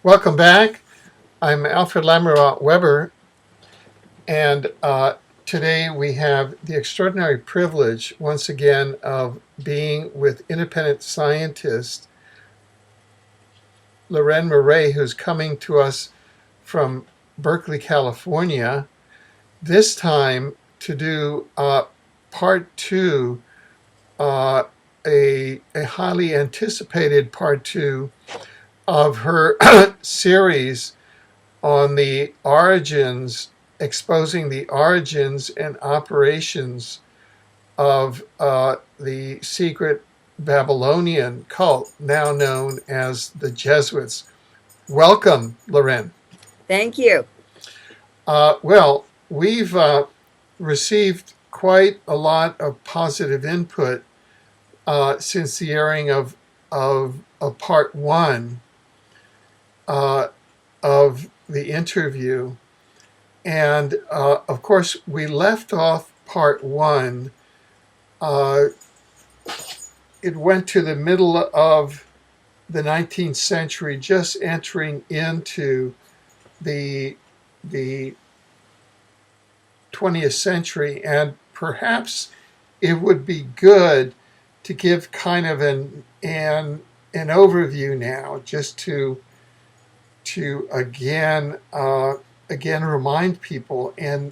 Welcome back. I'm Alfred Lamar Weber, and today we have the extraordinary privilege, once again, of being with independent scientist Leuren Moret, who's coming to us from Berkeley, California, this time to do part two, a highly anticipated part two of her series on the origins, exposing the origins and operations of the secret Babylonian cult, now known as the Jesuits. Welcome, Leuren. Thank you. Well, we've received quite a lot of positive input since the airing of part one of the interview. And of course, we left off part one. It went to the middle of the 19th century, just entering into the 20th century. And perhaps it would be good to give kind of an overview now, just to again remind people. And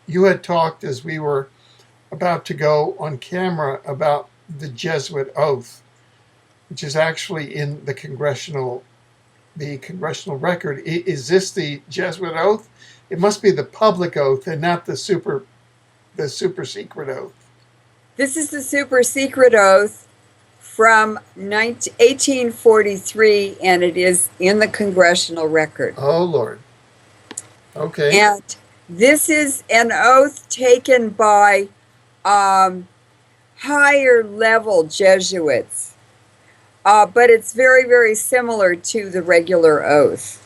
you had talked, as we were about to go on camera, about the Jesuit oath, which is actually in the congressional record. Is this the Jesuit oath? It must be the public oath and not the super secret oath. This is the super secret oath from 1843, and it is in the congressional record. Oh, Lord. Okay. And this is an oath taken by higher level Jesuits, but it's very, very similar to the regular oath.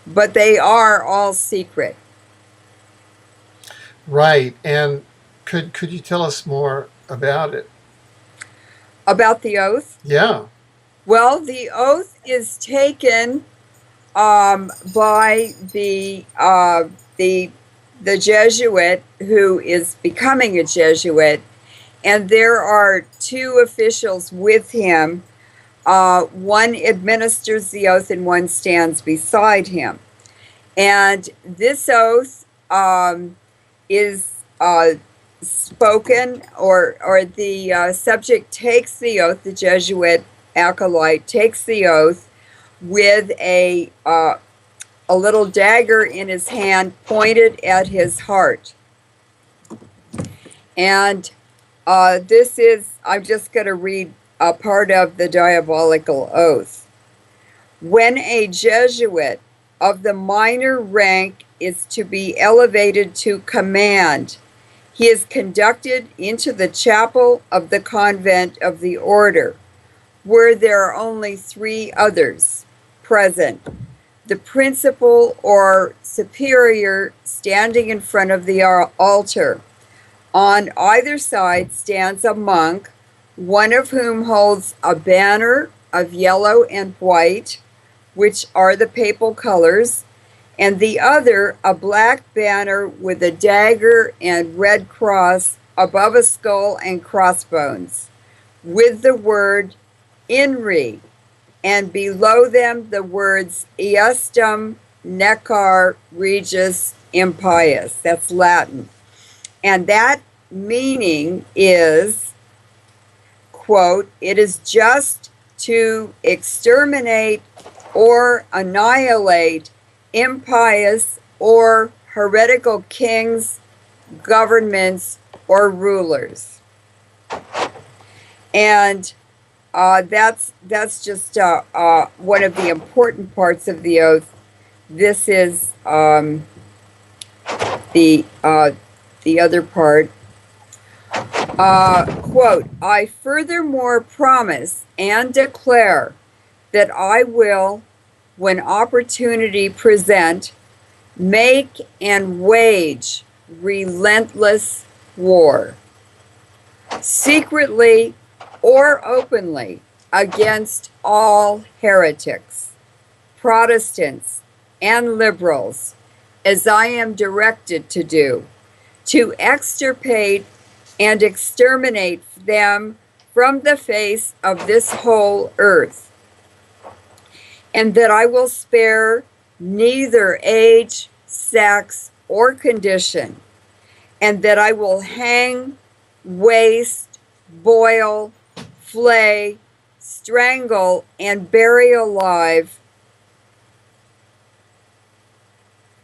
But they are all secret. Right. And could you tell us more about it? About the oath? Yeah. Well, the oath is taken by the Jesuit who is becoming a Jesuit, and there are two officials with him. One administers the oath and one stands beside him. And this oath is spoken, or the subject takes the oath, the Jesuit acolyte takes the oath with a little dagger in his hand pointed at his heart. And this is, I'm just going to read a part of the diabolical oath. When a Jesuit of the minor rank is to be elevated to command, he is conducted into the chapel of the convent of the order, where there are only three others present. The principal or superior standing in front of the altar. On either side stands a monk, one of whom holds a banner of yellow and white, which are the papal colors, and the other a black banner with a dagger and red cross above a skull and crossbones, with the word INRI, and below them the words Iustum Necar Regis Impius. That's Latin. And that meaning is, quote, it is just to exterminate or annihilate impious or heretical kings, governments, or rulers. And that's just one of the important parts of the oath. This is the other part. Quote, I furthermore promise and declare that I will, when opportunity present, make and wage relentless war, secretly or openly, against all heretics, Protestants and liberals, as I am directed to do, to extirpate and exterminate them from the face of this whole earth, and that I will spare neither age, sex, or condition, and that I will hang, waste, boil, flay, strangle, and bury alive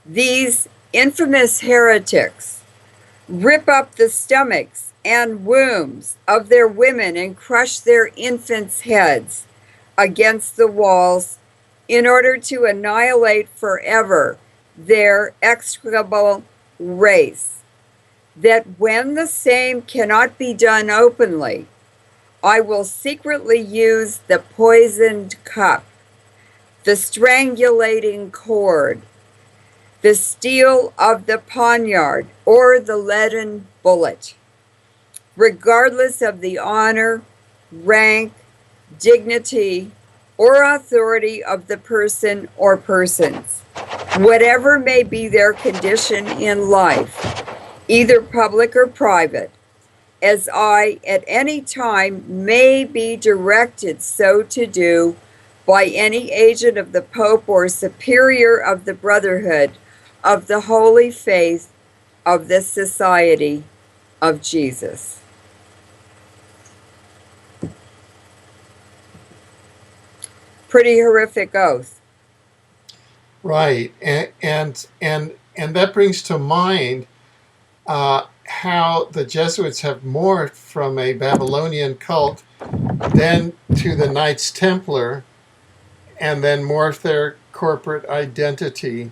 these infamous heretics, rip up the stomachs and wombs of their women, and crush their infants' heads against the walls in order to annihilate forever their execrable race. That when the same cannot be done openly, I will secretly use the poisoned cup, the strangulating cord, the steel of the poniard, or the leaden bullet, regardless of the honor, rank, dignity, or authority of the person or persons, whatever may be their condition in life, either public or private, as I at any time may be directed so to do by any agent of the Pope or superior of the Brotherhood of the Holy Faith of the Society of Jesus. Pretty horrific oath. Right, and that brings to mind how the Jesuits have morphed from a Babylonian cult, then to the Knights Templar, and then morphed their corporate identity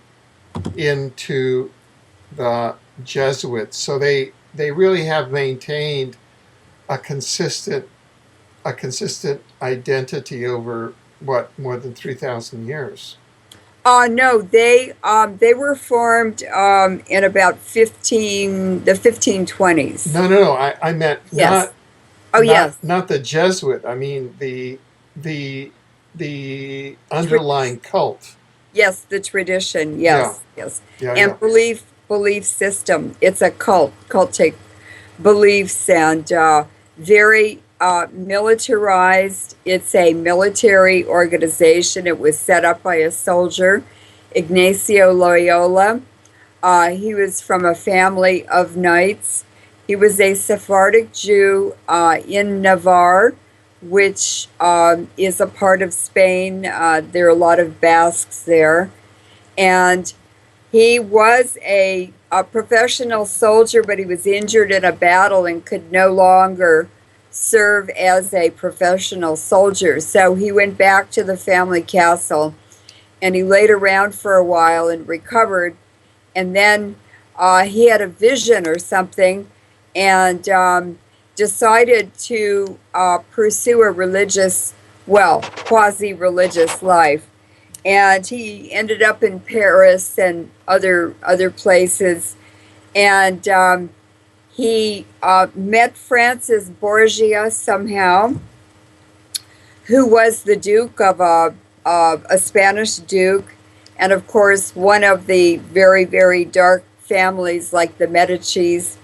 into the Jesuits. So they really have maintained a consistent identity over more than 3,000 years. No, they were formed in about the 1520s. No. I meant Yes. not the Jesuit. I mean the underlying cult. Yes, the tradition. Yes. Yeah, And belief system. It's a cultic beliefs, and very militarized. It's a military organization. It was set up by a soldier, Ignacio Loyola. He was from a family of knights. He was a Sephardic Jew in Navarre, which is a part of Spain. There are a lot of Basques there. And he was a professional soldier, but he was injured in a battle and could no longer serve as a professional soldier. So he went back to the family castle, and he laid around for a while and recovered. And then he had a vision or something, and decided to pursue a quasi-religious life. And he ended up in Paris and other places. And he met Francis Borgia somehow, who was the Duke of a Spanish Duke, and of course one of the very, very dark families like the Medicis.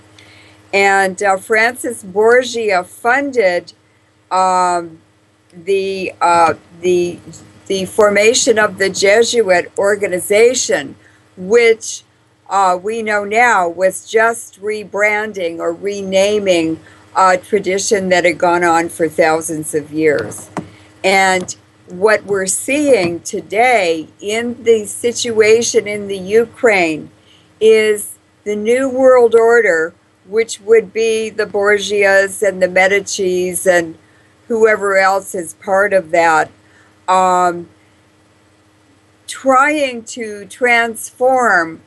And Francis Borgia funded the formation of the Jesuit organization, which we know now was just rebranding or renaming a tradition that had gone on for thousands of years. And what we're seeing today in the situation in the Ukraine is the New World Order, which would be the Borgias and the Medicis and whoever else is part of that, trying to transform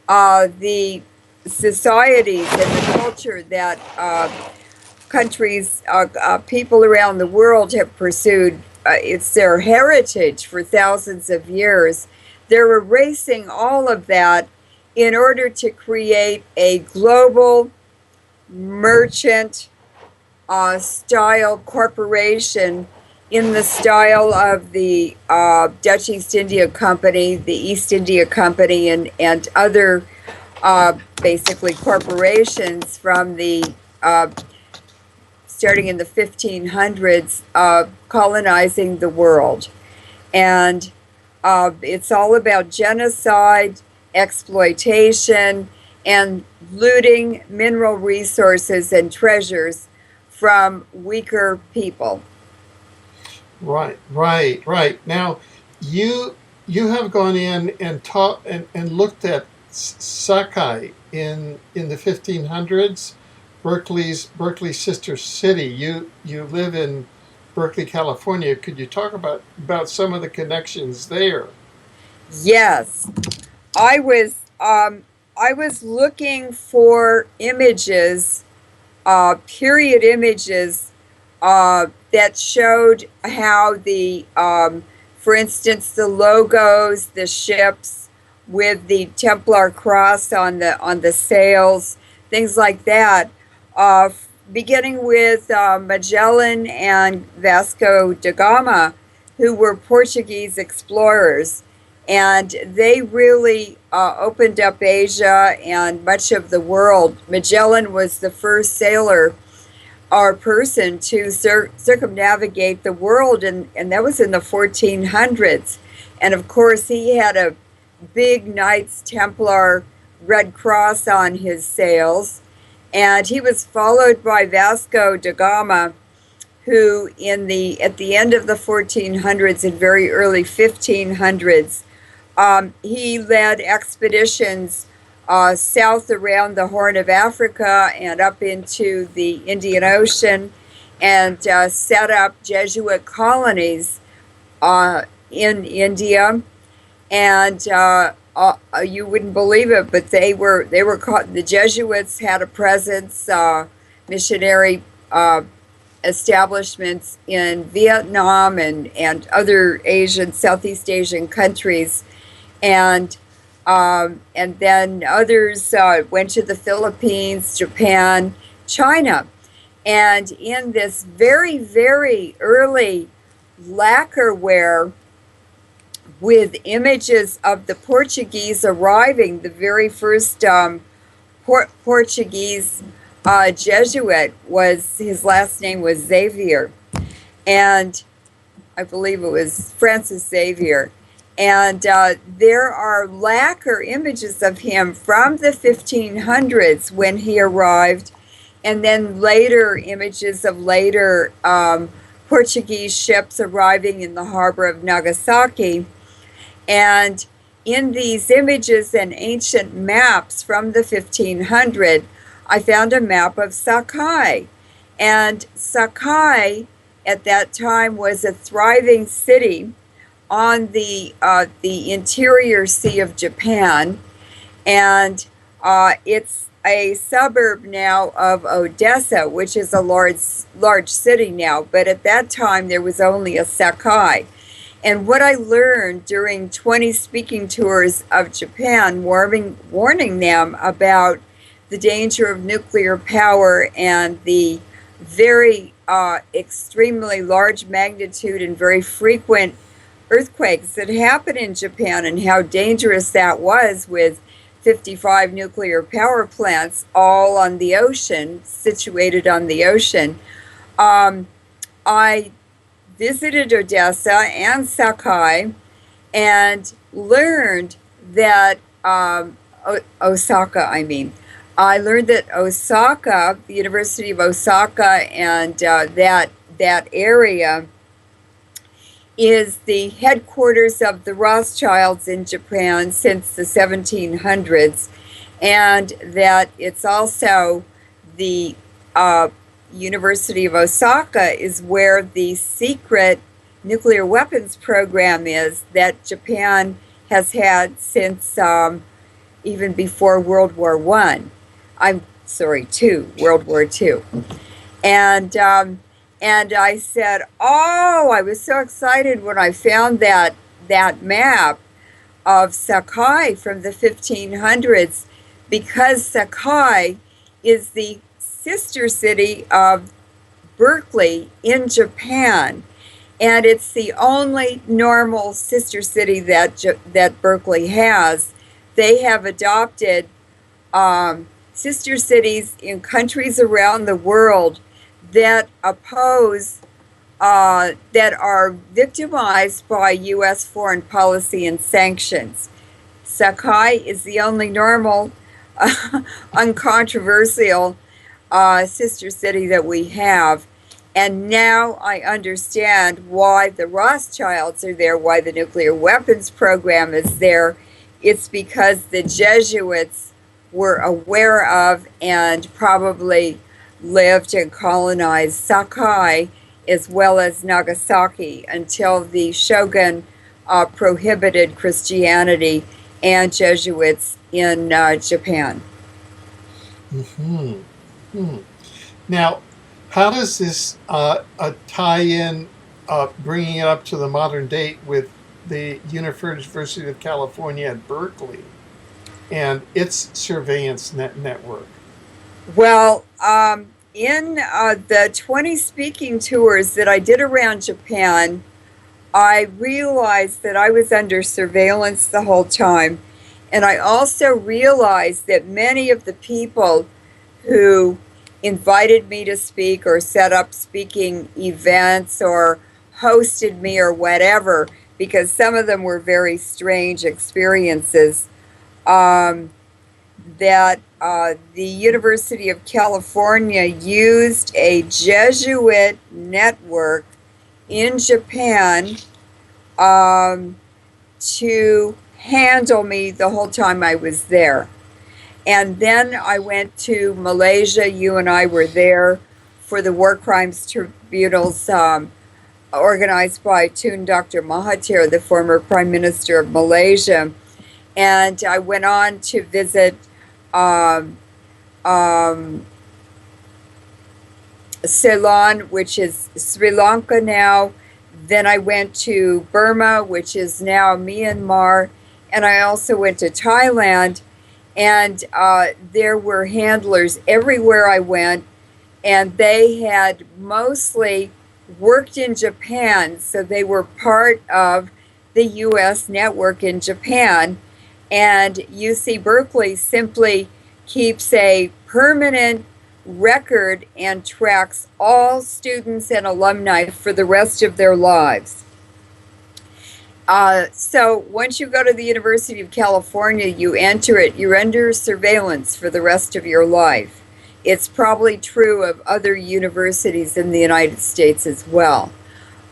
the societies and the culture that countries, people around the world have pursued. It's their heritage for thousands of years. They're erasing all of that in order to create a global merchant style corporation in the style of the Dutch East India Company, the East India Company, and other basically corporations from the starting in the 1500s, colonizing the world. And it's all about genocide, exploitation, and looting mineral resources and treasures from weaker people. Right. Now, you have gone in and taught and looked at Sakai in the 1500s, Berkeley's sister city. You live in Berkeley, California. Could you talk about some of the connections there? Yes, I was I was looking for images, period images, that showed how for instance, the logos, the ships with the Templar cross on the sails, things like that. Uh, Beginning with Magellan and Vasco da Gama, who were Portuguese explorers, and they really opened up Asia and much of the world. Magellan was the first sailor or person to circumnavigate the world, and that was in the 1400s. And of course, he had a big Knights Templar Red Cross on his sails, and he was followed by Vasco da Gama, who at the end of the 1400s and very early 1500s, he led expeditions south around the Horn of Africa and up into the Indian Ocean, and set up Jesuit colonies in India. And you wouldn't believe it, but they were caught. The Jesuits had a presence, missionary establishments in Vietnam and other Southeast Asian countries, and then others went to the Philippines, Japan, China. And in this very, very early lacquerware with images of the Portuguese arriving, the very first Portuguese Jesuit his last name was Xavier. And I believe it was Francis Xavier. And there are lacquer images of him from the 1500s when he arrived, and then later images of later Portuguese ships arriving in the harbor of Nagasaki. And in these images and ancient maps from the 1500s, I found a map of Sakai. And Sakai at that time was a thriving city on the interior sea of Japan, and it's a suburb now of Odessa, which is a large city now. But at that time, there was only a Sakai. And what I learned during 20 speaking tours of Japan, warning them about the danger of nuclear power and the very extremely large magnitude and very frequent earthquakes that happen in Japan, and how dangerous that was with 55 nuclear power plants all on the ocean, situated on the ocean. I visited Odessa and Sakai and learned that Osaka, I learned that Osaka, the University of Osaka, and that area is the headquarters of the Rothschilds in Japan since the 1700s, and that it's also the University of Osaka is where the secret nuclear weapons program is that Japan has had since even before World War One. World War II. And I said, oh, I was so excited when I found that map of Sakai from the 1500s, because Sakai is the sister city of Berkeley in Japan. and it's the only normal sister city that Berkeley has. They have adopted sister cities in countries around the world that oppose, that are victimized by U.S. foreign policy and sanctions. Sakai is the only normal, uncontroversial sister city that we have. And now I understand why the Rothschilds are there, why the nuclear weapons program is there. It's because the Jesuits were aware of and probably lived and colonized Sakai as well as Nagasaki until the shogun prohibited Christianity and Jesuits in Japan. Hmm. Hmm. Now, how does this tie in, bringing it up to the modern date with the University of California at Berkeley and its surveillance network? Well, in the 20 speaking tours that I did around Japan, I realized that I was under surveillance the whole time. And I also realized that many of the people who invited me to speak or set up speaking events or hosted me or whatever, because some of them were very strange experiences, that the University of California used a Jesuit network in Japan to handle me the whole time I was there. And then I went to Malaysia. You and I were there for the war crimes tribunals organized by Tun Dr. Mahathir, the former Prime Minister of Malaysia. And I went on to visit Ceylon, which is Sri Lanka now. Then I went to Burma, which is now Myanmar. And I also went to Thailand. And there were handlers everywhere I went. And they had mostly worked in Japan. So they were part of the U.S. network in Japan. And UC Berkeley simply keeps a permanent record and tracks all students and alumni for the rest of their lives. So once you go to the University of California, you enter it, you're under surveillance for the rest of your life. It's probably true of other universities in the United States as well.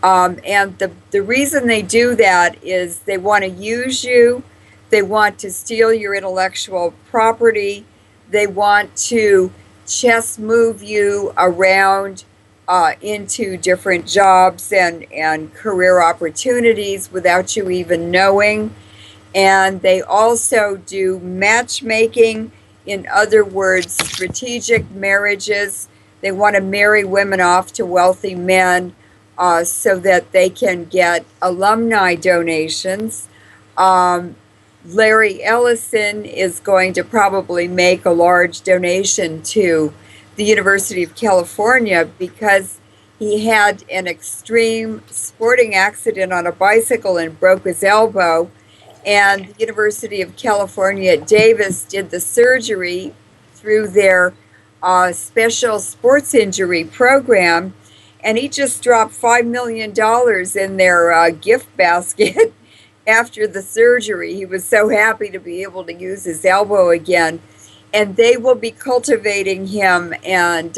And the reason they do that is they want to use you. They want to steal your intellectual property. They want to chess move you around into different jobs and career opportunities without you even knowing. And they also do matchmaking, in other words, strategic marriages. They want to marry women off to wealthy men so that they can get alumni donations. Larry Ellison is going to probably make a large donation to the University of California because he had an extreme sporting accident on a bicycle and broke his elbow. And the University of California at Davis did the surgery through their special sports injury program. And he just dropped $5 million in their gift basket. After the surgery. He was so happy to be able to use his elbow again. And they will be cultivating him and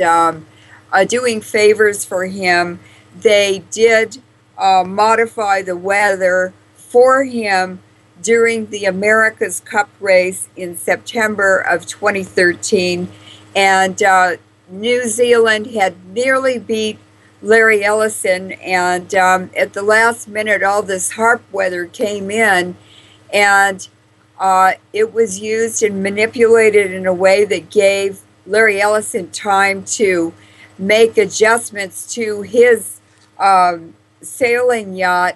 doing favors for him. They did modify the weather for him during the America's Cup race in September of 2013. And New Zealand had nearly beat Larry Ellison, and at the last minute, all this HARP weather came in, and it was used and manipulated in a way that gave Larry Ellison time to make adjustments to his sailing yacht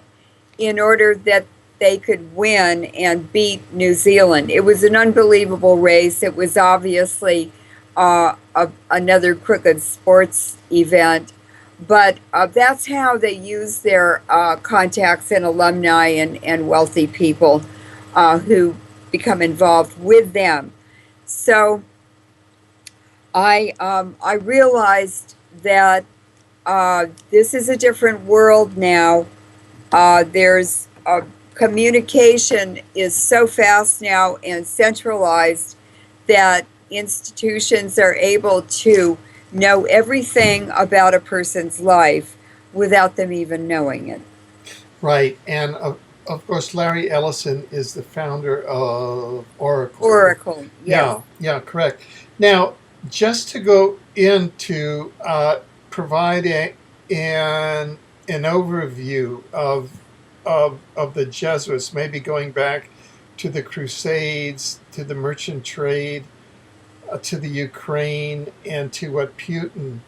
in order that they could win and beat New Zealand. It was an unbelievable race. It was obviously another crooked sports event. But that's how they use their contacts and alumni and wealthy people who become involved with them. So I realized that this is a different world now. There's communication is so fast now and centralized that institutions are able to know everything about a person's life without them even knowing it. Right. And of course, Larry Ellison is the founder of Oracle. Oracle, yes. Yeah, correct. Now, just to go into provide an overview of the Jesuits, maybe going back to the Crusades, to the merchant trade, to the Ukraine, and to what Putin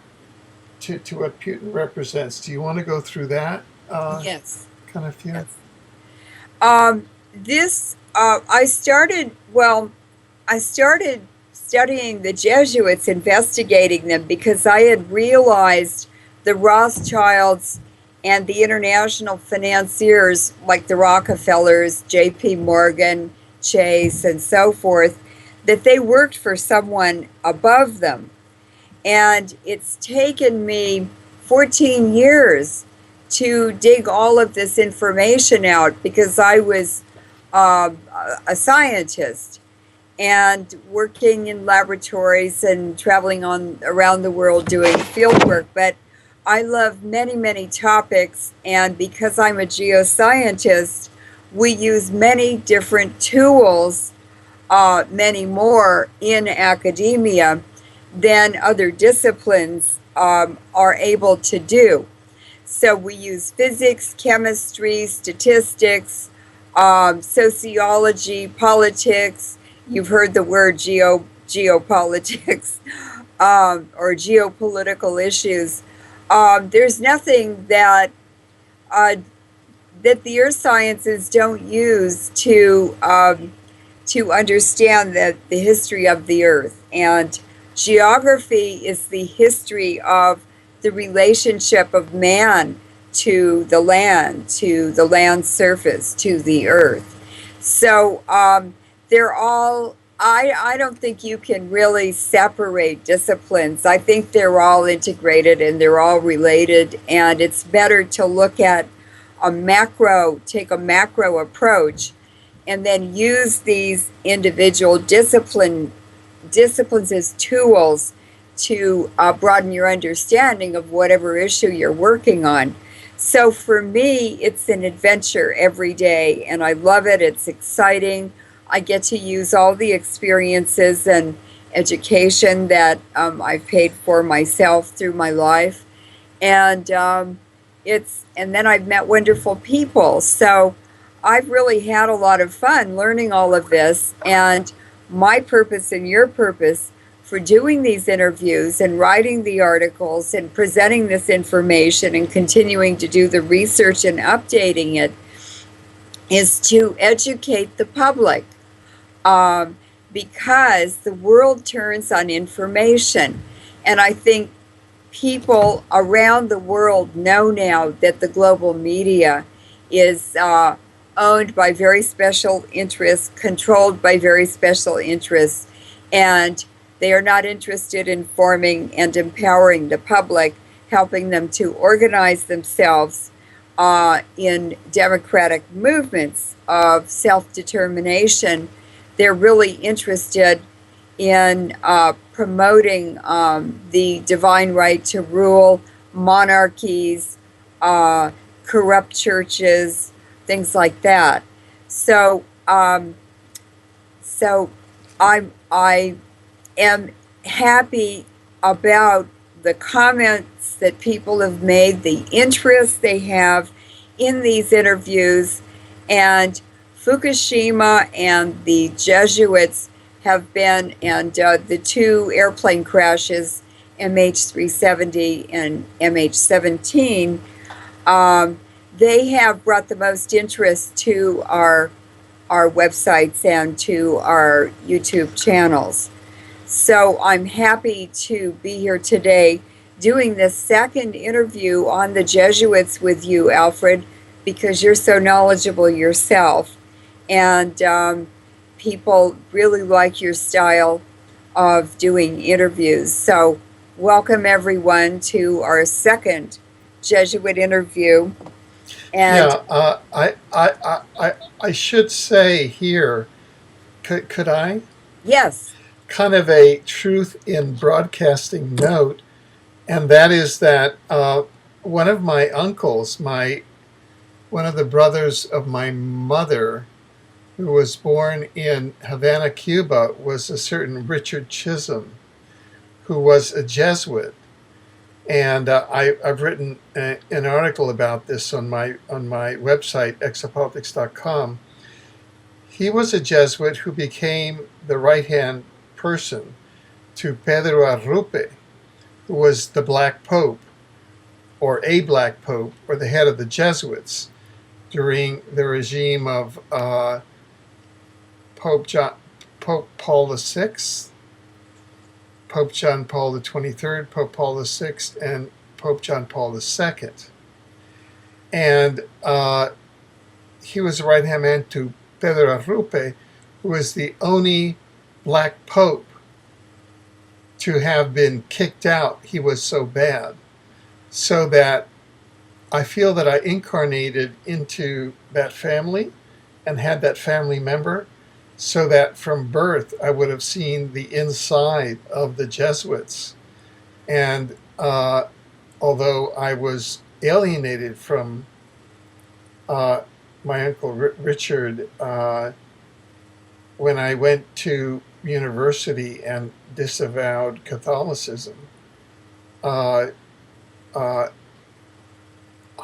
represents. Do you want to go through that? Yes. Kind of feel. Yes. I started studying the Jesuits, investigating them, because I had realized the Rothschilds and the international financiers like the Rockefellers, J.P. Morgan, Chase, and so forth, that they worked for someone above them. And it's taken me 14 years to dig all of this information out, because I was a scientist and working in laboratories and traveling around the world doing field work. But I love many, many topics, and because I'm a geoscientist, we use many different tools, many more in academia than other disciplines are able to do. So we use physics, chemistry, statistics, sociology, politics. You've heard the word geopolitics or geopolitical issues. There's nothing that the earth sciences don't use to understand the history of the earth. And geography is the history of the relationship of man to the land surface, to the earth. So they're all, I don't think you can really separate disciplines. I think they're all integrated and they're all related, and it's better to look at take a macro approach and then use these individual disciplines as tools to broaden your understanding of whatever issue you're working on. So for me, it's an adventure every day, and I love it. It's exciting. I get to use all the experiences and education that I've paid for myself through my life, and then I've met wonderful people. So I've really had a lot of fun learning all of this, and my purpose and your purpose for doing these interviews and writing the articles and presenting this information and continuing to do the research and updating it is to educate the public, because the world turns on information. And I think people around the world know now that the global media is owned by very special interests, controlled by very special interests, and they are not interested in forming and empowering the public, helping them to organize themselves in democratic movements of self-determination. They're really interested in promoting the divine right to rule, monarchies, corrupt churches, things like that. So I am happy about the comments that people have made, the interest they have in these interviews, and Fukushima and the Jesuits have been, and the two airplane crashes, MH370 and MH17, they have brought the most interest to our websites and to our YouTube channels. So I'm happy to be here today doing this second interview on the Jesuits with you, Alfred, because you're so knowledgeable yourself. And people really like your style of doing interviews. So welcome everyone to our second Jesuit interview. And Yeah, I should say here, could I? yes, Kind of a truth in broadcasting note, and that is that one of my uncles, one of the brothers of my mother, who was born in Havana, Cuba, was a certain Richard Chisholm, who was a Jesuit. And I've written an article about this on my website, exopolitics.com. He was a Jesuit who became the right-hand person to Pedro Arrupe, who was the Black Pope, or a Black Pope, or the head of the Jesuits during the regime of Pope Paul VI, Pope John Paul the 23rd, Pope Paul the 6th, and Pope John Paul the 2nd. And he was the right-hand man to Pedro Arrupe, who was the only Black Pope to have been kicked out. He was so bad. So that I feel that I incarnated into that family and had that family member, so that from birth I would have seen the inside of the Jesuits. And although I was alienated from my uncle Richard when I went to university and disavowed Catholicism,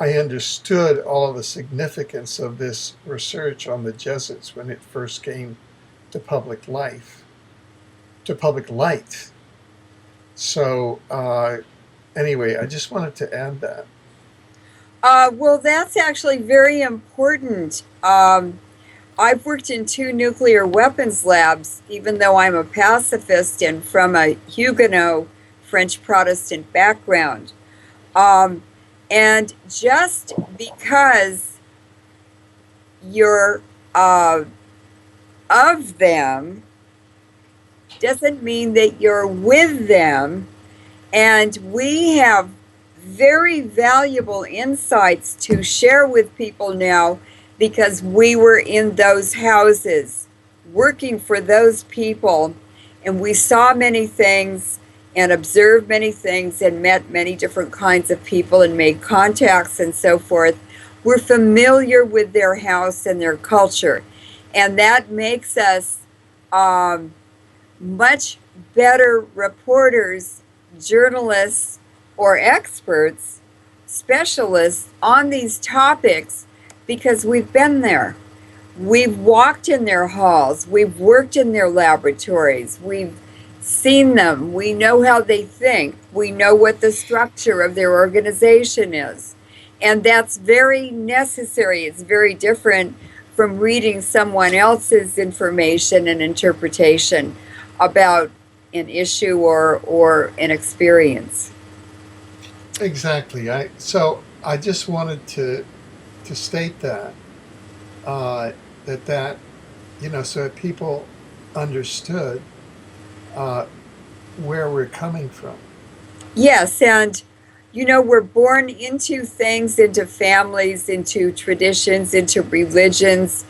I understood all of the significance of this research on the Jesuits when it first came to public light. So anyway, I just wanted to add that. well, that's actually very important. I've worked in 2 nuclear weapons labs, even though I'm a pacifist and from a Huguenot French Protestant background. And just because you're of them doesn't mean that you're with them. And we have very valuable insights to share with people now because we were in those houses working for those people, and we saw many things and observed many things and met many different kinds of people and made contacts and so forth. We're familiar with their house and their culture, and that makes us much better reporters, journalists, or experts, specialists on these topics because we've been there. We've walked in their halls, we've worked in their laboratories, we've seen them, we know how they think, we know what the structure of their organization is. And that's very necessary. It's very different from reading someone else's information and interpretation about an issue or an experience. Exactly. So I just wanted to state that that so that people understood where we're coming from. Yes, and we're born into things, into families, into traditions, into religions,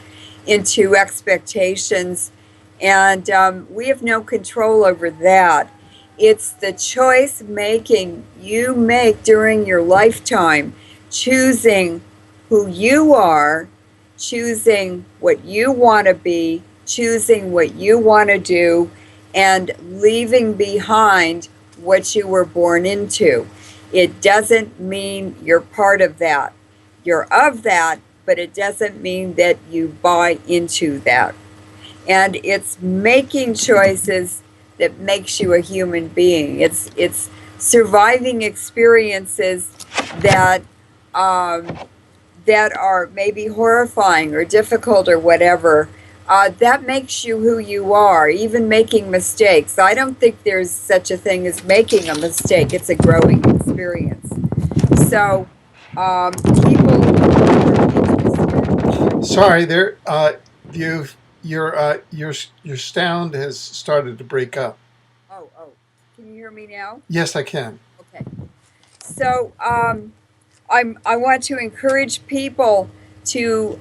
into expectations, and we have no control over that. It's the choice making you make during your lifetime, choosing who you are, choosing what you want to be, choosing what you want to do, and leaving behind what you were born into. It doesn't mean you're part of that. You're of that, but it doesn't mean that you buy into that. And it's making choices that makes you a human being. It's surviving experiences that that are maybe horrifying or difficult or whatever, that makes you who you are, even making mistakes. I don't think there's such a thing as making a mistake. It's a growing experience. So, people who are interested. Sorry, there. You, your sound has started to break up. Oh, can you hear me now? Yes, I can. Okay. So, I want to encourage people to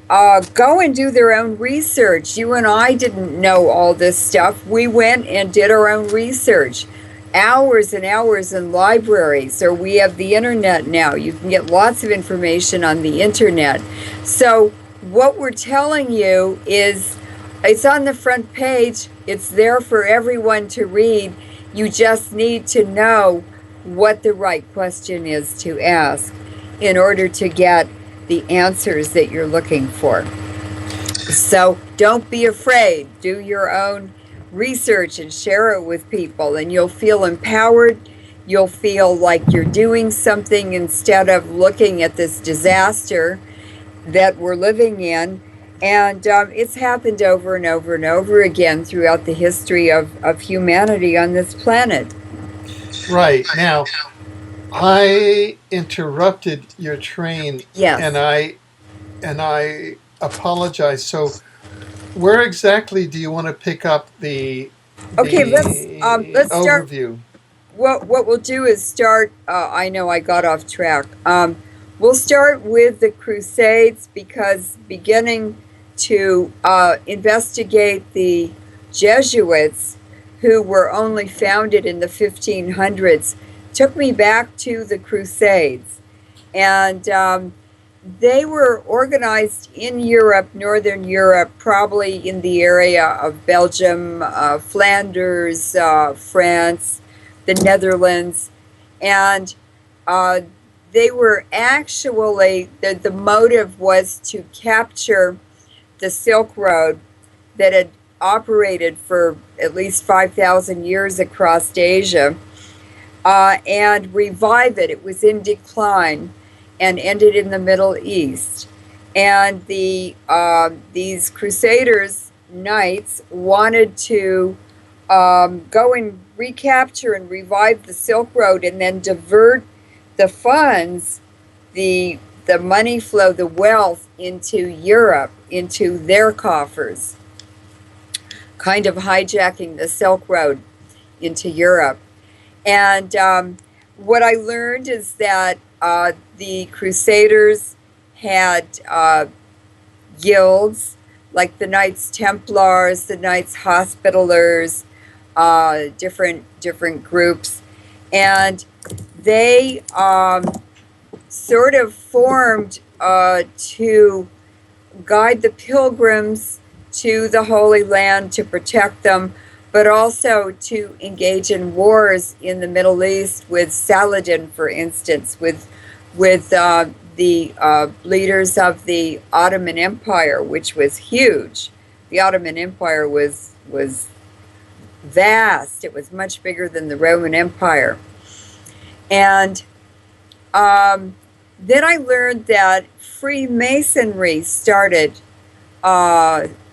go and do their own research. You and I didn't know all this stuff. We went and did our own research. Hours and hours in libraries, or we have the internet now. You can get lots of information on the internet. So what we're telling you is it's on the front page. It's there for everyone to read. You just need to know what the right question is to ask in order to get the answers that you're looking for. So don't be afraid. Do your own research and share it with people, and you'll feel empowered. You'll feel like you're doing something instead of looking at this disaster that we're living in. And it's happened over and over and over again throughout the history of humanity on this planet. Right. Now, I interrupted your train, Yes. and I apologize. So, where exactly do you want to pick up the Okay, let's start. overview? What we'll do is start. I know I got off track. We'll start with the Crusades, because beginning to investigate the Jesuits, who were only founded in the 1500s, took me back to the Crusades. And they were organized in Europe, Northern Europe, probably in the area of Belgium, Flanders, France, the Netherlands. And they were actually, the motive was to capture the Silk Road that had operated for at least 5,000 years across Asia, and revive it. It was in decline and ended in the Middle East. And these Crusaders, knights, wanted to go and recapture and revive the Silk Road, and then divert the funds, the money flow, the wealth, into Europe, into their coffers, kind of hijacking the Silk Road into Europe. And what I learned is that the Crusaders had guilds, like the Knights Templars, the Knights Hospitallers, different groups, and they sort of formed to guide the pilgrims to the Holy Land, to protect them, but also to engage in wars in the Middle East with Saladin, for instance, with the leaders of the Ottoman Empire, which was huge. The Ottoman Empire was vast. It was much bigger than the Roman Empire. And then I learned that Freemasonry started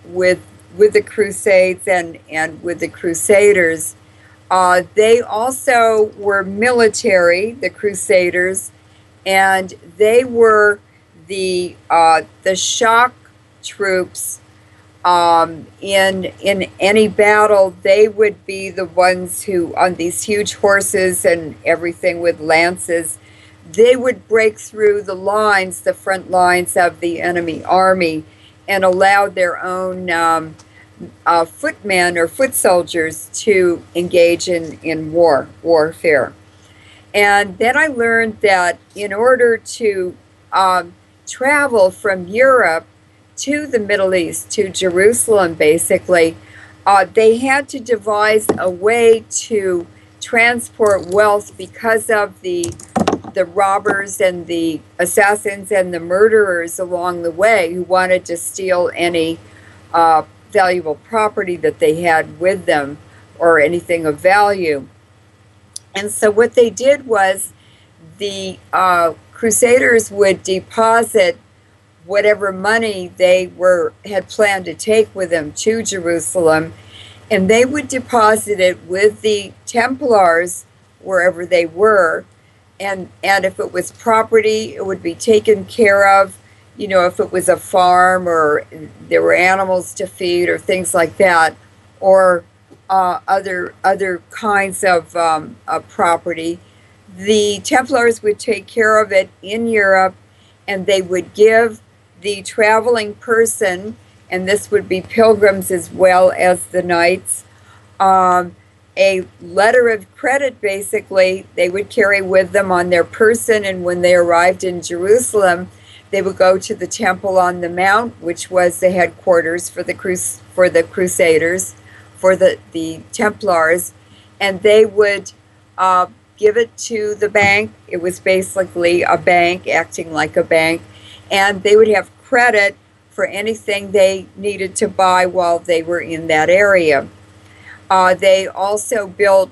with the Crusades and with the Crusaders. They also were military, the Crusaders, and they were the shock troops. In any battle, they would be the ones who, on these huge horses and everything with lances, they would break through the lines, the front lines of the enemy army, and allow their own footmen or foot soldiers to engage in warfare. And then I learned that in order to travel from Europe to the Middle East, to Jerusalem, basically, they had to devise a way to transport wealth because of the robbers and the assassins and the murderers along the way who wanted to steal any valuable property that they had with them or anything of value. And so what they did was the Crusaders would deposit whatever money they had planned to take with them to Jerusalem, and they would deposit it with the Templars wherever they were. And if it was property, it would be taken care of. You know, if it was a farm or there were animals to feed or things like that, or other kinds of property, the Templars would take care of it in Europe, and they would give the traveling person, and this would be pilgrims as well as the knights, a letter of credit, basically, they would carry with them on their person. And when they arrived in Jerusalem, they would go to the Temple on the Mount, which was the headquarters for the Crusaders, for the Templars, and they would give it to the bank. It was basically a bank, acting like a bank, and they would have credit for anything they needed to buy while they were in that area. They also built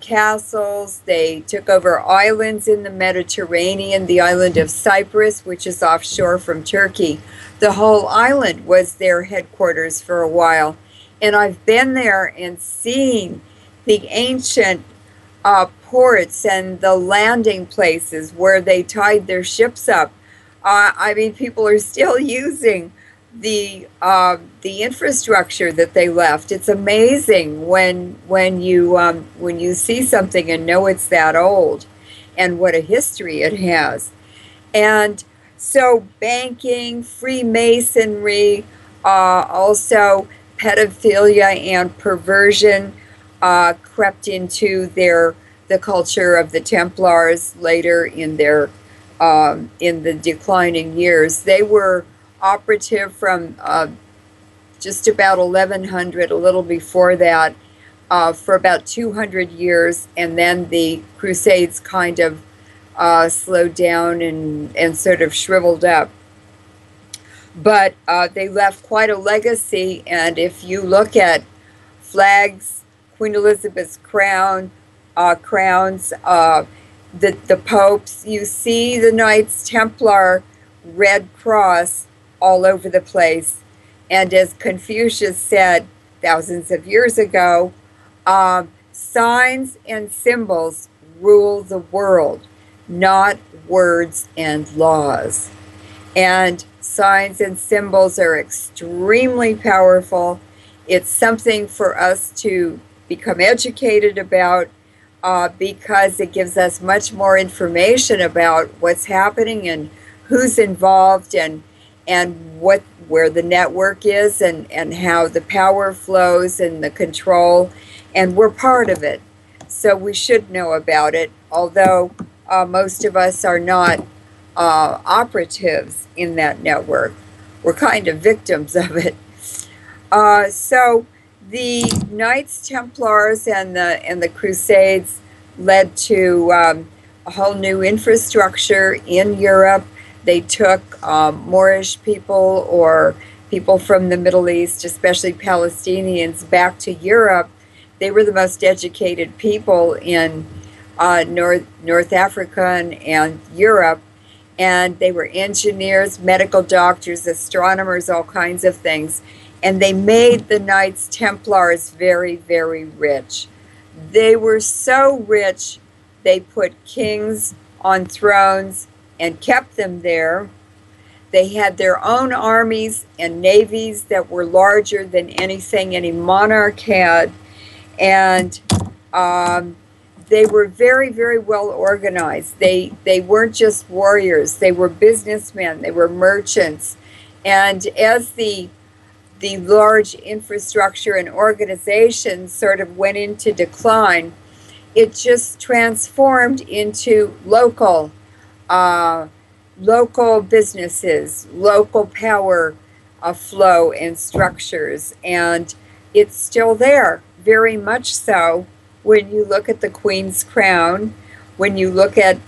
castles. They took over islands in the Mediterranean, the island of Cyprus, which is offshore from Turkey. The whole island was their headquarters for a while. And I've been there and seen the ancient ports and the landing places where they tied their ships up. I mean, people are still using the infrastructure that they left. It's amazing when you see something and know it's that old, and what a history it has. And so banking, Freemasonry, also pedophilia and perversion crept into the culture of the Templars later in the declining years. They were operative from just about 1100, a little before that, for about 200 years, and then the Crusades kind of slowed down and sort of shriveled up. But they left quite a legacy, and if you look at flags, Queen Elizabeth's crowns, the popes, you see the Knights Templar Red Cross all over the place. And as Confucius said thousands of years ago, signs and symbols rule the world, not words and laws. And signs and symbols are extremely powerful. It's something for us to become educated about, because it gives us much more information about what's happening and who's involved, and where the network is, and how the power flows and the control, and we're part of it. So we should know about it, although most of us are not operatives in that network. We're kind of victims of it. So the Knights Templars and the Crusades led to a whole new infrastructure in Europe. They took Moorish people or people from the Middle East, especially Palestinians, back to Europe. They were the most educated people in North Africa and Europe. And they were engineers, medical doctors, astronomers, all kinds of things. And they made the Knights Templars very, very rich. They were so rich, they put kings on thrones and kept them there. They had their own armies and navies that were larger than anything any monarch had. And they were very, very well organized. They weren't just warriors. They were businessmen. They were merchants. And as the large infrastructure and organization sort of went into decline, it just transformed into local businesses, local power flow and structures. And it's still there, very much so. When you look at the Queen's crown, when you look at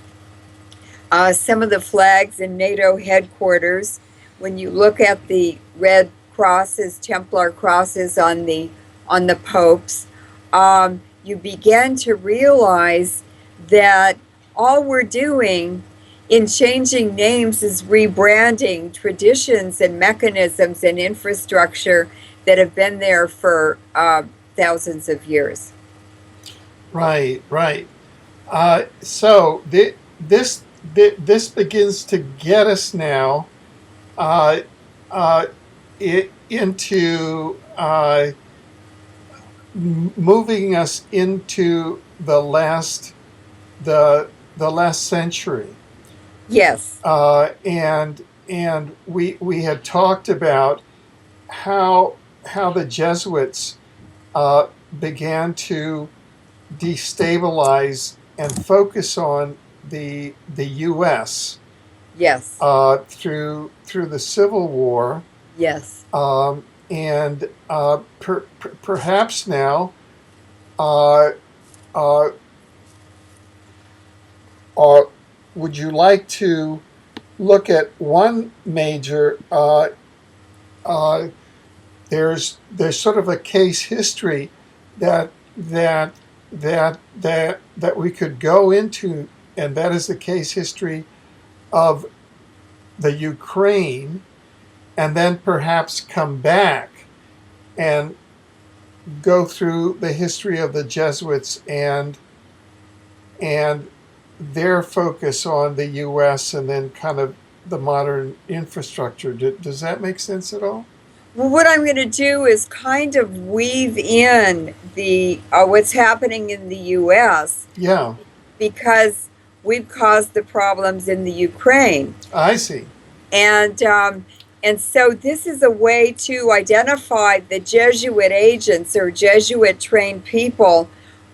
some of the flags in NATO headquarters, when you look at the red crosses, Templar crosses on the popes, you begin to realize that all we're doing in changing names is rebranding traditions and mechanisms and infrastructure that have been there for thousands of years. Right, right. So this begins to get us now uh, uh, into moving us into the last century, Yes, and we had talked about how the Jesuits began to destabilize and focus on the U.S. yes, Through the Civil War, yes. and perhaps now, uh, uh, uh, would you like to look at one major? Uh, there's sort of a case history that that that we could go into, and that is the case history of the Ukraine, and then perhaps come back and go through the history of the Jesuits and their focus on the U.S. and then kind of the modern infrastructure. Does that make sense at all? Well, what I'm going to do is kind of weave in the what's happening in the U.S. Yeah, because we've caused the problems in the Ukraine. I see. And so this is a way to identify the Jesuit agents or Jesuit trained people.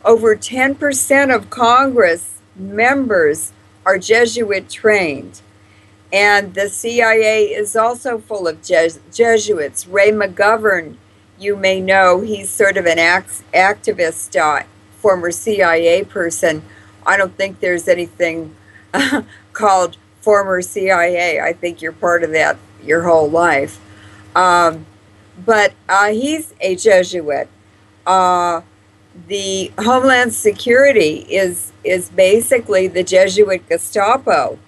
Over 10% of Congress members are Jesuit trained. And the CIA is also full of Jesuits. Ray McGovern, you may know, he's sort of an activist, former CIA person. I don't think there's anything called former CIA. I think you're part of that your whole life. But he's a Jesuit. The Homeland Security is basically the Jesuit Gestapo.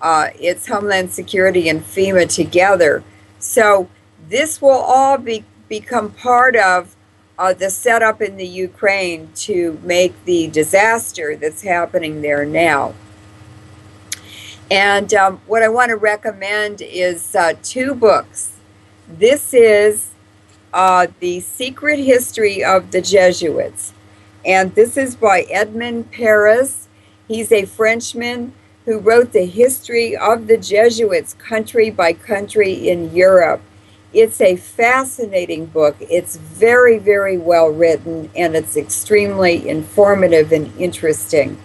It's Homeland Security and FEMA together. So this will all become part of the setup in the Ukraine to make the disaster that's happening there now. And what I want to recommend is two books. This is The Secret History of the Jesuits. And this is by Edmond Paris. He's a Frenchman who wrote the history of the Jesuits country by country in Europe. It's a fascinating book. It's very, very well written, and it's extremely informative and interesting.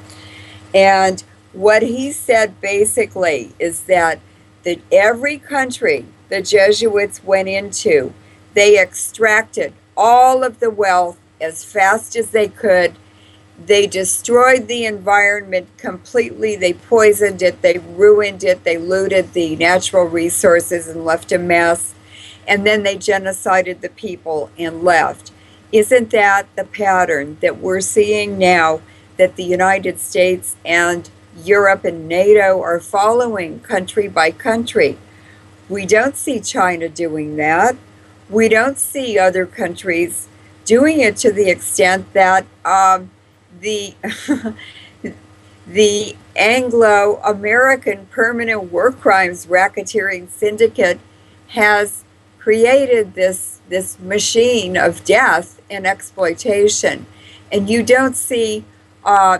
And what he said basically is that every country the Jesuits went into, they extracted all of the wealth as fast as they could. They destroyed the environment completely. They poisoned it. They ruined it. They looted the natural resources and left a mess. And then they genocided the people and left. Isn't that the pattern that we're seeing now, that the United States and Europe and NATO are following country by country? We don't see China doing that. We don't see other countries doing it to the extent that the the Anglo-American Permanent War Crimes Racketeering Syndicate has created this machine of death and exploitation. And you don't see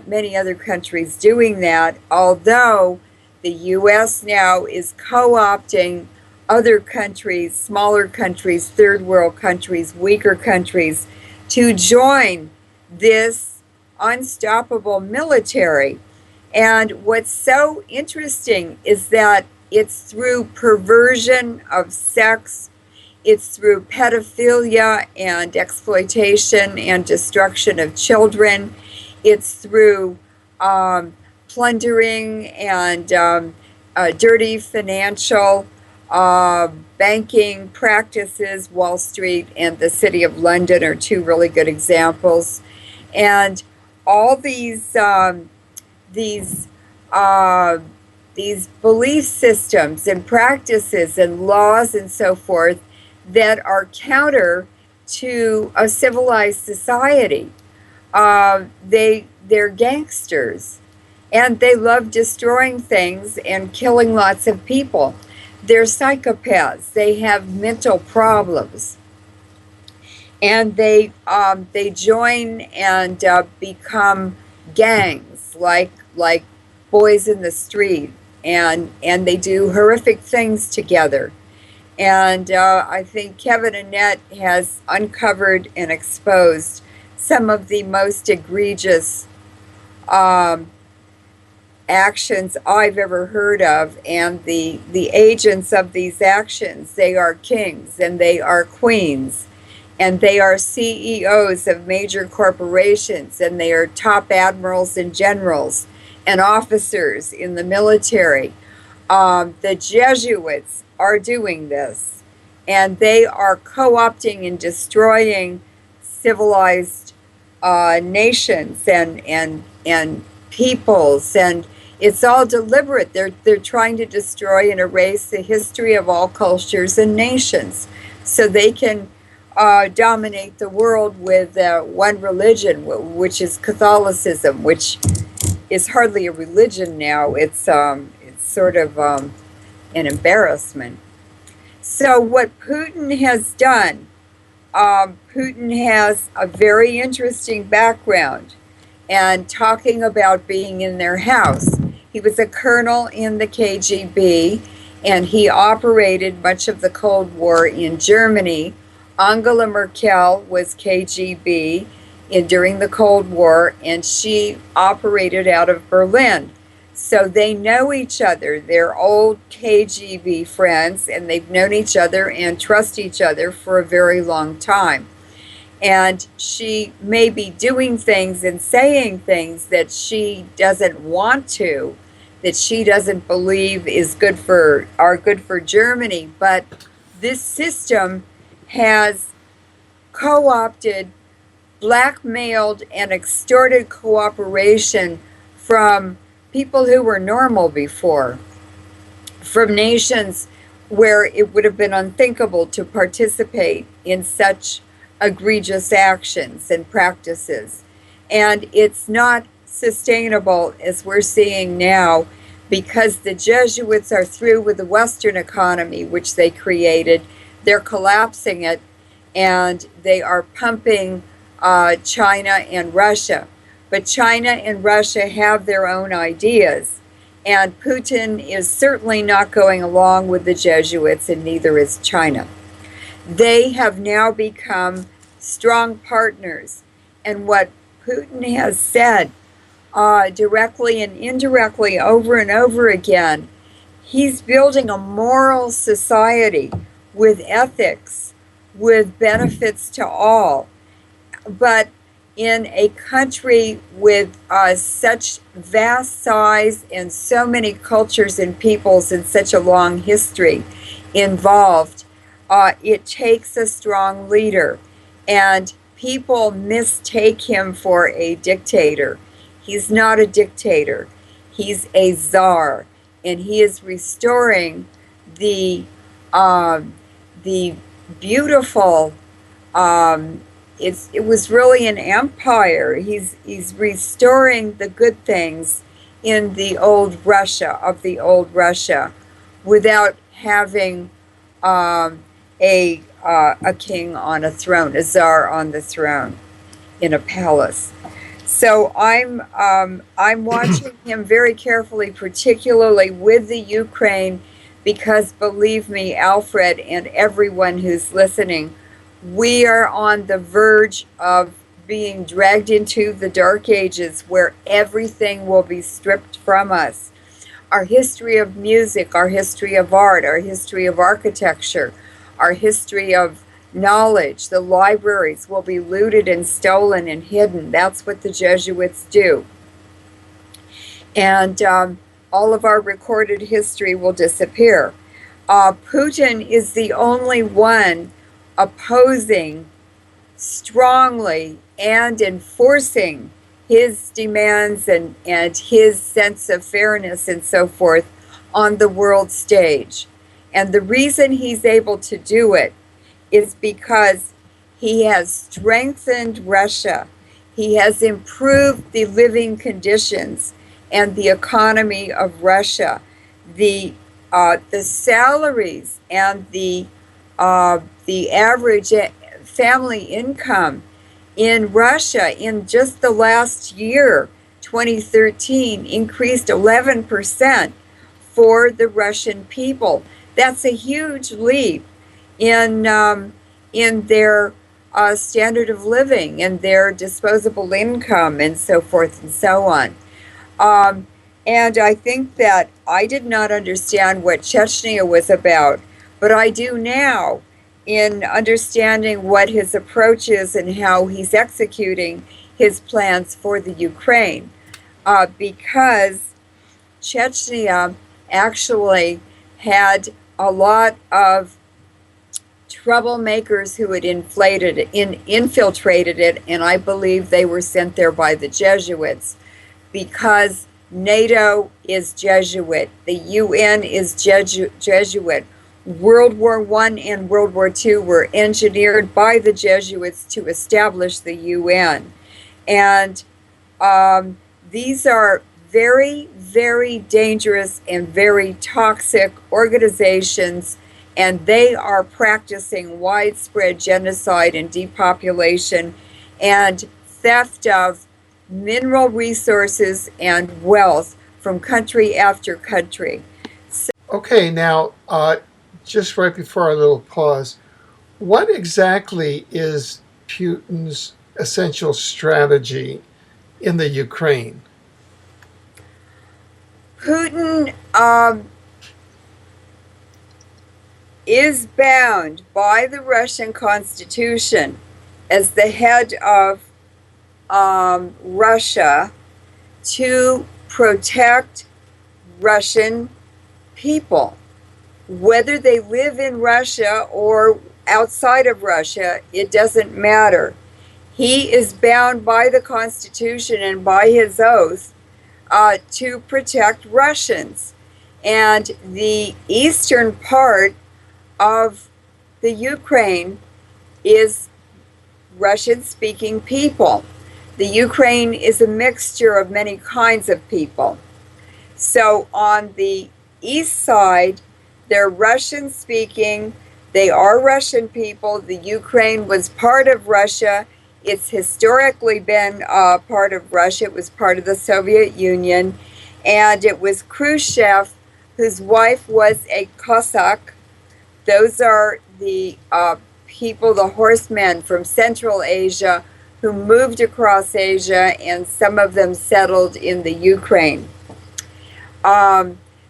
many other countries doing that, although the U.S. now is co-opting other countries, smaller countries, third world countries, weaker countries, to join this unstoppable military. And what's so interesting is that it's through perversion of sex, it's through pedophilia and exploitation and destruction of children, it's through plundering and dirty financial banking practices. Wall Street and the City of London are two really good examples. And all these these belief systems and practices and laws and so forth that are counter to a civilized society. They're gangsters, and they love destroying things and killing lots of people. They're psychopaths. They have mental problems, and they join and become gangs like boys in the street, and they do horrific things together. And I think Kevin Annett has uncovered and exposed some of the most egregious actions I've ever heard of. And the agents of these actions, they are kings and they are queens and they are CEOs of major corporations and they are top admirals and generals and officers in the military. The Jesuits are doing this, and they are co-opting and destroying civilized nations and peoples, and it's all deliberate. They're trying to destroy and erase the history of all cultures and nations, so they can dominate the world with one religion, which is Catholicism, which is hardly a religion now. It's sort of an embarrassment. So what Putin has done, Putin has a very interesting background, and talking about being in their house. He was a colonel in the KGB, and he operated much of the Cold War in Germany. Angela Merkel was KGB during the Cold War, and she operated out of Berlin. So they know each other. They're old KGB friends, and they've known each other and trust each other for a very long time. And she may be doing things and saying things that she doesn't want to, that she doesn't believe are good for Germany. But this system has co-opted, blackmailed, and extorted cooperation from people who were normal before, from nations where it would have been unthinkable to participate in such egregious actions and practices. And it's not sustainable, as we're seeing now, because the Jesuits are through with the Western economy, which they created. They're collapsing it, and they are pumping China and Russia. But China and Russia have their own ideas, and Putin is certainly not going along with the Jesuits, and neither is China. They have now become strong partners, and what Putin has said directly and indirectly over and over again, he's building a moral society with ethics, with benefits to all. But in a country with such vast size and so many cultures and peoples and such a long history involved, it takes a strong leader. And people mistake him for a dictator. He's not a dictator. He's a czar, and he is restoring the beautiful. It was really an empire. He's restoring the good things in the old Russia, without having a king on a throne, a czar on the throne in a palace. So I'm watching him very carefully, particularly with the Ukraine, because believe me, Alfred, and everyone who's listening, we are on the verge of being dragged into the dark ages where everything will be stripped from us. Our history of music, our history of art, our history of architecture, our history of knowledge, the libraries will be looted and stolen and hidden. That's what the Jesuits do. And all of our recorded history will disappear. Putin is the only one opposing strongly and enforcing his demands and his sense of fairness and so forth on the world stage. And the reason he's able to do it is because he has strengthened Russia. He has improved the living conditions and the economy of Russia. The salaries and the average family income in Russia in just the last year, 2013, increased 11% for the Russian people. That's a huge leap in their standard of living and their disposable income and so forth and so on. And I think that I did not understand what Chechnya was about, but I do now in understanding what his approach is and how he's executing his plans for the Ukraine. Because Chechnya actually had a lot of troublemakers who had infiltrated it, and I believe they were sent there by the Jesuits, because NATO is Jesuit, the UN is Jesuit. World War I and World War II were engineered by the Jesuits to establish the UN. And these are very, very dangerous and very toxic organizations, and they are practicing widespread genocide and depopulation and theft of mineral resources and wealth from country after country. Okay, now, just right before our little pause, what exactly is Putin's essential strategy in the Ukraine? Putin is bound by the Russian Constitution as the head of Russia to protect Russian people. Whether they live in Russia or outside of Russia, it doesn't matter. He is bound by the Constitution and by his oath to protect Russians. And the eastern part of the Ukraine is Russian-speaking people. The Ukraine is a mixture of many kinds of people. So on the east side, they're Russian-speaking. They are Russian people. The Ukraine was part of Russia. It's historically been part of Russia. It was part of the Soviet Union. And it was Khrushchev, whose wife was a Cossack. Those are the people, the horsemen from Central Asia who moved across Asia, and some of them settled in the Ukraine.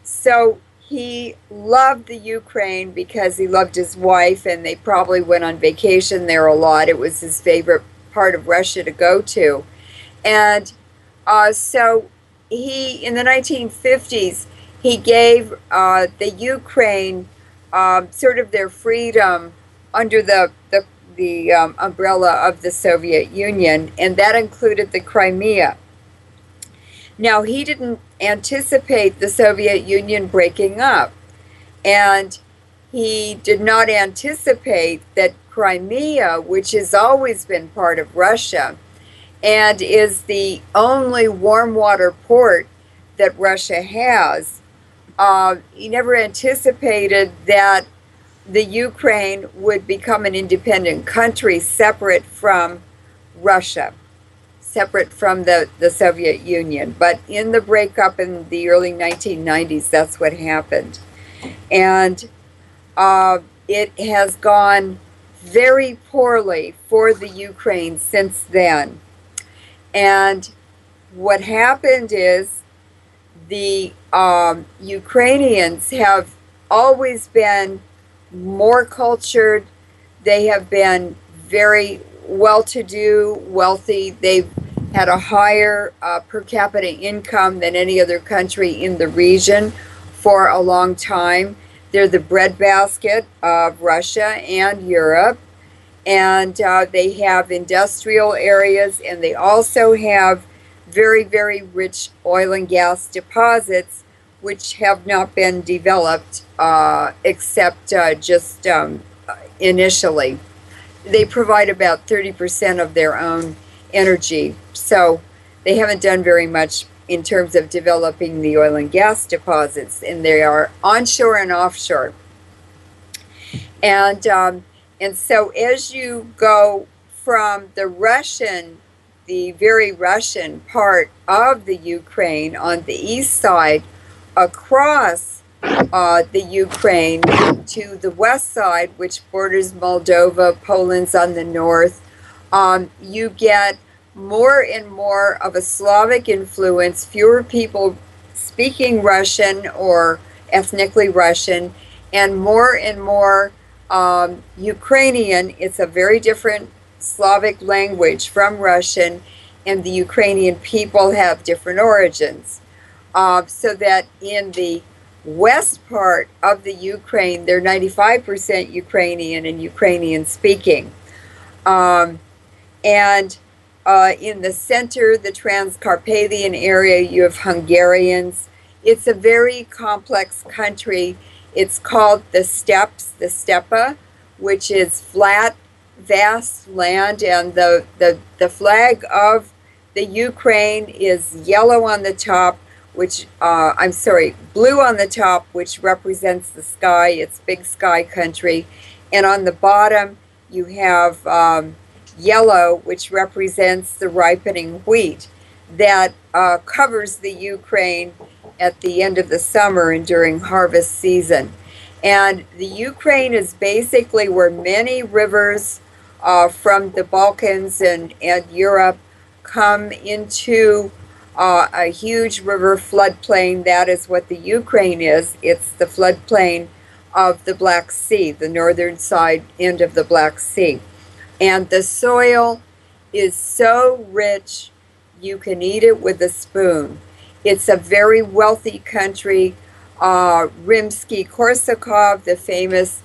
So he loved the Ukraine because he loved his wife, and they probably went on vacation there a lot. It was his favorite part of Russia to go to. And so he, in the 1950s, he gave the Ukraine sort of their freedom under the umbrella of the Soviet Union, and that included the Crimea. Now, he didn't anticipate the Soviet Union breaking up, and he did not anticipate that Crimea, which has always been part of Russia and is the only warm water port that Russia has, he never anticipated that the Ukraine would become an independent country separate from Russia, separate from the Soviet Union. But in the breakup in the early 1990s, that's what happened. And it has gone very poorly for the Ukraine since then. And what happened is the Ukrainians have always been more cultured. They have been very well-to-do, wealthy. They've had a higher per capita income than any other country in the region for a long time. They're the breadbasket of Russia and Europe. And they have industrial areas, and they also have very, very rich oil and gas deposits, which have not been developed except just initially. They provide about 30% of their own energy. So they haven't done very much in terms of developing the oil and gas deposits, and they are onshore and offshore. And so as you go from the very Russian part of the Ukraine on the east side across the Ukraine to the west side, which borders Moldova, Poland's on the north, you get more and more of a Slavic influence, fewer people speaking Russian or ethnically Russian, and more Ukrainian. It's a very different Slavic language from Russian, and the Ukrainian people have different origins. So that in the west part of the Ukraine, they're 95% Ukrainian and Ukrainian speaking. And in the center, the Transcarpathian area, you have Hungarians. It's a very complex country. It's called the steppes, the steppe, which is flat, vast land, and the flag of the Ukraine is yellow on the top, which, blue on the top, which represents the sky. It's big sky country. And on the bottom, you have yellow, which represents the ripening wheat that covers the Ukraine at the end of the summer and during harvest season. And the Ukraine is basically where many rivers from the Balkans and Europe come into a huge river floodplain. That is what the Ukraine is. It's the floodplain of the Black Sea, the northern side end of the Black Sea. And the soil is so rich, you can eat it with a spoon. It's a very wealthy country. Rimsky-Korsakov, the famous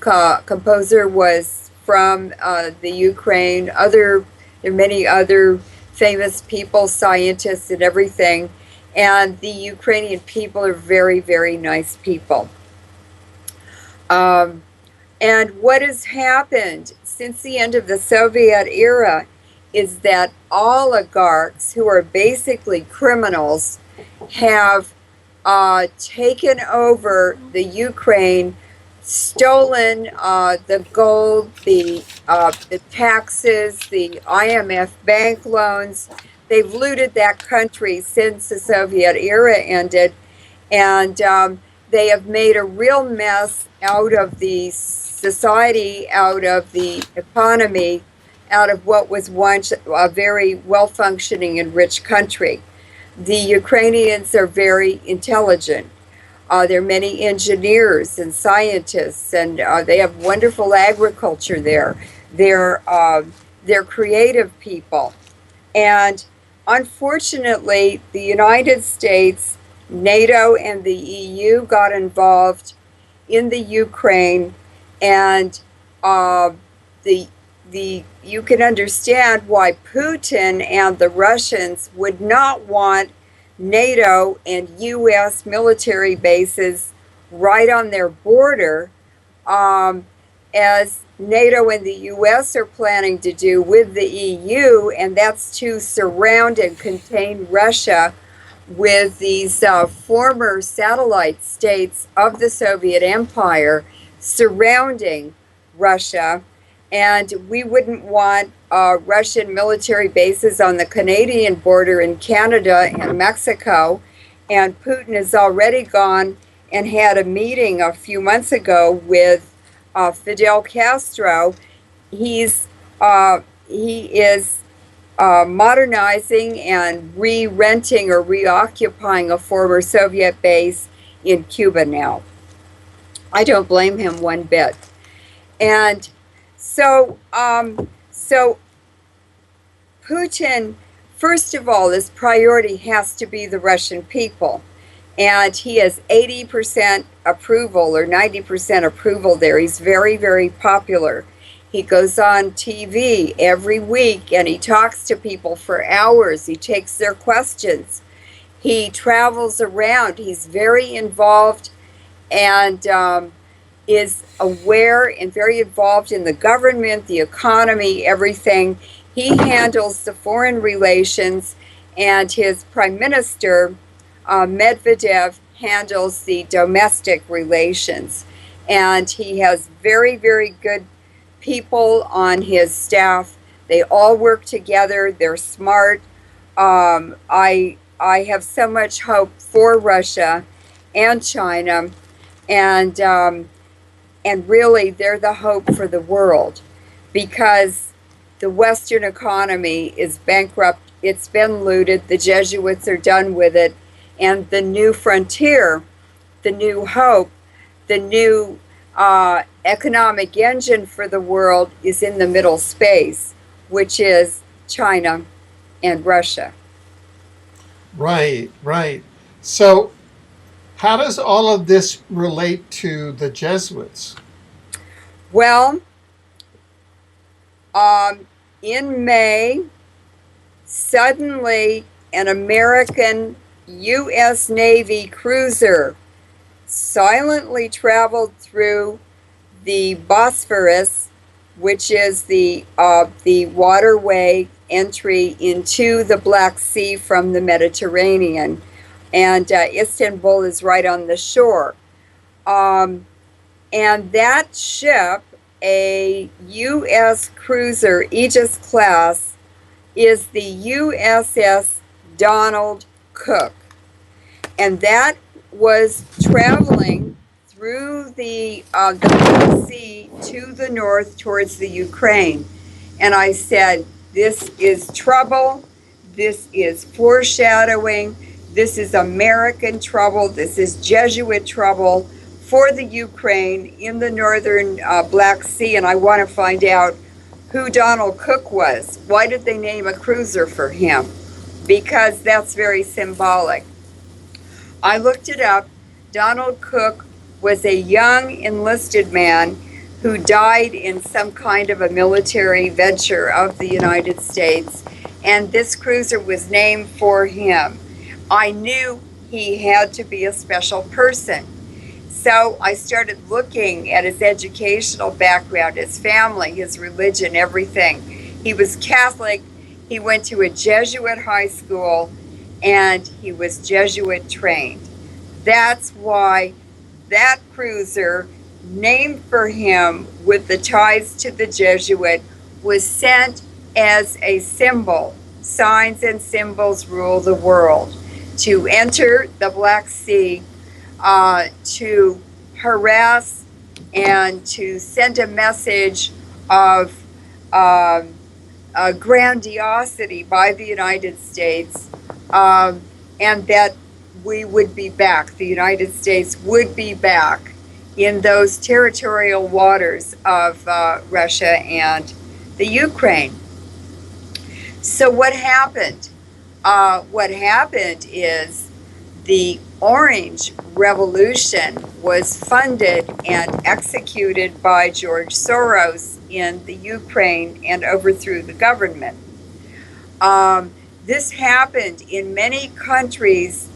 composer, was from the Ukraine. There are many other famous people, scientists and everything. And the Ukrainian people are very, very nice people. And what has happened since the end of the Soviet era is that oligarchs, who are basically criminals, have taken over the Ukraine, stolen the gold, the taxes, the IMF bank loans. They've looted that country since the Soviet era ended, and they have made a real mess out of the society, out of the economy, out of what was once a very well-functioning and rich country. The Ukrainians are very intelligent. There are many engineers and scientists, and they have wonderful agriculture there. They're creative people. And unfortunately, the United States, NATO, and the EU got involved in the Ukraine, and you can understand why Putin and the Russians would not want NATO and U.S. military bases right on their border, as NATO and the U.S. are planning to do with the EU, and that's to surround and contain Russia with these former satellite states of the Soviet Empire surrounding Russia. And we wouldn't want Russian military bases on the Canadian border in Canada and Mexico. And Putin has already gone and had a meeting a few months ago with Fidel Castro. He is modernizing and re-renting or reoccupying a former Soviet base in Cuba now. I don't blame him one bit. And so Putin, first of all, his priority has to be the Russian people. And he has 80% approval or 90% approval there. He's very, very popular. He goes on TV every week and he talks to people for hours. He takes their questions. He travels around. He's very involved and is aware and very involved in the government, the economy, everything. He handles the foreign relations, and his prime minister, Medvedev, handles the domestic relations. And he has very, very good people on his staff. They all work together. They're smart. I have so much hope for Russia and China, and really they're the hope for the world, because the Western economy is bankrupt. It's been looted. The Jesuits are done with it, and the new frontier, the new hope, the new economic engine for the world is in the middle space, which is China and Russia. Right, right. So, how does all of this relate to the Jesuits? Well, in May, suddenly an American U.S. Navy cruiser silently traveled through the Bosphorus, which is the waterway entry into the Black Sea from the Mediterranean, and Istanbul is right on the shore. And that ship, a U.S. cruiser, Aegis class, is the USS Donald Cook, and that was traveling through the Black Sea to the north towards the Ukraine. And I said, this is trouble. This is foreshadowing. This is American trouble. This is Jesuit trouble for the Ukraine in the northern Black Sea. And I want to find out who Donald Cook was. Why did they name a cruiser for him? Because that's very symbolic. I looked it up. Donald Cook was a young enlisted man who died in some kind of a military venture of the United States, and this cruiser was named for him. I knew he had to be a special person. So I started looking at his educational background, his family, his religion, everything. He was Catholic. He went to a Jesuit high school, and he was Jesuit trained. That's why that cruiser, named for him with the ties to the Jesuit, was sent as a symbol. Signs and symbols rule the world. To enter the Black Sea, to harass and to send a message of grandiosity by the United States, and that we would be back, the United States would be back in those territorial waters of Russia and the Ukraine. So what happened? What happened is the Orange Revolution was funded and executed by George Soros in the Ukraine and overthrew the government. This happened in many countries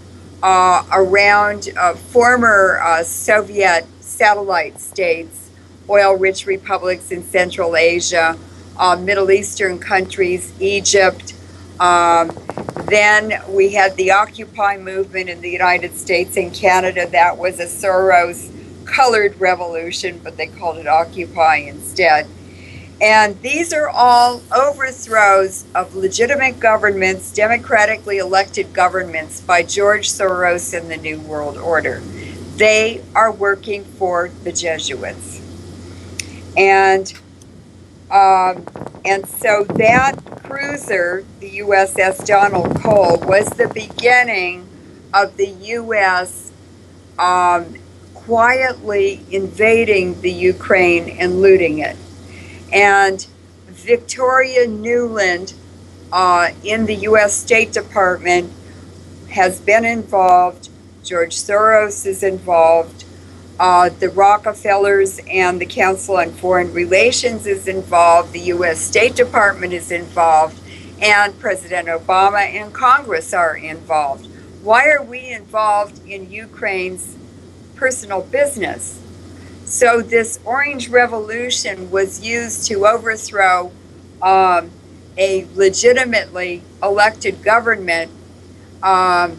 around former Soviet satellite states, oil-rich republics in Central Asia, Middle Eastern countries, Egypt. Then we had the Occupy movement in the United States and Canada. That was a Soros-colored revolution, but they called it Occupy instead. And these are all overthrows of legitimate governments, democratically elected governments by George Soros and the New World Order. They are working for the Jesuits. And so that cruiser, the USS Donald Cole, was the beginning of the U.S. Quietly invading the Ukraine and looting it. And Victoria Nuland in the U.S. State Department has been involved. George Soros is involved. The Rockefellers and the Council on Foreign Relations is involved. The U.S. State Department is involved. And President Obama and Congress are involved. Why are we involved in Ukraine's personal business? So this Orange Revolution was used to overthrow a legitimately elected government, and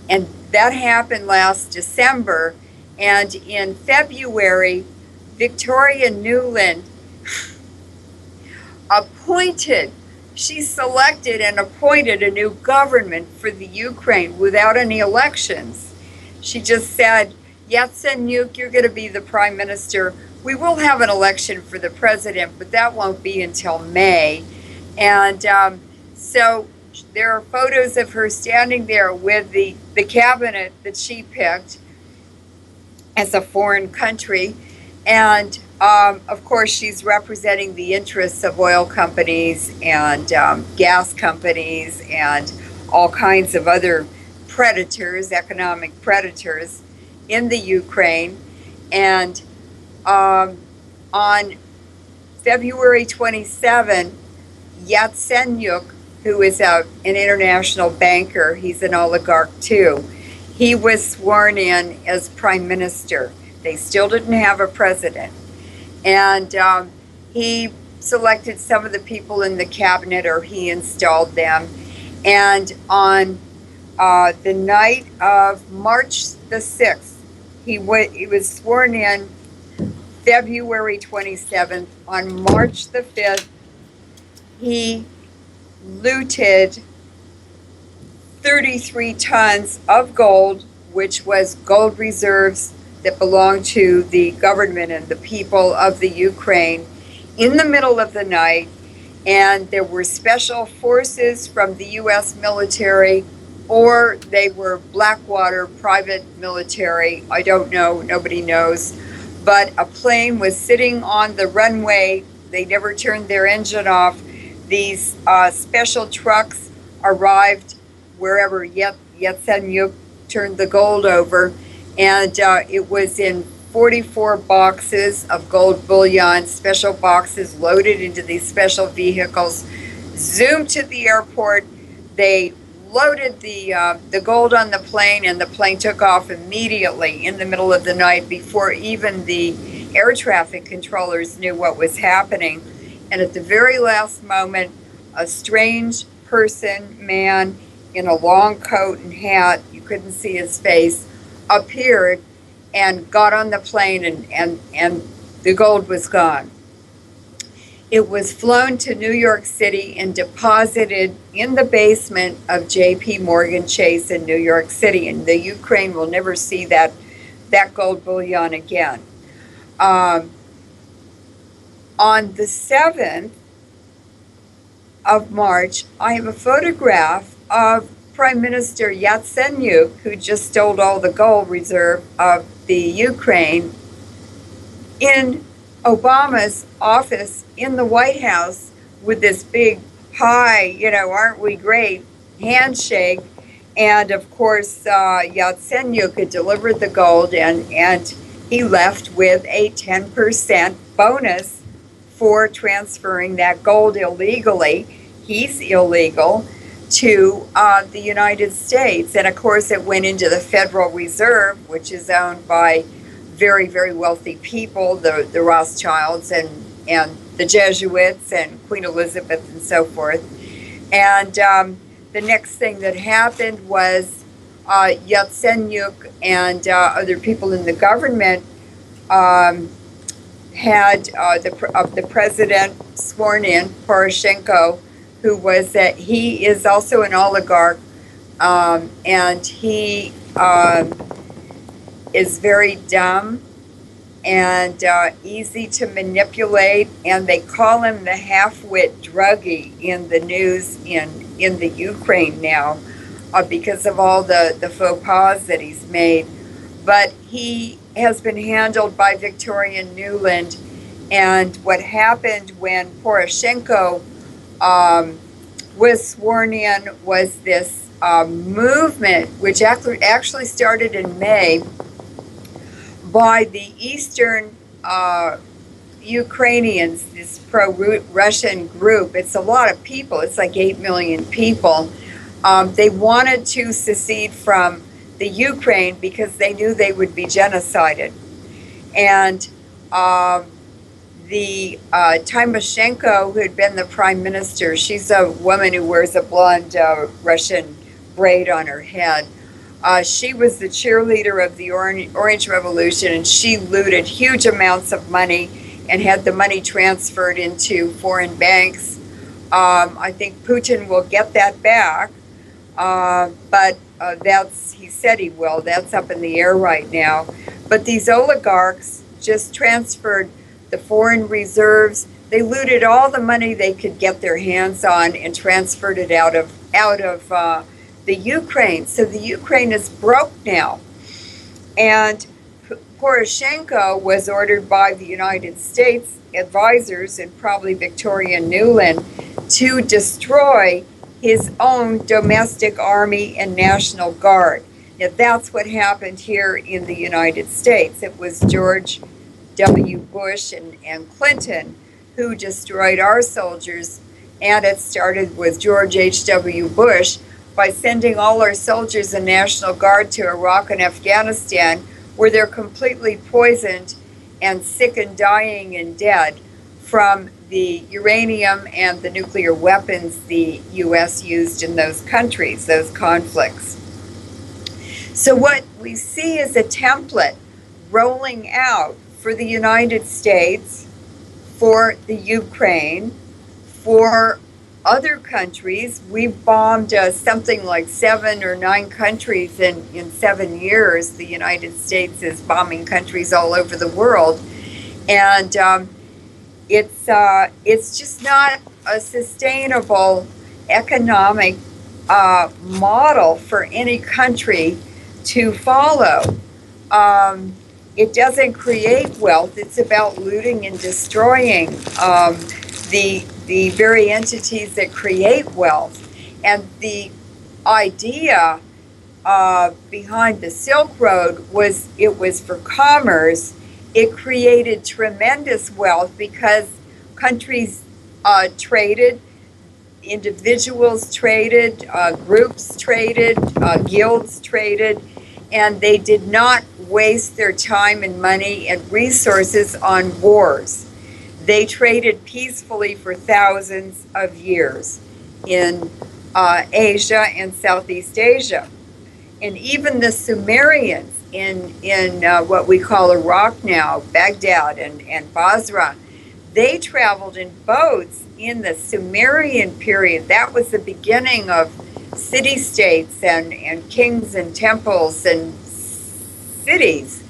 that happened last December. And in February, Victoria Nuland she selected and appointed a new government for the Ukraine without any elections. She just said, Yatsenyuk, you're going to be the prime minister. We will have an election for the president, but that won't be until May. And so there are photos of her standing there with the cabinet that she picked as a foreign country. And of course, she's representing the interests of oil companies and gas companies and all kinds of other predators, economic predators in the Ukraine. And on February 27, Yatsenyuk, who is an international banker, he's an oligarch too, he was sworn in as prime minister. They still didn't have a president. And he selected some of the people in the cabinet, or he installed them. And on the night of March the 6th, he was sworn in February 27th. On March the 5th, he looted 33 tons of gold, which was gold reserves that belonged to the government and the people of the Ukraine, in the middle of the night. And there were special forces from the U.S. military, or they were Blackwater private military. I don't know, nobody knows. But a plane was sitting on the runway. They never turned their engine off. These special trucks arrived wherever Yatsenyuk turned the gold over. And it was in 44 boxes of gold bullion, special boxes loaded into these special vehicles, zoomed to the airport. They loaded the gold on the plane, and the plane took off immediately in the middle of the night before even the air traffic controllers knew what was happening. And at the very last moment, a strange man in a long coat and hat, you couldn't see his face, appeared and got on the plane, and the gold was gone. It was flown to New York City and deposited in the basement of J.P. Morgan Chase in New York City, and the Ukraine will never see that gold bullion again. On the 7th of March, I have a photograph of Prime Minister Yatsenyuk, who just stole all the gold reserve of the Ukraine, in Obama's office in the White House with this big, hi, aren't we great handshake. And of course, Yatsenyuk had delivered the gold, and he left with a 10% bonus for transferring that gold illegally. He's illegal to the United States. And of course, it went into the Federal Reserve, which is owned by very, very wealthy people, the Rothschilds and the Jesuits and Queen Elizabeth and so forth. And the next thing that happened was Yatsenyuk and other people in the government had the president sworn in, Poroshenko, who was that he is also an oligarch, and he is very dumb and easy to manipulate, and they call him the half-wit druggie in the news in the Ukraine now because of all the faux pas that he's made. But he has been handled by Victoria Nuland, and what happened when Poroshenko was sworn in was this movement, which actually started in May, by the Eastern Ukrainians, this pro-Russian group. It's a lot of people. It's like 8 million people They wanted to secede from the Ukraine because they knew they would be genocided. And the Tymoshenko, who had been the prime minister, she's a woman who wears a blonde Russian braid on her head. She was the cheerleader of the Orange Revolution, and she looted huge amounts of money and had the money transferred into foreign banks. I think Putin will get that back, but he said he will. That's up in the air right now. But these oligarchs just transferred the foreign reserves. They looted all the money they could get their hands on and transferred it out of the Ukraine. So the Ukraine is broke now. And Poroshenko was ordered by the United States advisors and probably Victoria Nuland to destroy his own domestic army and National Guard. Now, that's what happened here in the United States. It was George W. Bush and Clinton who destroyed our soldiers, and it started with George H.W. Bush by sending all our soldiers and National Guard to Iraq and Afghanistan, where they're completely poisoned and sick and dying and dead from the uranium and the nuclear weapons the U.S. used in those countries, those conflicts. So what we see is a template rolling out for the United States, for the Ukraine, for other countries. We bombed something like 7 or 9 countries in 7 years. The United States is bombing countries all over the world. And it's just not a sustainable economic model for any country to follow. It doesn't create wealth. It's about looting and destroying the very entities that create wealth. And the idea behind the Silk Road was it was for commerce. It created tremendous wealth because countries traded, individuals traded, groups traded, guilds traded, and they did not waste their time and money and resources on wars. They traded peacefully for thousands of years in Asia and Southeast Asia. And even the Sumerians in what we call Iraq now, Baghdad and Basra, they traveled in boats in the Sumerian period. That was the beginning of city-states and kings and temples and cities.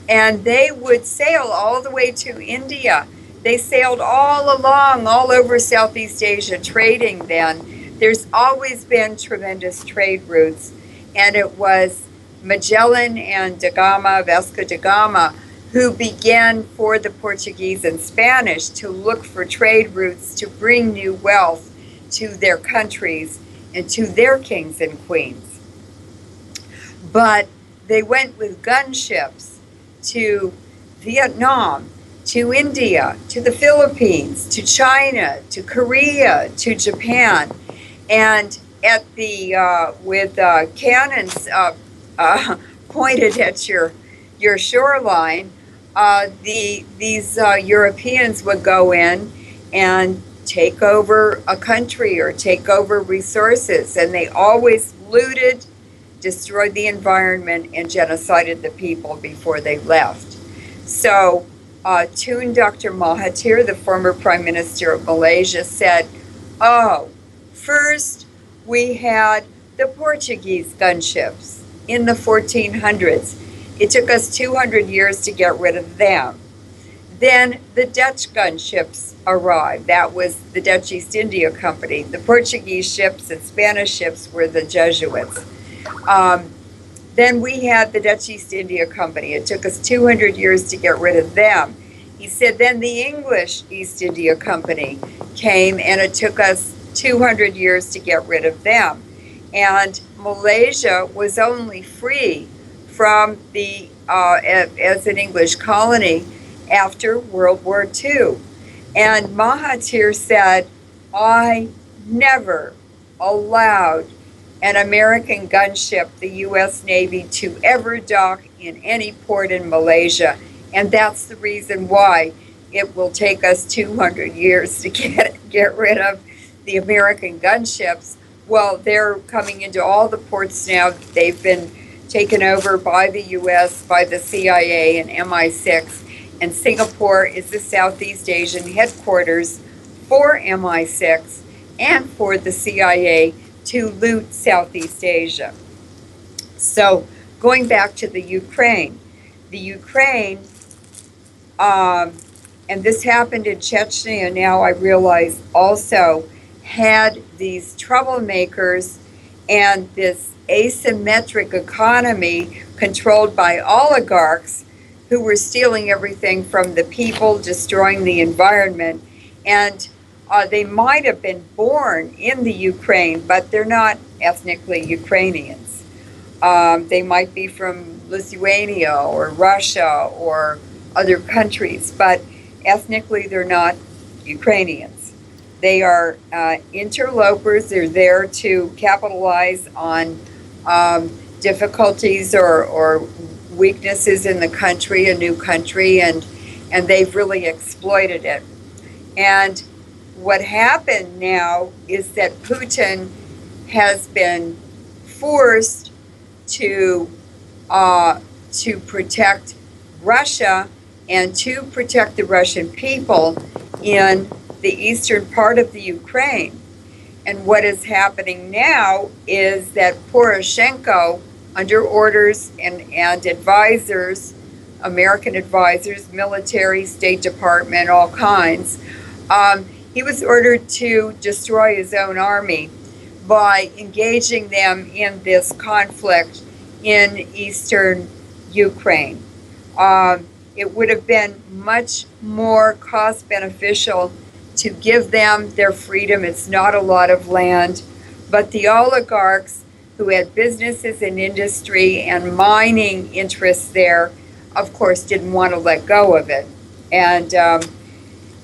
And they would sail all the way to India. They sailed all along, all over Southeast Asia, trading then. There's always been tremendous trade routes. And it was Magellan and Vasco da Gama, who began for the Portuguese and Spanish to look for trade routes to bring new wealth to their countries and to their kings and queens. But they went with gunships to Vietnam, to India, to the Philippines, to China, to Korea, to Japan, and at the with cannons pointed at your shoreline, these Europeans would go in and take over a country or take over resources, and they always looted, destroyed the environment, and genocided the people before they left. So Tun Dr. Mahathir, the former Prime Minister of Malaysia, said, "Oh, first we had the Portuguese gunships in the 1400s. It took us 200 years to get rid of them. Then the Dutch gunships arrived. That was the Dutch East India Company. The Portuguese ships and Spanish ships were the Jesuits. Then we had the Dutch East India Company. It took us 200 years to get rid of them." He said, then the English East India Company came, and it took us 200 years to get rid of them. And Malaysia was only free from the as an English colony after World War II. And Mahathir said, I never allowed an American gunship, the U.S. Navy, to ever dock in any port in Malaysia. And that's the reason why it will take us 200 years to get rid of the American gunships. Well, they're coming into all the ports now. They've been taken over by the U.S., by the CIA and MI6. And Singapore is the Southeast Asian headquarters for MI6 and for the CIA to loot Southeast Asia. So going back to the Ukraine, and this happened in Chechnya now, I realize, also had these troublemakers and this asymmetric economy controlled by oligarchs who were stealing everything from the people, destroying the environment. And they might have been born in the Ukraine, but they're not ethnically Ukrainians. They might be from Lithuania or Russia or other countries, but ethnically they're not Ukrainians. They are interlopers. They're there to capitalize on difficulties or weaknesses in the country, a new country, and they've really exploited it. And what happened now is that Putin has been forced to protect Russia and to protect the Russian people in the eastern part of the Ukraine. And what is happening now is that Poroshenko, under orders and advisors, American advisors, military, State Department, all kinds, he was ordered to destroy his own army by engaging them in this conflict in eastern Ukraine. It would have been much more cost beneficial to give them their freedom. It's not a lot of land, but the oligarchs who had businesses and industry and mining interests there, of course, didn't want to let go of it. And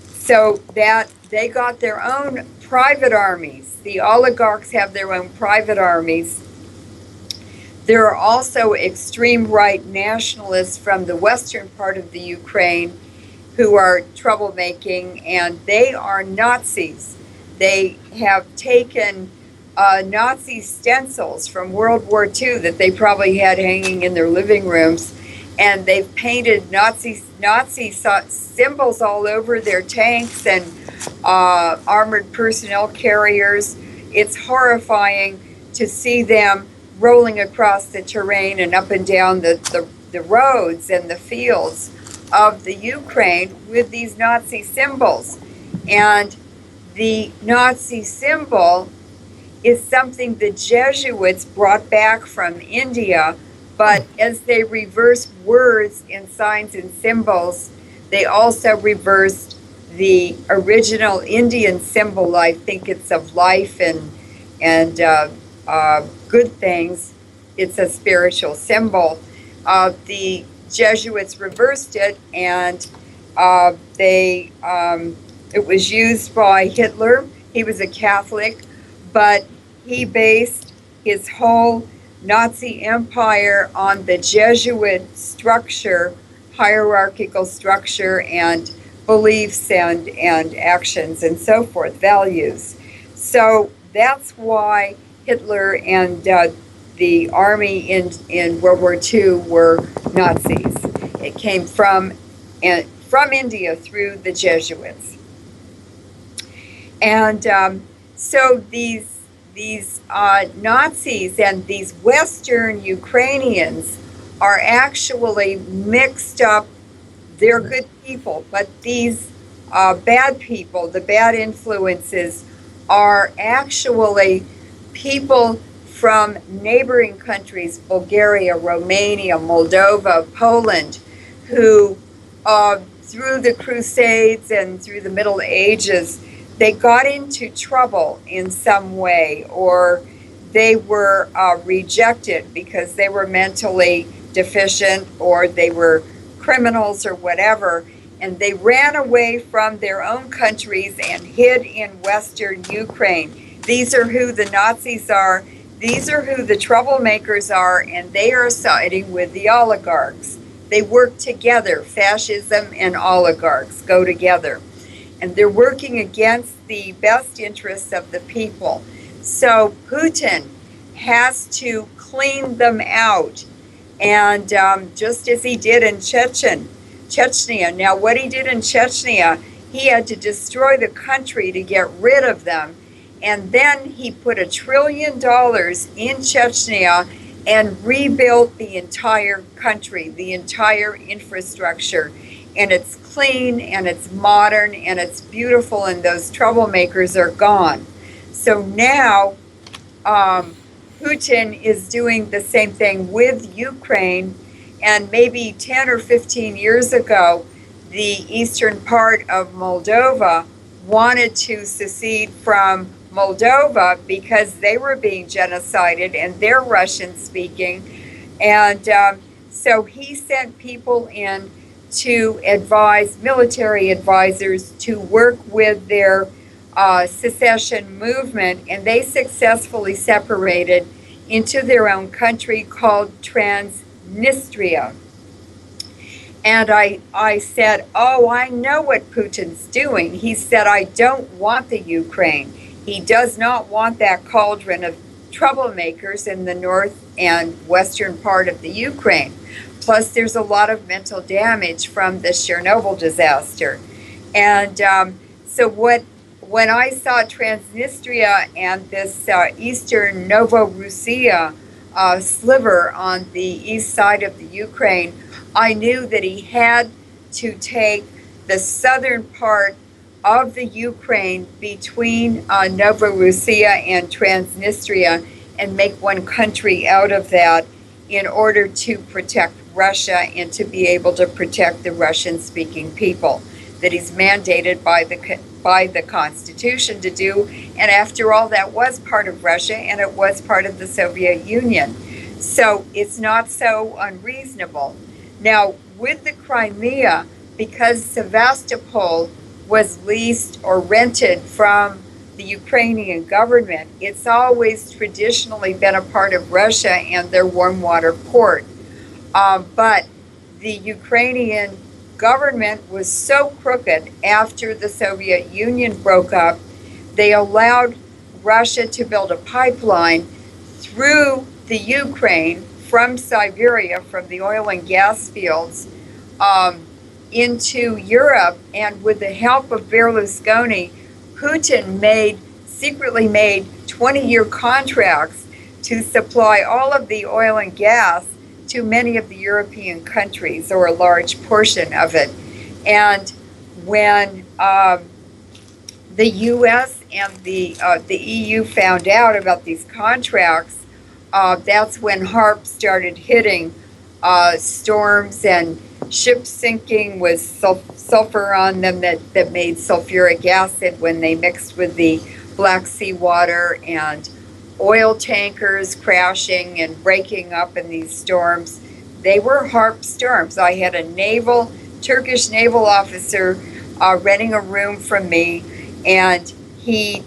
so that they got their own private armies. The oligarchs have their own private armies. There are also extreme right nationalists from the western part of the Ukraine who are troublemaking, and they are Nazis. They have taken Nazi stencils from World War II that they probably had hanging in their living rooms, and they've painted Nazi symbols all over their tanks and armored personnel carriers. It's horrifying to see them rolling across the terrain and up and down the roads and the fields of the Ukraine with these Nazi symbols. And the Nazi symbol is something the Jesuits brought back from India, but as they reversed words in signs and symbols, they also reversed the original Indian symbol. I think it's of life and good things. It's a spiritual symbol. The Jesuits reversed it, and it was used by Hitler. He was a Catholic, but he based his whole Nazi empire on the Jesuit structure, hierarchical structure, and beliefs and actions and so forth, values. So that's why Hitler and the army in World War II were Nazis. It came from India through the Jesuits. And so these Nazis and these Western Ukrainians are actually mixed up. They're good people, but these bad people, the bad influences, are actually people from neighboring countries, Bulgaria, Romania, Moldova, Poland, who through the Crusades and through the Middle Ages, they got into trouble in some way, or they were rejected because they were mentally deficient, or they were criminals or whatever, and they ran away from their own countries and hid in Western Ukraine. These are who the Nazis are. These are who the troublemakers are, and they are siding with the oligarchs. They work together. Fascism and oligarchs go together. And they're working against the best interests of the people. So Putin has to clean them out. And just as he did in Chechnya. Now, what he did in Chechnya, he had to destroy the country to get rid of them. And then he put $1 trillion in Chechnya and rebuilt the entire country, the entire infrastructure. And it's clean and it's modern and it's beautiful, and those troublemakers are gone. So now Putin is doing the same thing with Ukraine. And maybe 10 or 15 years ago, the eastern part of Moldova wanted to secede from Moldova because they were being genocided and they're Russian speaking. And so he sent people in to advise, military advisors, to work with their secession movement, and they successfully separated into their own country called Transnistria. And I said, oh, I know what Putin's doing. He said, I don't want the Ukraine. He does not want that cauldron of troublemakers in the north and western part of the Ukraine. Plus, there's a lot of mental damage from the Chernobyl disaster. And so when I saw Transnistria and this eastern Novorossiya sliver on the east side of the Ukraine, I knew that he had to take the southern part of the Ukraine between Novorossiya and Transnistria and make one country out of that in order to protect Russia and to be able to protect the Russian-speaking people that he's mandated by the Constitution to do. And after all, that was part of Russia and it was part of the Soviet Union. So it's not so unreasonable. Now, with the Crimea, because Sevastopol was leased or rented from the Ukrainian government, it's always traditionally been a part of Russia and their warm water port. But the Ukrainian government was so crooked after the Soviet Union broke up, they allowed Russia to build a pipeline through the Ukraine from Siberia, from the oil and gas fields, into Europe. And with the help of Berlusconi, Putin secretly made 20-year contracts to supply all of the oil and gas to many of the European countries, or a large portion of it. And when the U.S. and the EU found out about these contracts, that's when HARP started hitting storms and ships sinking with sulfur on them that made sulfuric acid when they mixed with the Black Sea water, and oil tankers crashing and breaking up in these storms. They were HARP storms. I had a Turkish naval officer renting a room from me, and he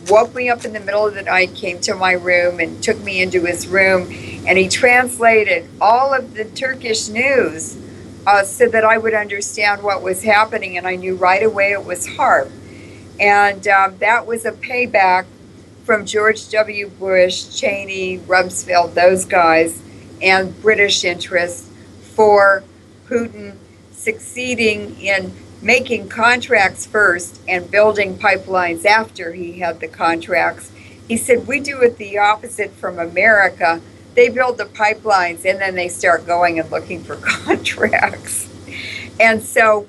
woke me up in the middle of the night, came to my room and took me into his room, and he translated all of the Turkish news so that I would understand what was happening, and I knew right away it was HARP. And that was a payback from George W. Bush, Cheney, Rumsfeld, those guys, and British interests for Putin succeeding in making contracts first and building pipelines after he had the contracts. He said, we do it the opposite from America. They build the pipelines and then they start going and looking for contracts. And so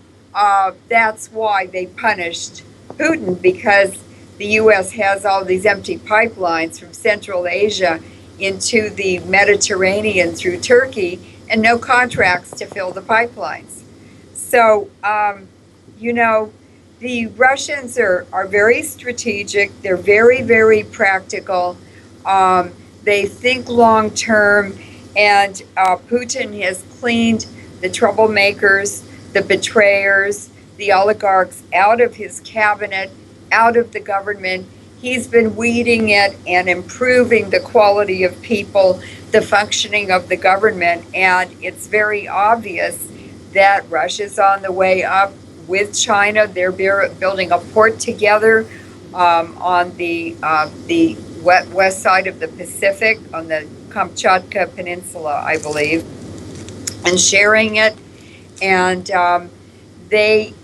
that's why they punished Putin, because the U.S. has all these empty pipelines from Central Asia into the Mediterranean through Turkey, and no contracts to fill the pipelines. So, the Russians are very strategic. They're very, very practical. They think long term, and Putin has cleaned the troublemakers, the betrayers, the oligarchs out of his cabinet, out of the government. he's been weeding it and improving the quality of people, the functioning of the government, and it's very obvious that Russia's on the way up with China. They're building a port together on the west side of the Pacific, on the Kamchatka Peninsula, I believe, and sharing it. And they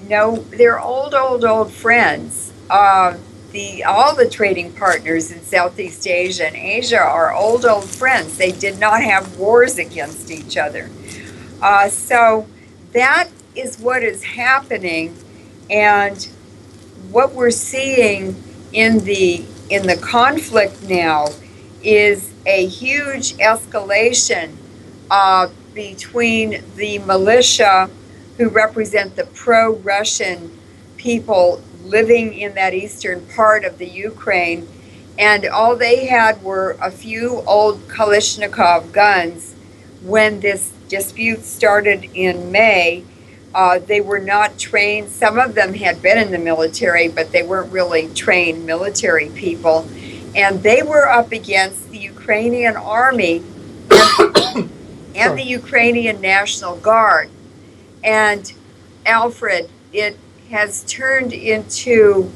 know they're old friends. All the trading partners in Southeast Asia and Asia are old friends. They did not have wars against each other. So that is what is happening, and what we're seeing in the conflict now is a huge escalation between the militia, who represent the pro-Russian people living in that eastern part of the Ukraine, and all they had were a few old Kalashnikov guns when this dispute started in May. They were not trained. Some of them had been in the military, but they weren't really trained military people. And they were up against the Ukrainian army and the Ukrainian National Guard. And Alfred, it has turned into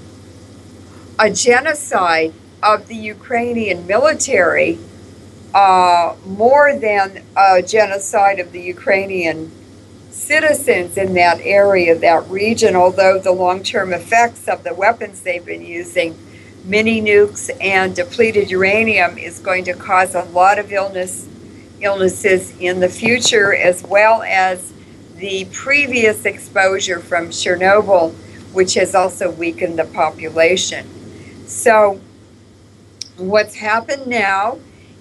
a genocide of the Ukrainian military, more than a genocide of the Ukrainian citizens in that area, that region, although the long-term effects of the weapons they've been using, mini nukes and depleted uranium, is going to cause a lot of illnesses in the future, as well as the previous exposure from Chernobyl, which has also weakened the population. So what's happened now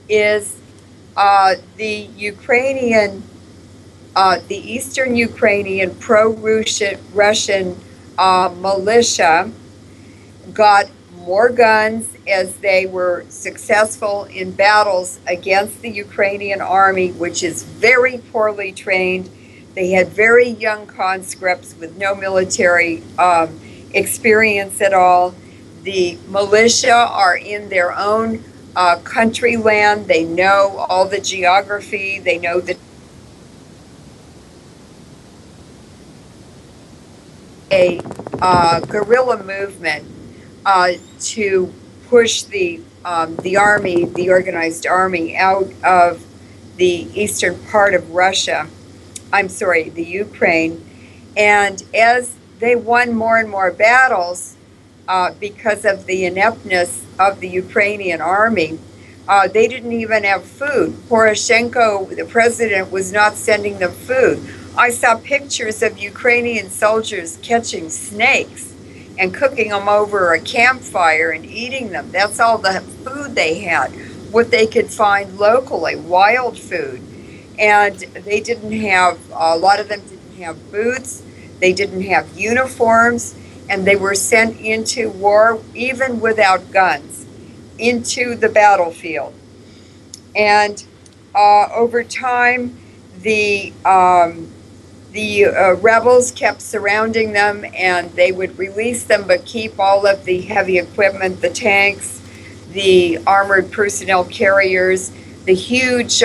is the Eastern Ukrainian pro-Russian militia got more guns as they were successful in battles against the Ukrainian army, which is very poorly trained. They had very young conscripts with no military experience at all. The militia are in their own country land. They know all the geography. They know the guerrilla movement to push the army, the organized army, out of the eastern part of Russia. I'm sorry, the Ukraine. And as they won more and more battles, because of the ineptness of the Ukrainian army, they didn't even have food. Poroshenko, the president, was not sending them food. I saw pictures of Ukrainian soldiers catching snakes and cooking them over a campfire and eating them. That's all the food they had, what they could find locally, wild food. And they didn't have, a lot of them didn't have boots, they didn't have uniforms, and they were sent into war, even without guns, into the battlefield. And over time, the rebels kept surrounding them, and they would release them but keep all of the heavy equipment, the tanks, the armored personnel carriers, the huge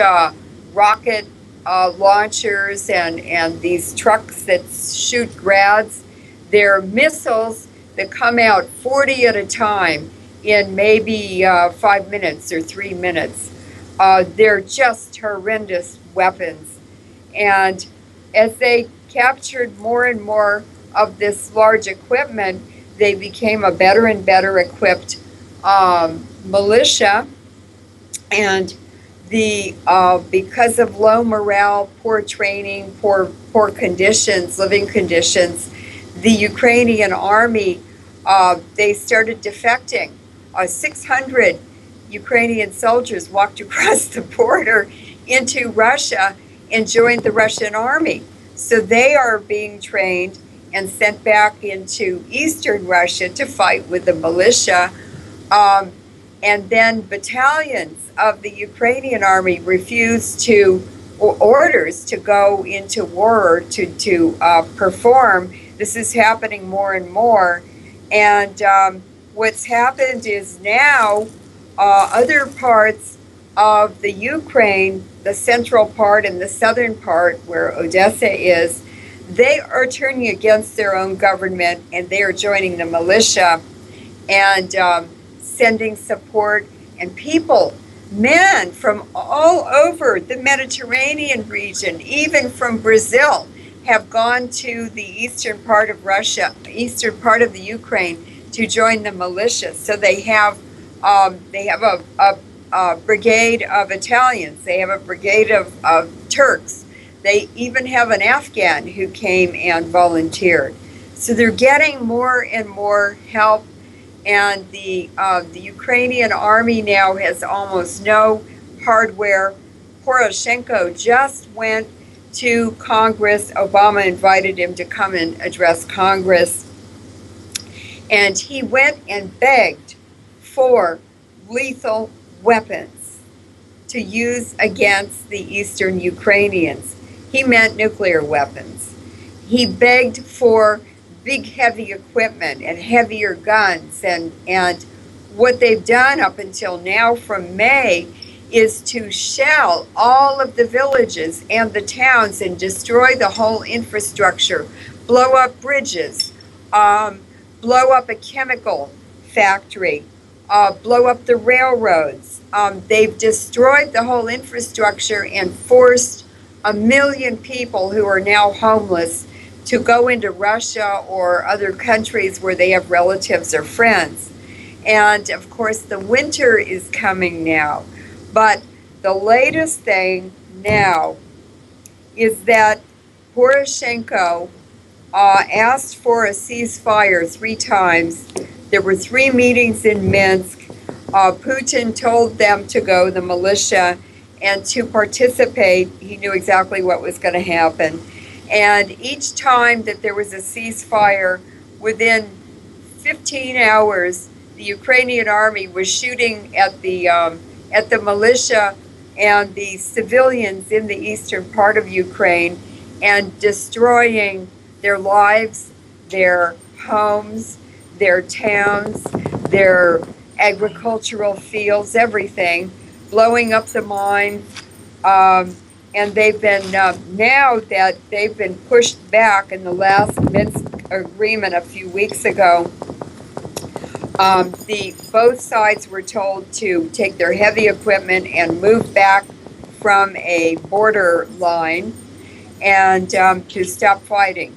rocket launchers, and these trucks that shoot grads. They're missiles that come out 40 at a time in maybe 5 minutes or 3 minutes. They're just horrendous weapons. And as they captured more and more of this large equipment, they became a better and better equipped militia. And because of low morale, poor training, poor conditions, living conditions, the Ukrainian army, they started defecting. 600 Ukrainian soldiers walked across the border into Russia and joined the Russian army. So they are being trained and sent back into eastern Russia to fight with the militia. And then battalions of the Ukrainian army refused orders to go into war, to perform. This is happening more and more. And what's happened is now other parts of the Ukraine, the central part and the southern part where Odessa is, they are turning against their own government and they are joining the militia and sending support. And people, men from all over the Mediterranean region, even from Brazil, have gone to the eastern part of Russia, eastern part of the Ukraine, to join the militia. So they have a brigade of Italians. They have a brigade of Turks. They even have an Afghan who came and volunteered. So they're getting more and more help. And the Ukrainian army now has almost no hardware. Poroshenko just went to Congress. Obama invited him to come and address Congress. And he went and begged for lethal weapons to use against the eastern Ukrainians. He meant nuclear weapons. He begged for big heavy equipment and heavier guns, and what they've done up until now from May is to shell all of the villages and the towns and destroy the whole infrastructure, blow up bridges, blow up a chemical factory, blow up the railroads. They've destroyed the whole infrastructure and forced 1 million people who are now homeless to go into Russia or other countries where they have relatives or friends. And of course, the winter is coming now. But the latest thing now is that Poroshenko asked for a ceasefire 3 times. There were 3 meetings in Minsk. Putin told them to go, the militia, and to participate. He knew exactly what was going to happen. And each time that there was a ceasefire, within 15 hours, the Ukrainian army was shooting at the militia and the civilians in the eastern part of Ukraine and destroying their lives, their homes, their towns, their agricultural fields, everything, blowing up the mines. And they've been, now that they've been pushed back in the last Minsk agreement a few weeks ago, both sides were told to take their heavy equipment and move back from a border line and to stop fighting.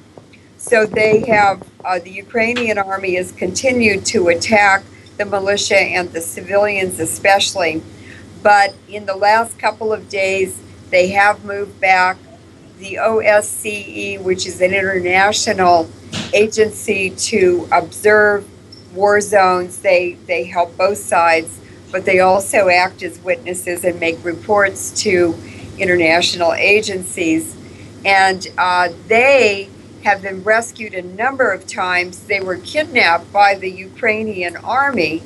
So they have, the Ukrainian army has continued to attack the militia and the civilians especially. But in the last couple of days, they have moved back. The OSCE, which is an international agency to observe war zones, they help both sides, but they also act as witnesses and make reports to international agencies. And they have been rescued a number of times. They were kidnapped by the Ukrainian army,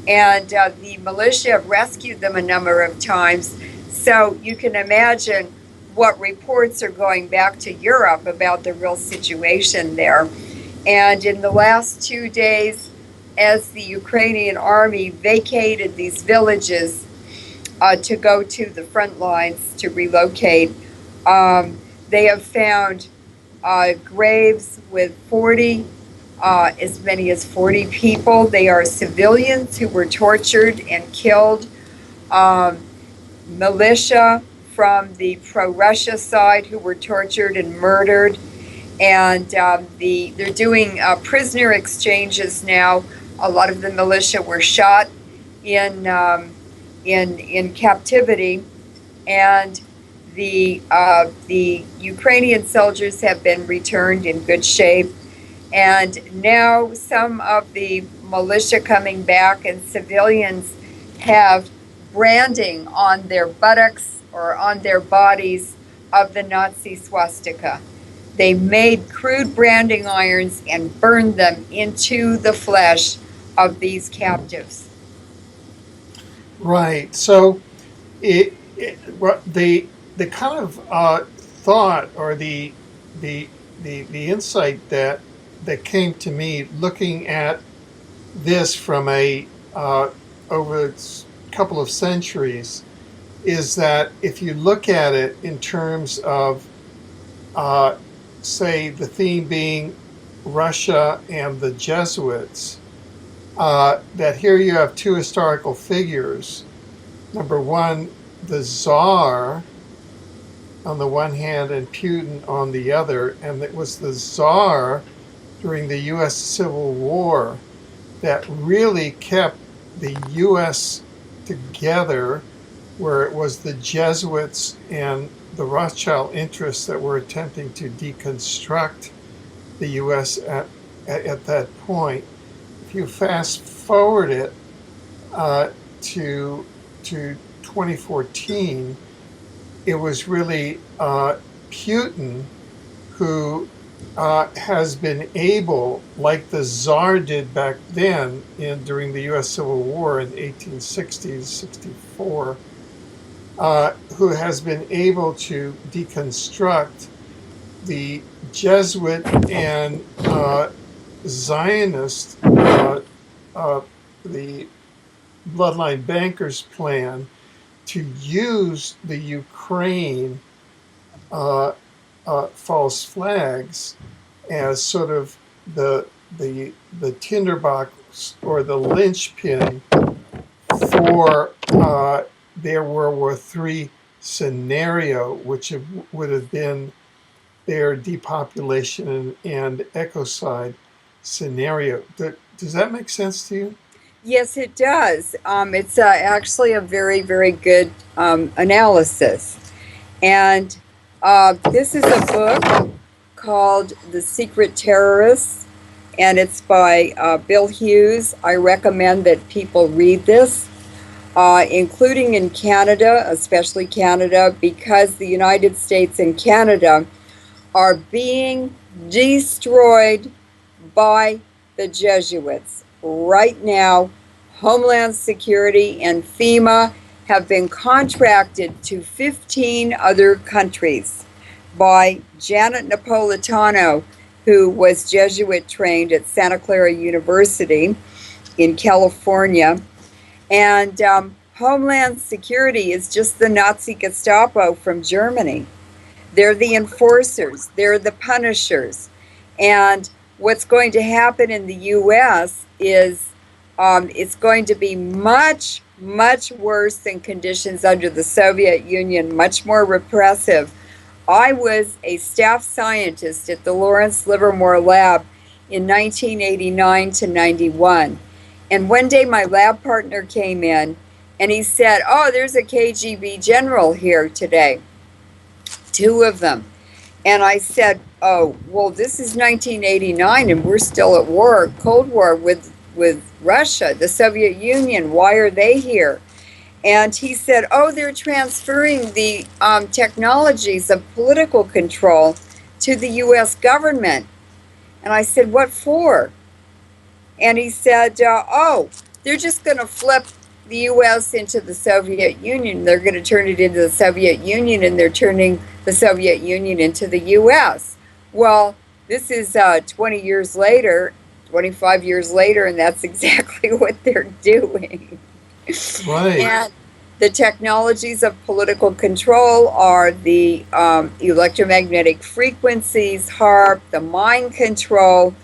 and the militia have rescued them a number of times. So you can imagine what reports are going back to Europe about the real situation there. And in the last 2 days, as the Ukrainian army vacated these villages to go to the front lines to relocate, they have found graves with 40, as many as 40 people. They are civilians who were tortured and killed. Militia from the pro-Russia side who were tortured and murdered, and they're doing prisoner exchanges now. A lot of the militia were shot in captivity, and the Ukrainian soldiers have been returned in good shape. And now some of the militia coming back and civilians have branding on their buttocks or on their bodies of the Nazi swastika. They made crude branding irons and burned them into the flesh of these captives. Right. So the kind of thought or the insight that came to me looking at this from a over a couple of centuries is that if you look at it in terms of, say, the theme being Russia and the Jesuits, that here you have two historical figures. Number one, the Tsar on the one hand and Putin on the other. And it was the Tsar during the US Civil War that really kept the US together, where it was the Jesuits and the Rothschild interests that were attempting to deconstruct the US at that point. If you fast forward it to 2014, it was really Putin who has been able, like the Tsar did back then during the US Civil War in 1860s, 64, who has been able to deconstruct the Jesuit and Zionist, the bloodline bankers plan to use the Ukraine false flags as sort of the tinderbox or the linchpin for their World War III scenario, which would have been their depopulation and ecocide scenario. Does that make sense to you? Yes, it does. It's actually a very, very good analysis. And this is a book called The Secret Terrorists, and it's by Bill Hughes. I recommend that people read this, including in Canada, especially Canada, because the United States and Canada are being destroyed by the Jesuits. Right now, Homeland Security and FEMA have been contracted to 15 other countries by Janet Napolitano, who was Jesuit trained at Santa Clara University in California. And Homeland Security is just the Nazi Gestapo from Germany. They're the enforcers, they're the punishers. And what's going to happen in the U.S. is it's going to be much, much worse than conditions under the Soviet Union, much more repressive. I was a staff scientist at the Lawrence Livermore Lab in 1989 to 91. And one day my lab partner came in and he said, "Oh, there's a KGB general here today." Two of them. And I said, "Oh, well, this is 1989 and we're still at war, Cold War with Russia, the Soviet Union. Why are they here?" And he said, "Oh, they're transferring the technologies of political control to the U.S. government." And I said, "What for?" And he said, "Oh, they're just going to flip the U.S. into the Soviet Union. They're going to turn it into the Soviet Union, and they're turning the Soviet Union into the U.S." Well, this is 20 years later, 25 years later, and that's exactly what they're doing. Right. And the technologies of political control are the electromagnetic frequencies, HARP, the mind control,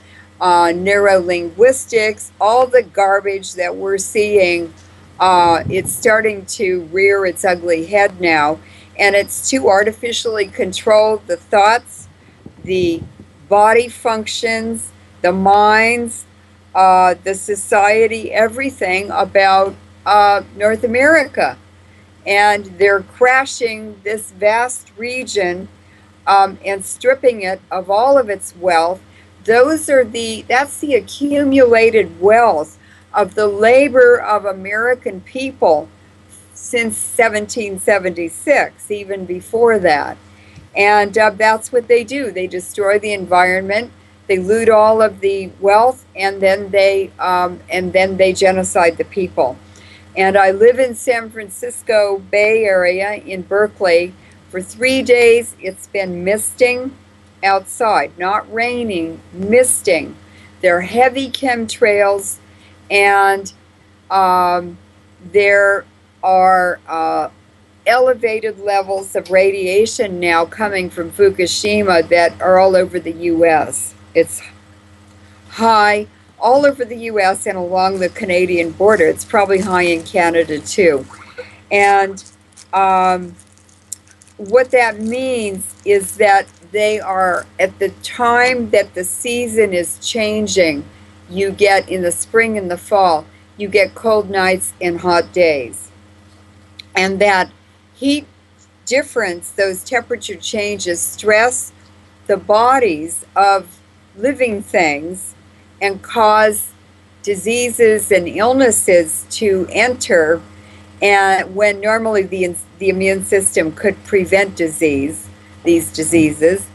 neurolinguistics, all the garbage that we're seeing. It's starting to rear its ugly head now, and it's to artificially control the thoughts, the body functions, the minds, the society, everything about North America. And they're crashing this vast region and stripping it of all of its wealth. That's the accumulated wealth of the labor of American people since 1776, even before that. And that's what they do. They destroy the environment, they loot all of the wealth, and then they genocide the people. And I live in San Francisco Bay Area in Berkeley. For 3 days, it's been misting outside, not raining, misting. There are heavy chemtrails. And there are elevated levels of radiation now coming from Fukushima that are all over the U.S. It's high all over the U.S. and along the Canadian border. It's probably high in Canada too. And what that means is that they are, at the time that the season is changing, you get in the spring and the fall, you get cold nights and hot days. And that heat difference, those temperature changes, stress the bodies of living things and cause diseases and illnesses to enter, and when normally the immune system could prevent these diseases.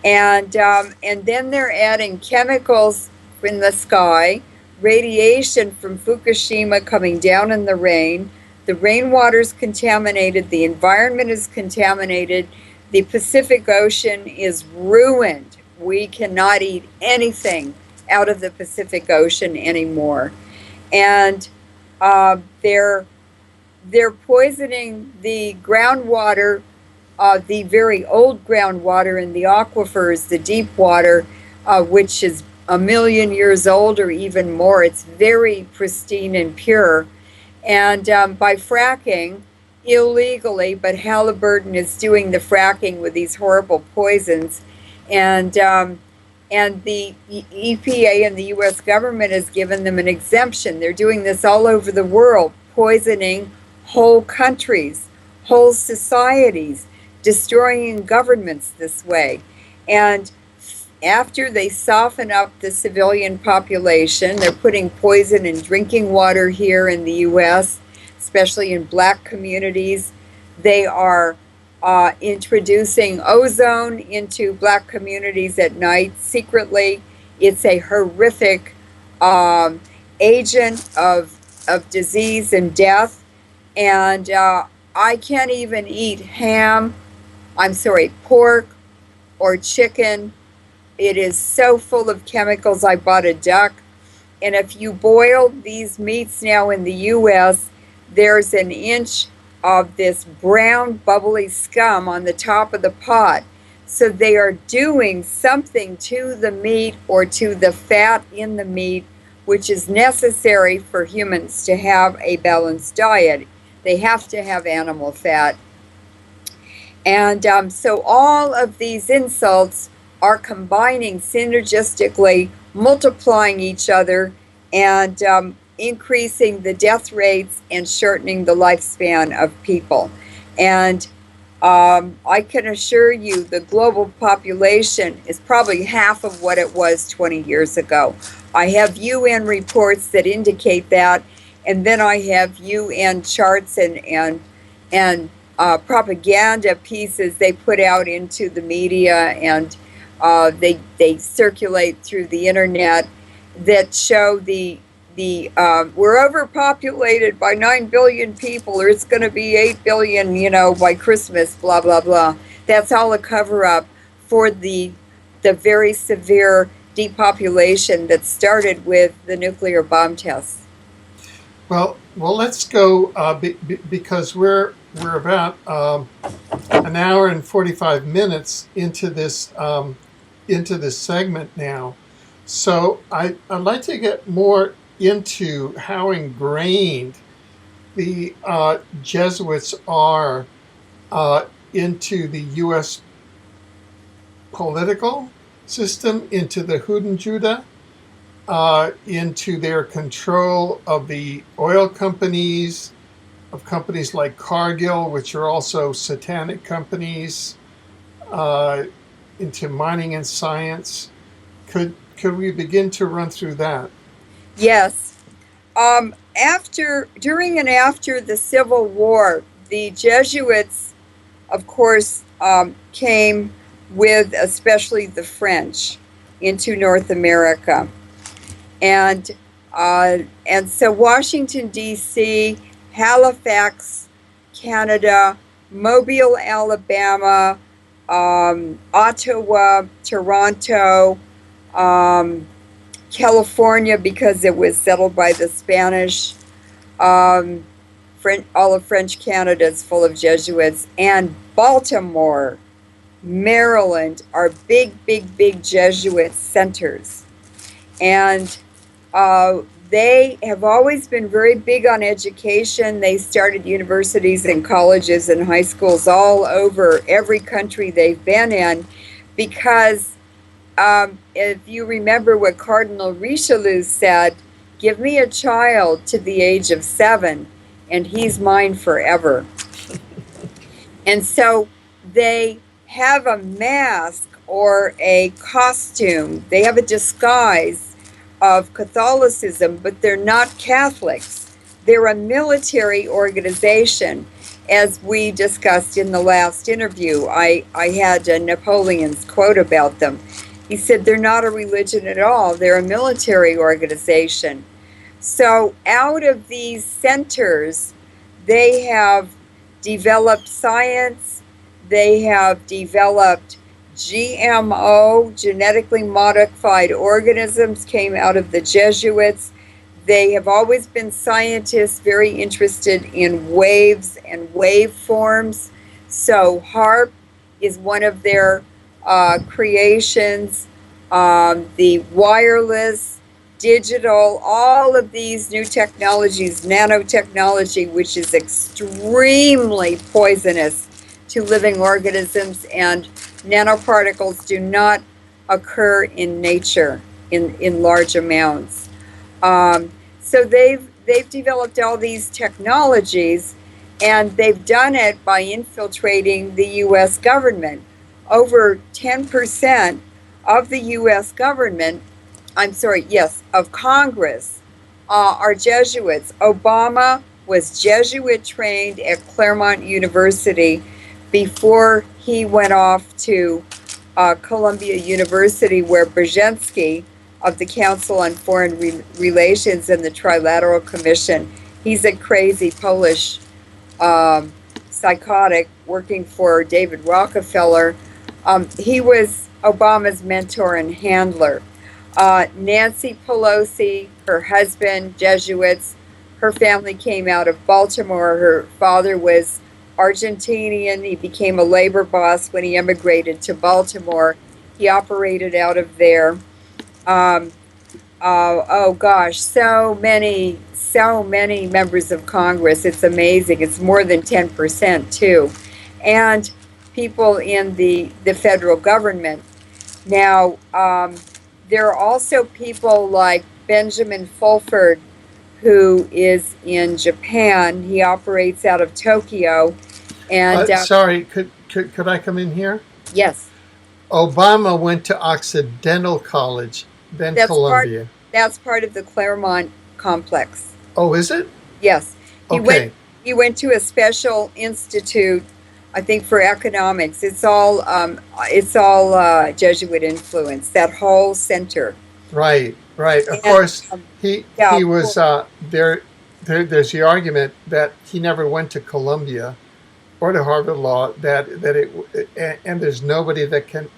And then they're adding chemicals in the sky, radiation from Fukushima coming down in the rain. The rainwater's contaminated, the environment is contaminated, the Pacific Ocean is ruined. We cannot eat anything out of the Pacific Ocean anymore. And they're poisoning the groundwater, the very old groundwater in the aquifers, the deep water, which is 1,000,000 years old or even more. It's very pristine and pure. And by fracking illegally, but Halliburton is doing the fracking with these horrible poisons. And the EPA and the U.S. government has given them an exemption. They're doing this all over the world, poisoning whole countries, whole societies, destroying governments this way. And after they soften up the civilian population, they're putting poison in drinking water here in the U.S., especially in black communities. They are introducing ozone into black communities at night secretly. It's a horrific agent of disease and death. And I can't even eat pork or chicken. It is so full of chemicals. I bought a duck. And if you boil these meats now in the U.S., there's an inch of this brown bubbly scum on the top of the pot. So they are doing something to the meat or to the fat in the meat, which is necessary for humans to have a balanced diet. They have to have animal fat. And so all of these insults are combining synergistically, multiplying each other, and increasing the death rates and shortening the lifespan of people. And I can assure you the global population is probably half of what it was 20 years ago. I have UN reports that indicate that, and then I have UN charts and propaganda pieces they put out into the media, and they circulate through the internet that show we're overpopulated by 9 billion people, or it's going to be 8 billion, by Christmas, blah, blah, blah. That's all a cover-up for the very severe depopulation that started with the nuclear bomb tests. Well, let's go because we're about an hour and 45 minutes into this segment now. So I'd like to get more into how ingrained the Jesuits are into the U.S. political system, into the Judenjude, into their control of the oil companies, of companies like Cargill, which are also satanic companies, into mining and science. Could we begin to run through that? Yes. During and after the Civil War, the Jesuits, of course, came with especially the French into North America. And so Washington, D.C., Halifax, Canada, Mobile, Alabama, Ottawa, Toronto, California, because it was settled by the Spanish. Um, all of French Canada is full of Jesuits, and Baltimore, Maryland are big, big, big Jesuit centers. And they have always been very big on education. They started universities and colleges and high schools all over every country they've been in, because if you remember what Cardinal Richelieu said, give me a child to the age of 7 and he's mine forever. And so they have a mask or a costume, they have a disguise of Catholicism, but they're not Catholics. They're a military organization. As we discussed in the last interview, I had Napoleon's quote about them. He said they're not a religion at all, they're a military organization. So out of these centers, they have developed science, they have developed GMO, genetically modified organisms, came out of the Jesuits. They have always been scientists very interested in waves and waveforms. So HARP is one of their creations. The wireless, digital, all of these new technologies, nanotechnology, which is extremely poisonous to living organisms, and nanoparticles do not occur in nature in large amounts. So they've developed all these technologies, and they've done it by infiltrating the U.S. government. Over 10% of the U.S. government, of Congress, are Jesuits. Obama was Jesuit trained at Claremont University before he went off to Columbia University, where Brzezinski of the Council on Foreign Relations and the Trilateral Commission, he's a crazy Polish psychotic working for David Rockefeller. He was Obama's mentor and handler. Nancy Pelosi, her husband, Jesuits. Her family came out of Baltimore. Her father was Argentinian. He became a labor boss when he emigrated to Baltimore. He operated out of there. Oh gosh, so many members of Congress. It's amazing. It's more than 10% too. And people in the federal government. Now, there are also people like Benjamin Fulford, who is in Japan. He operates out of Tokyo. And sorry, could I come in here? Yes. Obama went to Occidental College, then Columbia. That's part of the Claremont complex. Oh, is it? Yes. Okay. He went to a special institute, I think, for economics. It's all Jesuit influence. That whole center. Right. Of course, he was there. There's the argument that he never went to Columbia or to Harvard Law. And there's nobody that can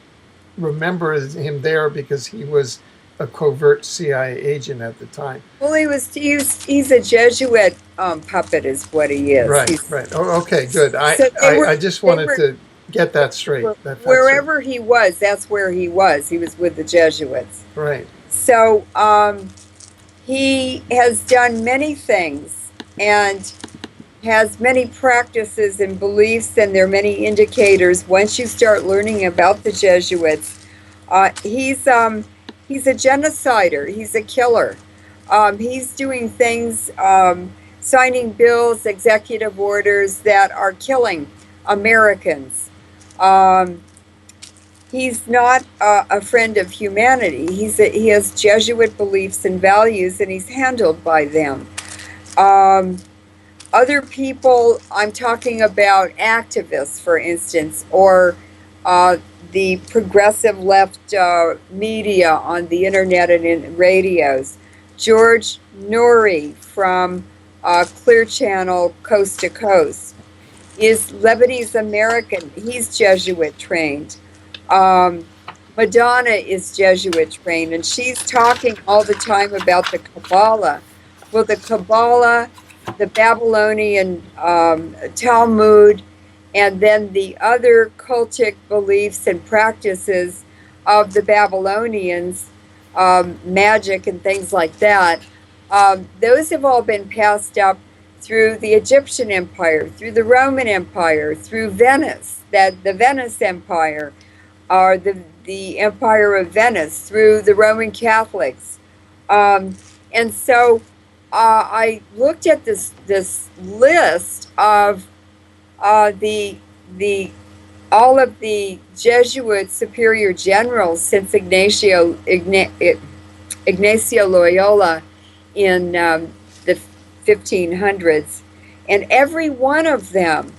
remember him there because he was a covert CIA agent at the time. Well, he's a Jesuit puppet, is what he is. Right. Oh, okay, good. I just wanted to get that straight. Wherever he was, that's where he was. He was with the Jesuits. Right. So he has done many things and has many practices and beliefs, and there are many indicators. Once you start learning about the Jesuits, he's a genocider. He's a killer. He's doing things, signing bills, executive orders that are killing Americans. He's not a friend of humanity. He has Jesuit beliefs and values, and he's handled by them. Other people, I'm talking about activists, for instance, or the progressive left media on the internet and in radios. George Noory from Clear Channel Coast to Coast is Lebanese American. He's Jesuit trained. Madonna is Jesuit trained, and she's talking all the time about the Kabbalah. Well, the Kabbalah, the Babylonian Talmud, and then the other cultic beliefs and practices of the Babylonians, magic and things like that, those have all been passed up through the Egyptian Empire, through the Roman Empire, through Venice, the Venice Empire, or the Empire of Venice, through the Roman Catholics. And so I looked at this list of the all of the Jesuit superior generals since Ignacio Loyola in the 1500s, and every one of them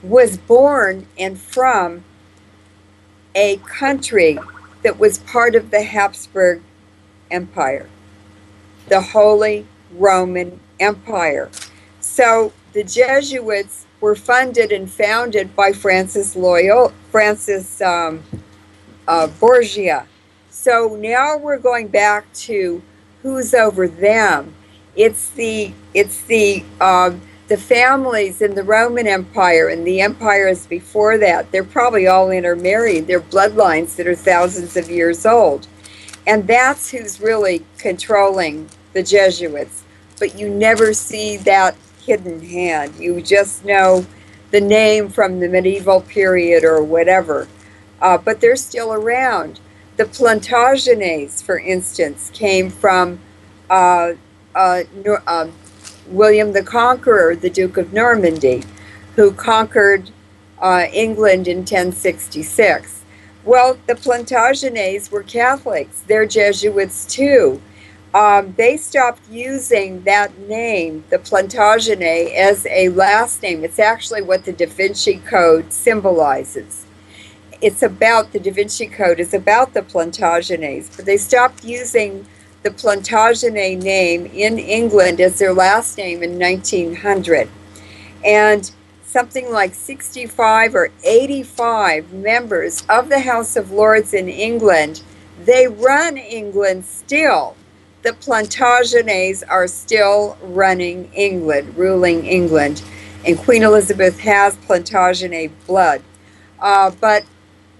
was born and from a country that was part of the Habsburg Empire, the Holy Roman Empire. So the Jesuits were funded and founded by Francis Borgia. So now we're going back to who's over them. It's the families in the Roman Empire and the empires before that. They're probably all intermarried. They're bloodlines that are thousands of years old. And that's who's really controlling the Jesuits. But you never see that hidden hand. You just know the name from the medieval period or whatever. But they're still around. The Plantagenets, for instance, came from William the Conqueror, the Duke of Normandy, who conquered England in 1066. Well, the Plantagenets were Catholics. They're Jesuits too. They stopped using that name, the Plantagenet, as a last name. It's actually what the Da Vinci Code symbolizes. The Da Vinci Code is about the Plantagenets, but they stopped using the Plantagenet name in England as their last name in 1900. And something like 65 or 85 members of the House of Lords in England, they run England still. The Plantagenets are still running England, ruling England. And Queen Elizabeth has Plantagenet blood. But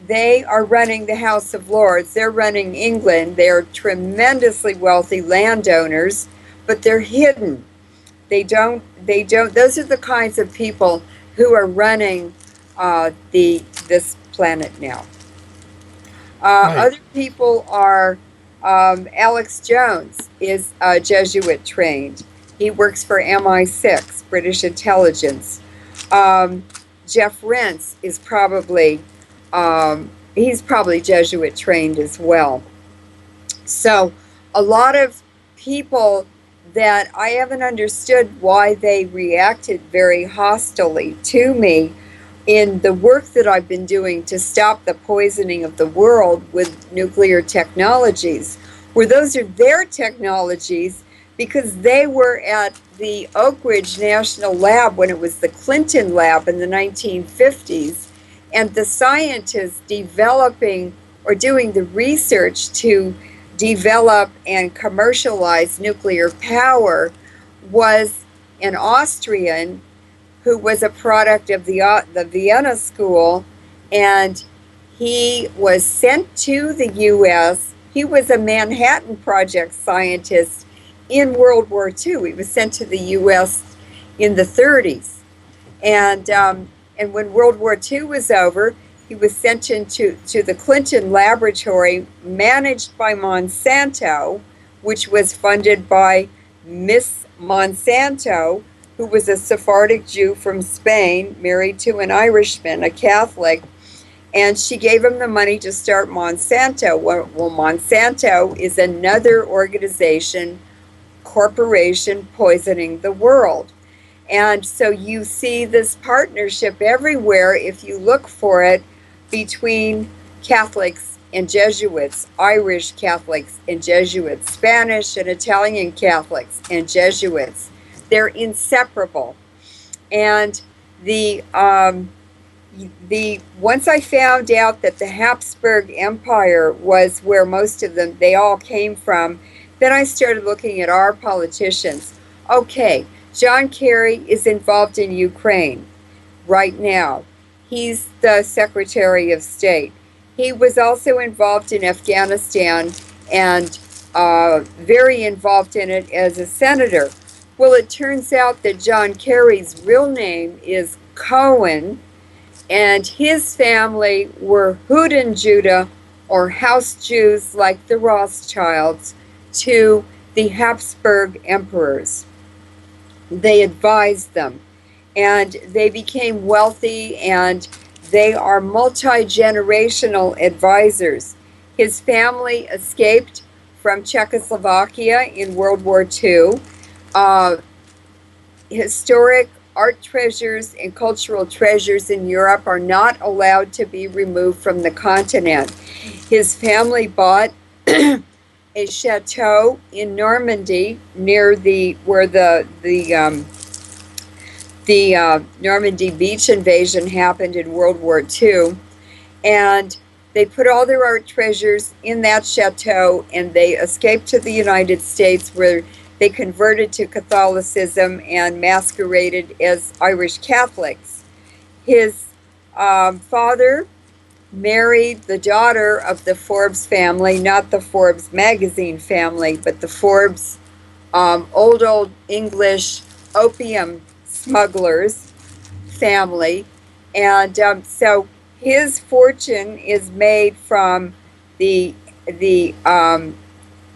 they are running the House of Lords. They're running England. They're tremendously wealthy landowners, but they're hidden. Those are the kinds of people who are running this planet now. Right. Other people are, Alex Jones is Jesuit trained. He works for MI6, British intelligence. Jeff Rentz is probably Jesuit trained as well. So a lot of people that I haven't understood why they reacted very hostilely to me in the work that I've been doing to stop the poisoning of the world with nuclear technologies, where those are their technologies because they were at the Oak Ridge National Lab when it was the Clinton Lab in the 1950s, and the scientists developing or doing the research to develop and commercialize nuclear power was an Austrian who was a product of the Vienna School, and he was sent to the U.S. He was a Manhattan Project scientist in World War II. He was sent to the U.S. in the 30s, and when World War II was over, he was sent into the Clinton laboratory managed by Monsanto, which was funded by Miss Monsanto, who was a Sephardic Jew from Spain, married to an Irishman, a Catholic, and she gave him the money to start Monsanto. Well, Monsanto is another organization, corporation poisoning the world. And so you see this partnership everywhere, if you look for it, between Catholics and Jesuits, Irish Catholics and Jesuits, Spanish and Italian Catholics and Jesuits. They're inseparable. And once I found out that the Habsburg Empire was where most of them, they all came from, then I started looking at our politicians. Okay, John Kerry is involved in Ukraine right now. He's the Secretary of State. He was also involved in Afghanistan and very involved in it as a senator. Well, it turns out that John Kerry's real name is Cohen, and his family were Huden Judah, or house Jews like the Rothschilds, to the Habsburg emperors. They advised them, and they became wealthy, and they are multi-generational advisors. His family escaped from Czechoslovakia in World War II. Historic art treasures and cultural treasures in Europe are not allowed to be removed from the continent. His family bought a chateau in Normandy near where the Normandy beach invasion happened in World War II, and they put all their art treasures in that chateau, and they escaped to the United States, where they converted to Catholicism and masqueraded as Irish Catholics. His father married the daughter of the Forbes family, not the Forbes magazine family, but the Forbes old English opium smugglers family. And so his fortune is made from the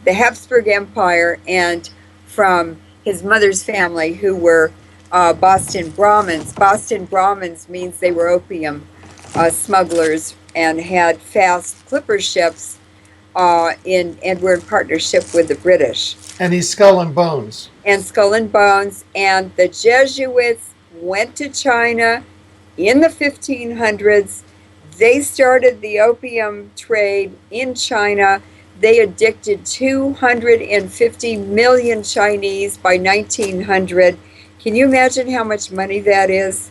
Habsburg Empire and from his mother's family, who were Boston Brahmins. Boston Brahmins means they were opium smugglers and had fast clipper ships and were in partnership with the British. And he's Skull and Bones. And Skull and Bones. And the Jesuits went to China in the 1500s. They started the opium trade in China. They addicted 250 million Chinese by 1900. Can you imagine how much money that is?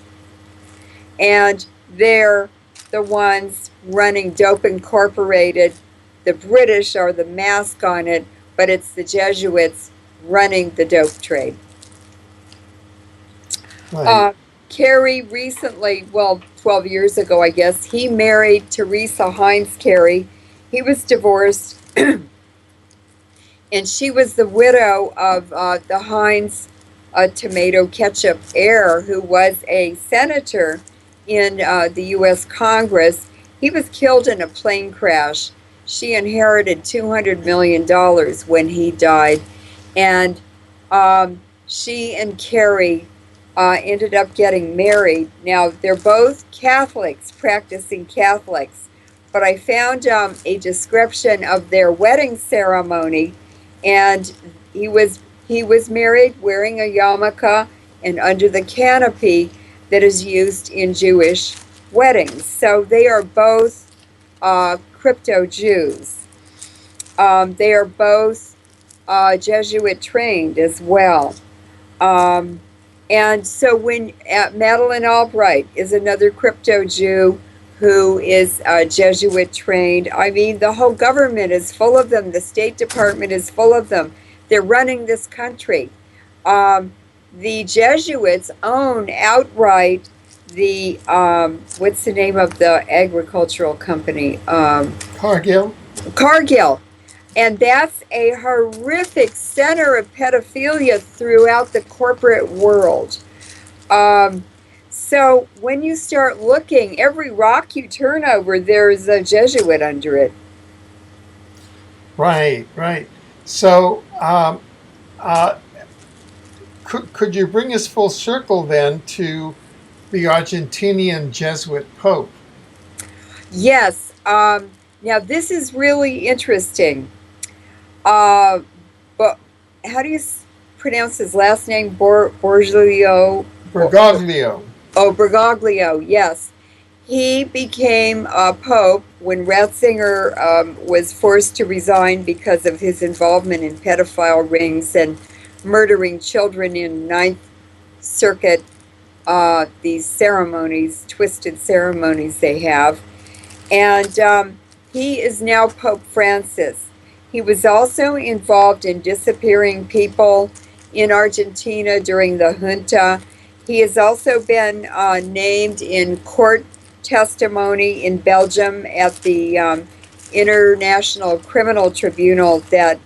And they're the ones running Dope Incorporated. The British are the mask on it, but it's the Jesuits running the dope trade. Right. Carey recently, 12 years ago, I guess, he married Teresa Heinz Carey. He was divorced, and she was the widow of the Heinz tomato ketchup heir, who was a senator in the U.S. Congress. He was killed in a plane crash. She inherited $200 million when he died, and she and Carey ended up getting married. Now, they're both Catholics, practicing Catholics, but I found a description of their wedding ceremony, and he was married wearing a yarmulke and under the canopy that is used in Jewish weddings. So they are both crypto Jews. They are both Jesuit trained as well. And so when Madeleine Albright is another crypto Jew who is Jesuit trained. I mean, the whole government is full of them. The State Department is full of them. They're running this country. The Jesuits own outright the, what's the name of the agricultural company? Cargill. Cargill. And that's a horrific center of pedophilia throughout the corporate world. So when you start looking, every rock you turn over, there's a Jesuit under it. Right, right. So could you bring us full circle then to the Argentinian Jesuit Pope? Yes. Now this is really interesting. But how do you pronounce his last name? Bergoglio. Bergoglio. Oh, Bergoglio, yes. He became Pope when Ratzinger was forced to resign because of his involvement in pedophile rings and murdering children in Ninth Circuit these ceremonies, twisted ceremonies they have. And he is now Pope Francis. He was also involved in disappearing people in Argentina during the junta. He has also been named in court testimony in Belgium at the International Criminal Tribunal that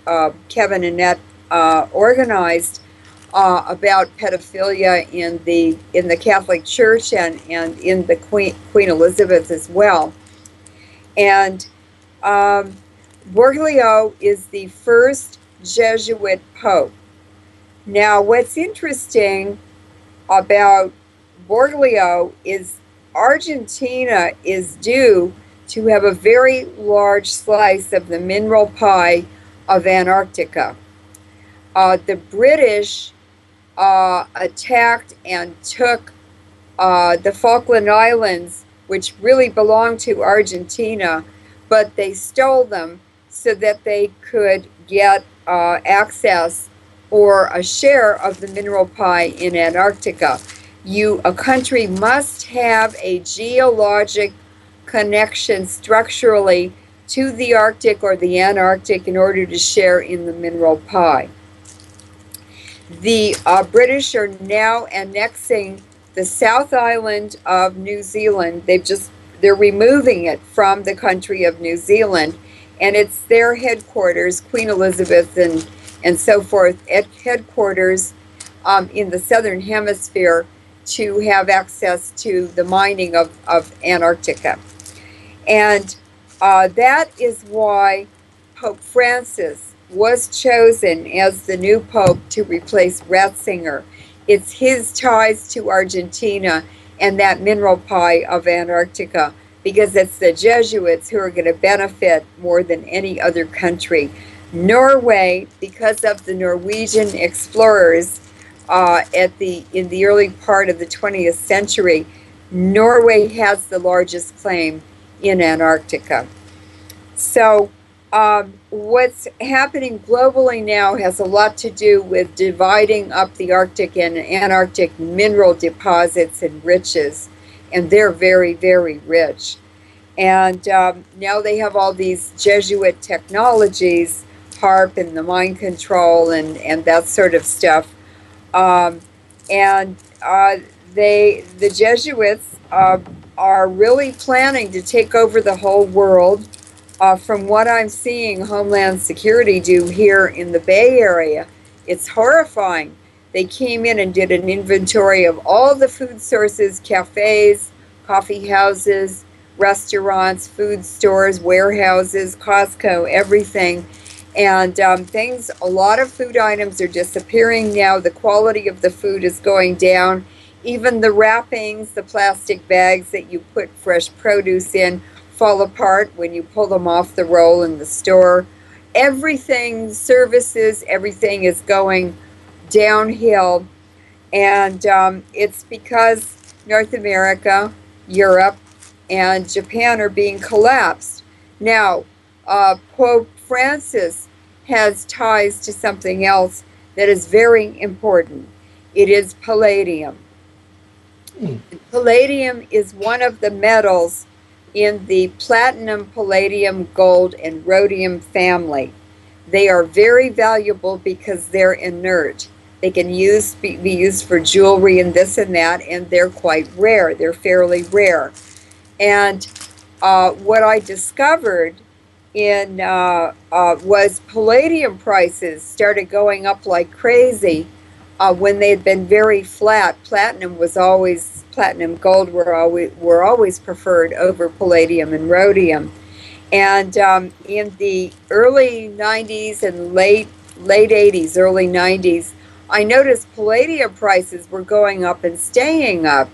Kevin Annett organized about pedophilia in the Catholic Church and in the Queen Elizabeth as well. And Bergoglio is the first Jesuit pope. Now, what's interesting about Bergoglio is Argentina is due to have a very large slice of the mineral pie of Antarctica. The British attacked and took the Falkland Islands, which really belonged to Argentina, but they stole them so that they could get access or a share of the mineral pie in Antarctica. A country must have a geologic connection structurally to the Arctic or the Antarctic in order to share in the mineral pie. The British are now annexing the South Island of New Zealand. They're removing it from the country of New Zealand, and it's their headquarters, Queen Elizabeth and so forth, at headquarters in the Southern Hemisphere to have access to the mining of Antarctica. And that is why Pope Francis was chosen as the new pope to replace Ratzinger. It's his ties to Argentina and that mineral pie of Antarctica, because it's the Jesuits who are going to benefit more than any other country. Norway, because of the Norwegian explorers in the early part of the 20th century, Norway has the largest claim in Antarctica. So what's happening globally now has a lot to do with dividing up the Arctic and Antarctic mineral deposits and riches, and they're very, very rich. And now they have all these Jesuit technologies, HARP and the mind control and that sort of stuff. The Jesuits are really planning to take over the whole world. From what I'm seeing Homeland Security do here in the Bay Area, it's horrifying. They came in and did an inventory of all the food sources, cafes, coffee houses, restaurants, food stores, warehouses, Costco, everything. And a lot of food items are disappearing now. The quality of the food is going down. Even the wrappings, the plastic bags that you put fresh produce in, fall apart when you pull them off the roll in the store. Everything, services, everything is going downhill. And it's because North America, Europe, and Japan are being collapsed. Now, Pope Francis has ties to something else that is very important. It is palladium. Palladium is one of the metals in the platinum, palladium, gold, and rhodium family. They are very valuable because they're inert. They can be used for jewelry and this and that, and they're quite rare. They're fairly rare. And what I discovered was palladium prices started going up like crazy when they had been very flat. Platinum gold were always preferred over palladium and rhodium. And in the early 90s and late 80s, early 90s, I noticed palladium prices were going up and staying up.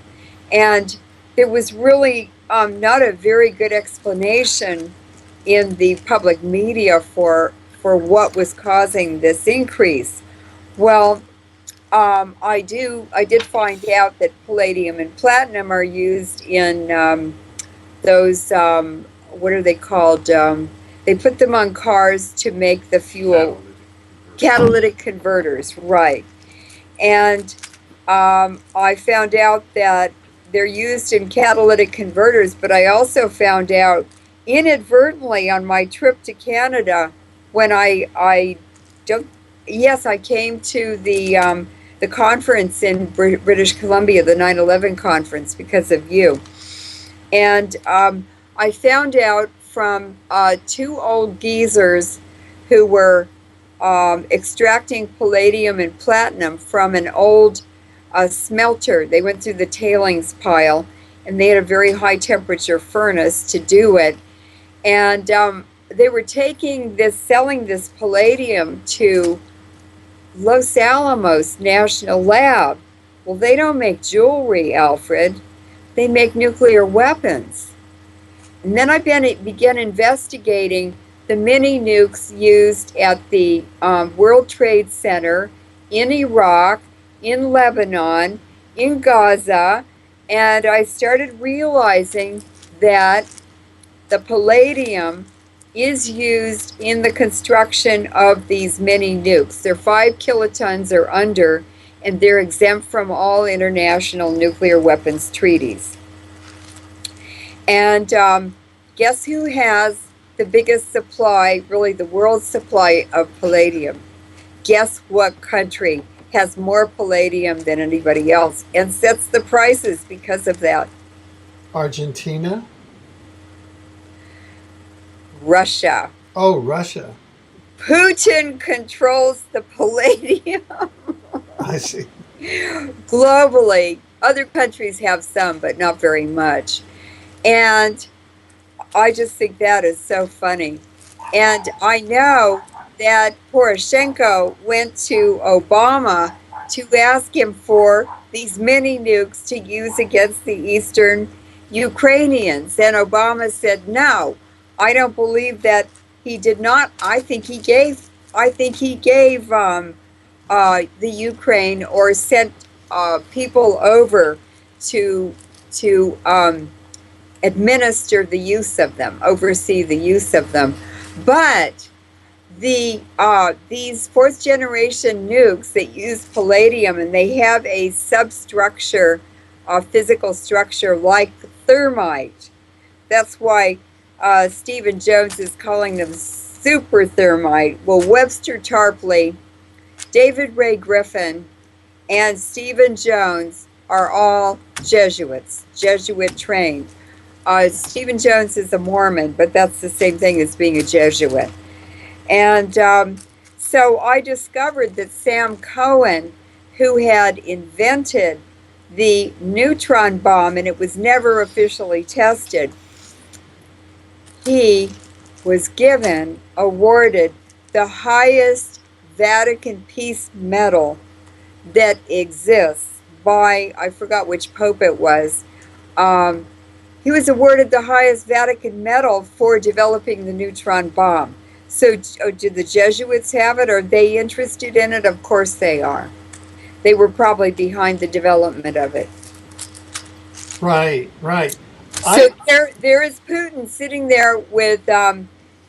And there was really not a very good explanation in the public media for what was causing this increase. Well, I did find out that palladium and platinum are used in those, what are they called? They put them on cars to make the fuel. Catalytic converters, right. And I found out that they're used in catalytic converters, but I also found out inadvertently on my trip to Canada when I don't, yes, I came to the conference in British Columbia, the 9/11 conference, because of you. And I found out from two old geezers who were extracting palladium and platinum from an old smelter. They went through the tailings pile and they had a very high temperature furnace to do it. And they were selling this palladium to Los Alamos National Lab. Well, they don't make jewelry, Alfred. They make nuclear weapons. And then I began investigating the mini nukes used at the World Trade Center in Iraq, in Lebanon, in Gaza, and I started realizing that the palladium is used in the construction of these mini nukes. They're 5 kilotons or under, and they're exempt from all international nuclear weapons treaties. And guess who has the biggest supply, really the world's supply of palladium? Guess what country has more palladium than anybody else and sets the prices because of that? Argentina? Russia. Oh, Russia. Putin controls the palladium. I see. Globally, other countries have some, but not very much. And I just think that is so funny. And I know that Poroshenko went to Obama to ask him for these mini nukes to use against the Eastern Ukrainians. And Obama said, no, I don't believe that he did not. I think he gave the Ukraine or sent people over to administer the use of them, oversee the use of them. But these fourth generation nukes that use palladium, and they have a substructure, a physical structure like thermite. That's why Stephen Jones is calling them super thermite. Well, Webster Tarpley, David Ray Griffin, and Stephen Jones are all Jesuits, Jesuit trained. Stephen Jones is a Mormon, but that's the same thing as being a Jesuit. And so I discovered that Sam Cohen, who had invented the neutron bomb, and it was never officially tested, he was awarded the highest Vatican Peace Medal that exists by, I forgot which pope it was. He was awarded the highest Vatican medal for developing the neutron bomb. So do the Jesuits have it? Are they interested in it? Of course they are. They were probably behind the development of it. Right, right. So there is Putin sitting there with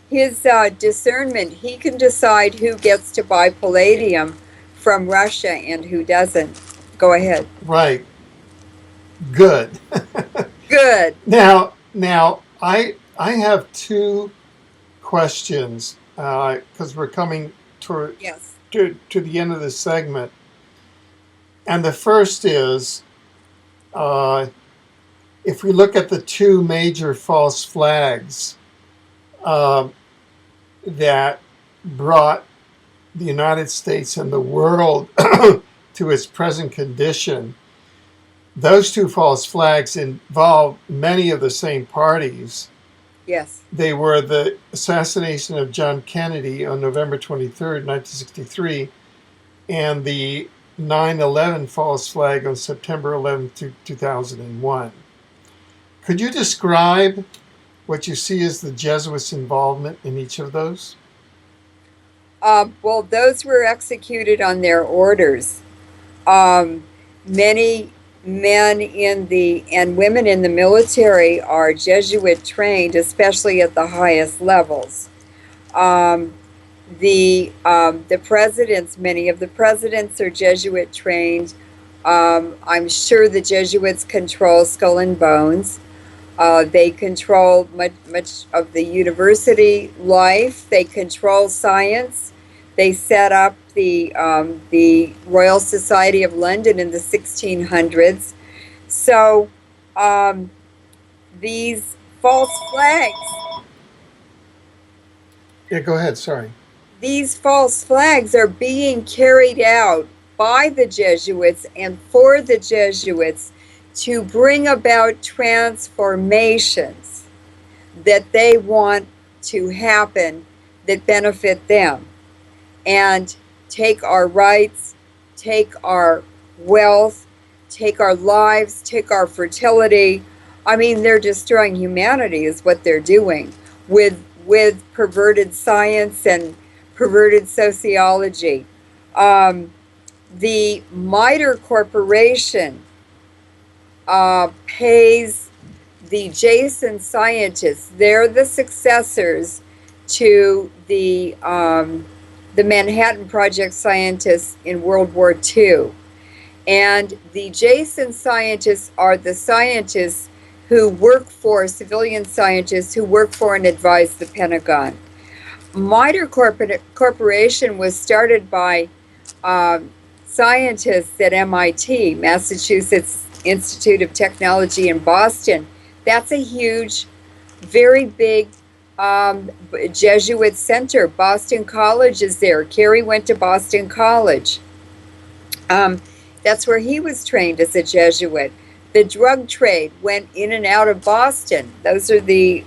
his discernment. He can decide who gets to buy palladium from Russia and who doesn't. Go ahead. Right. Good. Good. Now, I have two questions because we're coming to the end of this segment, and the first is, if we look at the two major false flags that brought the United States and the world to its present condition, those two false flags involve many of the same parties. Yes. They were the assassination of John Kennedy on November 23rd, 1963, and the 9/11 false flag on September 11th, 2001. Could you describe what you see as the Jesuits' involvement in each of those? Well, those were executed on their orders. Many men and women in the military are Jesuit trained, especially at the highest levels. The presidents, many of the presidents are Jesuit trained. I'm sure the Jesuits control Skull and Bones. They control much of the university life. They control science. They set up the Royal Society of London in the 1600s. So um, these false flags, Yeah, go ahead. Sorry. these false flags are being carried out by the Jesuits and for the Jesuits to bring about transformations that they want to happen that benefit them and take our rights, take our wealth, take our lives, take our fertility. I mean, they're destroying humanity is what they're doing with perverted science and perverted sociology. Um, the MITRE Corporation pays the Jason scientists. They're the successors to the Manhattan Project scientists in World War II. And the Jason scientists are the scientists who work for, civilian scientists who work for and advise the Pentagon. MITRE Corporation was started by scientists at MIT, Massachusetts Institute of Technology in Boston. That's a huge, very big Jesuit center. Boston College is there. Carrie went to Boston College. That's where he was trained as a Jesuit. The drug trade went in and out of Boston. Those are the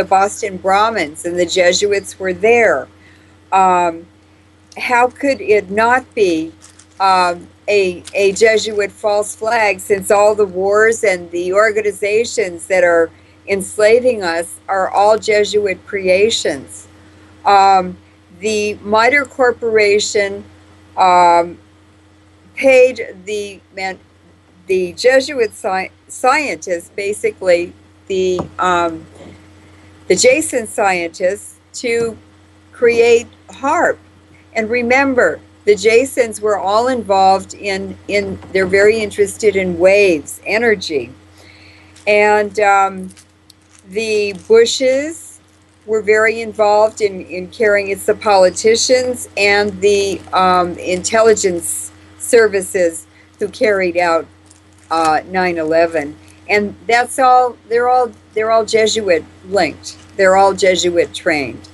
Boston Brahmins, and the Jesuits were there. How could it not be a Jesuit false flag, since all the wars and the organizations that are enslaving us are all Jesuit creations? The MITRE Corporation paid the Jesuit scientists, basically the Jason scientists, to create HAARP. And remember, the Jasons were all involved they're very interested in waves, energy. And the Bushes were very involved in carrying, it's the politicians and the intelligence services who carried out 9/11. And that's all, they're all Jesuit linked. They're all Jesuit trained.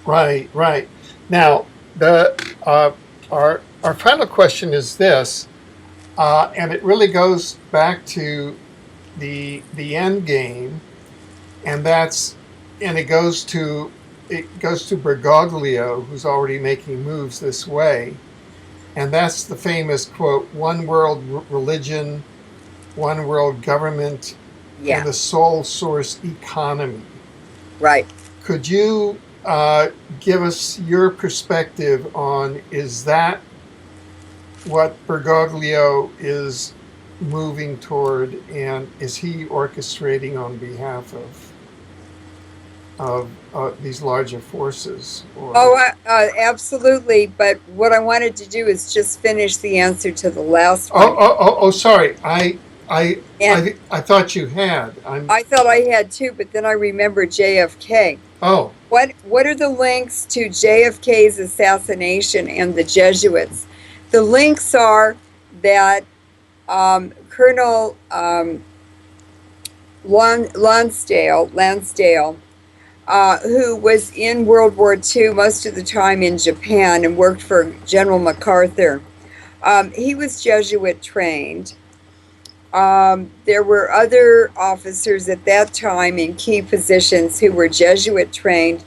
Right, right. Now, our final question is this, and it really goes back to the end game, and it goes to Bergoglio, who's already making moves this way, and that's the famous quote: "One world religion, one world government, Yeah, and a sole source economy." right. Could you give us your perspective on, is that what Bergoglio is moving toward, and is he orchestrating on behalf of these larger forces? Or Oh, absolutely. But what I wanted to do is just finish the answer to the last one. sorry, And I thought you had. I thought I had too, but then I remembered JFK. Oh, What are the links to JFK's assassination and the Jesuits? The links are that Colonel Lansdale, who was in World War II most of the time in Japan and worked for General MacArthur, he was Jesuit trained. There were other officers at that time in key positions who were Jesuit trained,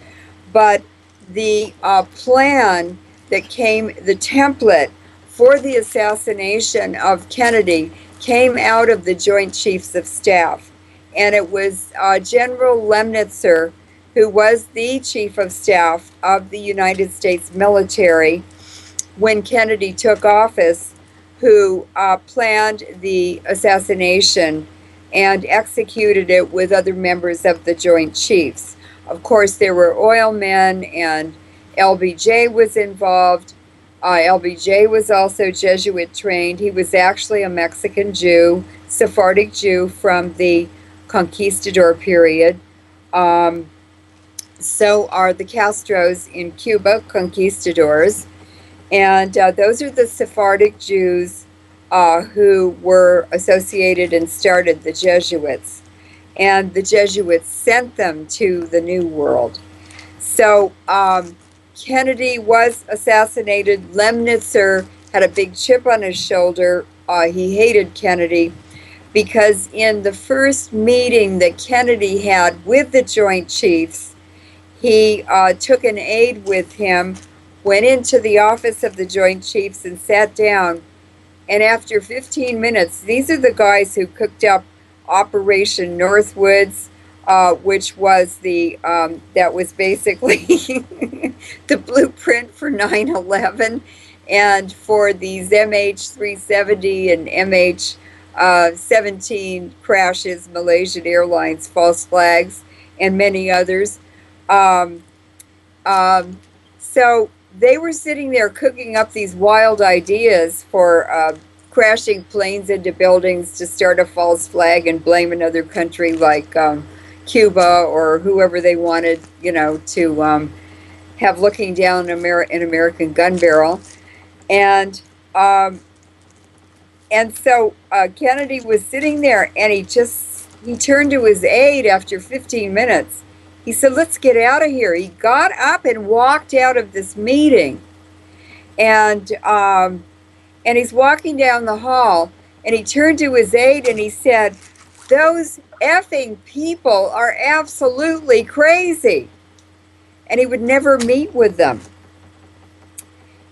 but the plan that came, the template for the assassination of Kennedy, came out of the Joint Chiefs of Staff. And it was General Lemnitzer, who was the Chief of Staff of the United States military when Kennedy took office, who planned the assassination and executed it with other members of the Joint Chiefs. Of course, there were oil men, and LBJ was involved. LBJ was also Jesuit trained. He was actually a Mexican Jew, Sephardic Jew from the conquistador period. Um, so are the Castros in Cuba, conquistadors. And those are the Sephardic Jews who were associated and started the Jesuits. And the Jesuits sent them to the New World. So Kennedy was assassinated. Lemnitzer had a big chip on his shoulder. He hated Kennedy because in the first meeting that Kennedy had with the Joint Chiefs, he took an aide with him, went into the office of the Joint Chiefs and sat down. And after 15 minutes, these are the guys who cooked up Operation Northwoods, which was that was basically the blueprint for 9/11 and for these MH370 and MH17 crashes, Malaysian Airlines false flags, and many others. Um, so they were sitting there cooking up these wild ideas for crashing planes into buildings to start a false flag and blame another country like Cuba or whoever they wanted, to have looking down an American gun barrel. And so Kennedy was sitting there, and he turned to his aide after 15 minutes. He said, "Let's get out of here." He got up and walked out of this meeting. And he's walking down the hall, and he turned to his aide and he said, "Those effing people are absolutely crazy." And he would never meet with them.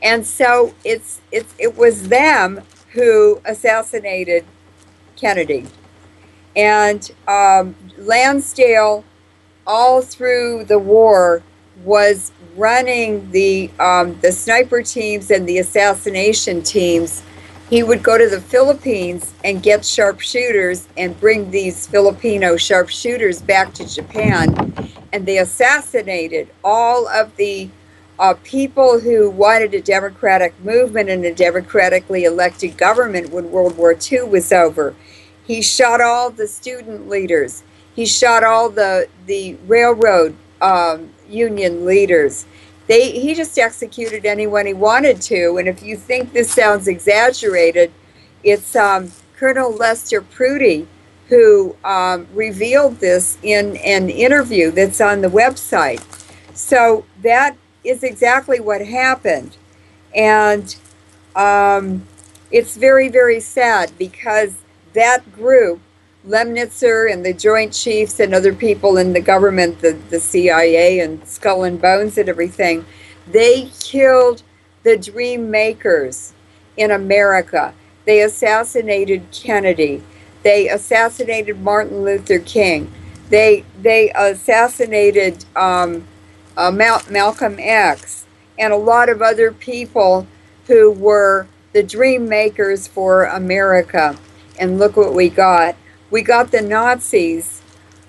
And so it was them who assassinated Kennedy. And Lansdale, all through the war, was running the sniper teams and the assassination teams. He would go to the Philippines and get sharpshooters and bring these Filipino sharpshooters back to Japan. And they assassinated all of the people who wanted a democratic movement and a democratically elected government when World War II was over. He shot all the student leaders. He shot all the railroad union leaders. He just executed anyone he wanted to. And if you think this sounds exaggerated, it's Colonel Lester Prudy who revealed this in an interview that's on the website. So that is exactly what happened. And it's very, very sad because that group, Lemnitzer and the Joint Chiefs and other people in the government, the CIA and Skull and Bones and everything, they killed the dream makers in America. They assassinated Kennedy. They assassinated Martin Luther King. They assassinated Malcolm X and a lot of other people who were the dream makers for America. And look what we got. We got the Nazis,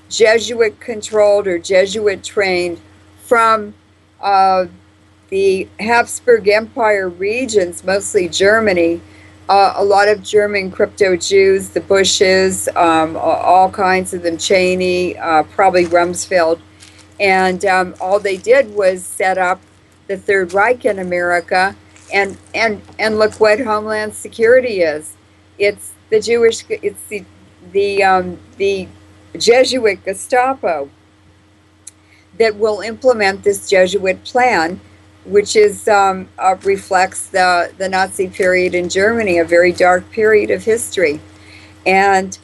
Jesuit controlled or Jesuit trained, from the Habsburg Empire regions, mostly Germany. A lot of German crypto Jews, the Bushes, all kinds of them, Cheney, probably Rumsfeld. And all they did was set up the Third Reich in America. And look what Homeland Security is. It's the Jesuit Gestapo that will implement this Jesuit plan, which is reflects the Nazi period in Germany, a very dark period of history. And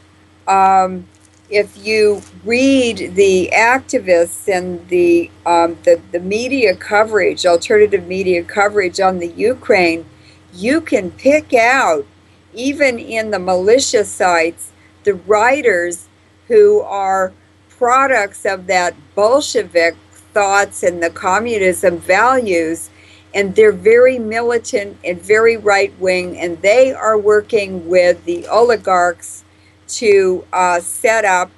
if you read the activists and the media coverage, alternative media coverage on the Ukraine, you can pick out, even in the militia sites, the writers who are products of that Bolshevik thoughts and the communism values, and they're very militant and very right-wing, and they are working with the oligarchs to set up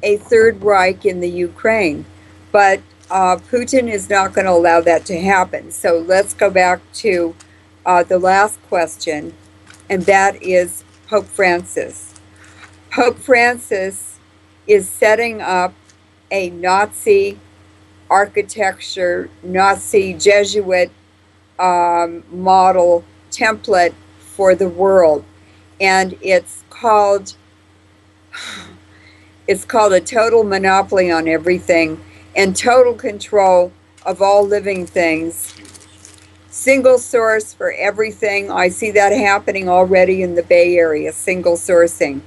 a Third Reich in the Ukraine. But Putin is not going to allow that to happen. So let's go back to the last question, and that is Pope Francis. Pope Francis is setting up a Nazi architecture, Nazi Jesuit model template for the world, and it's called a total monopoly on everything and total control of all living things. Single source for everything. I see that happening already in the Bay Area, single sourcing.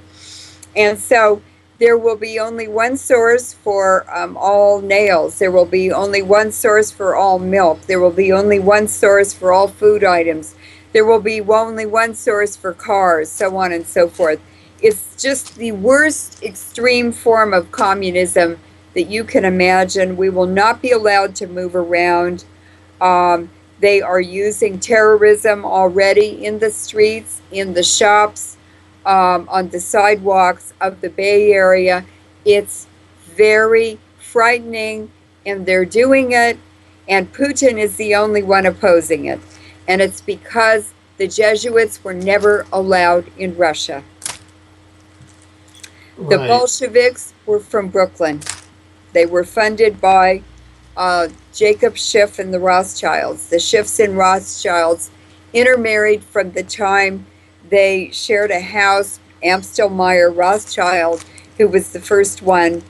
And so there will be only one source for all nails. There will be only one source for all milk. There will be only one source for all food items. There will be only one source for cars, so on and so forth. It's just the worst extreme form of communism that you can imagine. We will not be allowed to move around. They are using terrorism already in the streets, in the shops, on the sidewalks of the Bay Area. It's very frightening, and they're doing it, and Putin is the only one opposing it. And it's because the Jesuits were never allowed in Russia. The Right. Bolsheviks were from Brooklyn. They were funded by Jacob Schiff and the Rothschilds. The Schiffs and Rothschilds intermarried from the time they shared a house. Amstel Meyer Rothschild, who was the first one,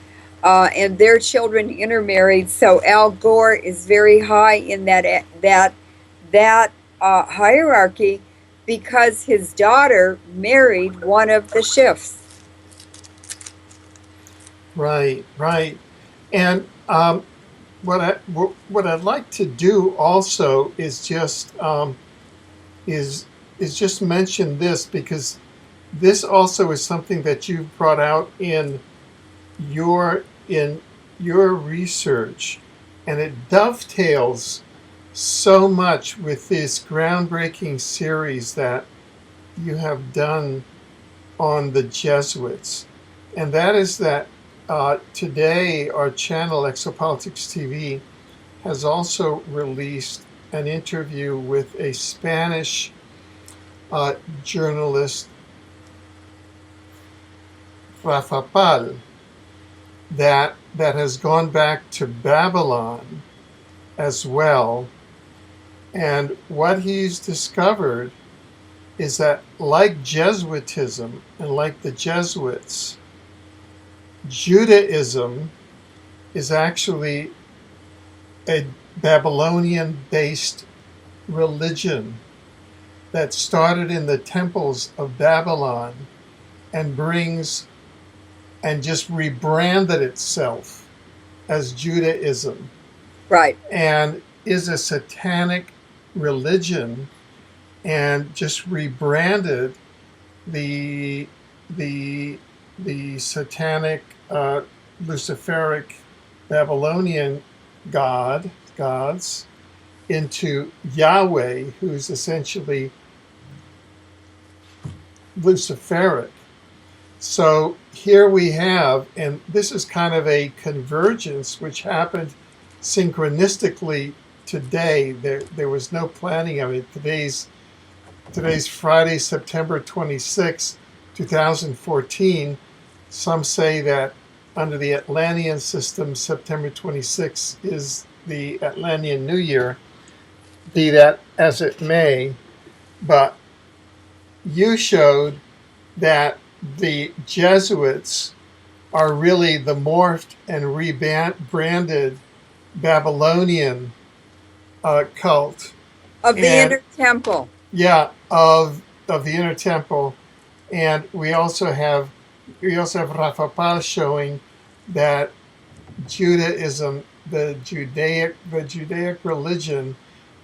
and their children intermarried. So Al Gore is very high in that hierarchy because his daughter married one of the Schiffs. Right, right. And what I'd like to do also is just just mention this, because this also is something that you've brought out in your research, and it dovetails so much with this groundbreaking series that you have done on the Jesuits. And that is that today our channel, Exopolitics TV, has also released an interview with a Spanish journalist, Rafa Pal, that has gone back to Babylon as well. And what he's discovered is that, like Jesuitism and like the Jesuits, Judaism is actually a Babylonian-based religion that started in the temples of Babylon and just rebranded itself as Judaism. Right. And is a satanic religion, and just rebranded the satanic Luciferic Babylonian gods into Yahweh, who's essentially Luciferic. So here we have, and this is kind of a convergence which happened synchronistically today. There was no planning of it. Today's Friday, September 26, 2014. Some say that under the Atlantean system, September 26 is the Atlantean New Year. Be that as it may, but you showed that the Jesuits are really the morphed and rebranded Babylonian cult Of the Inner Temple. Yeah, of the Inner Temple. And we also have Rafa Pal showing that Judaism, the Judaic religion,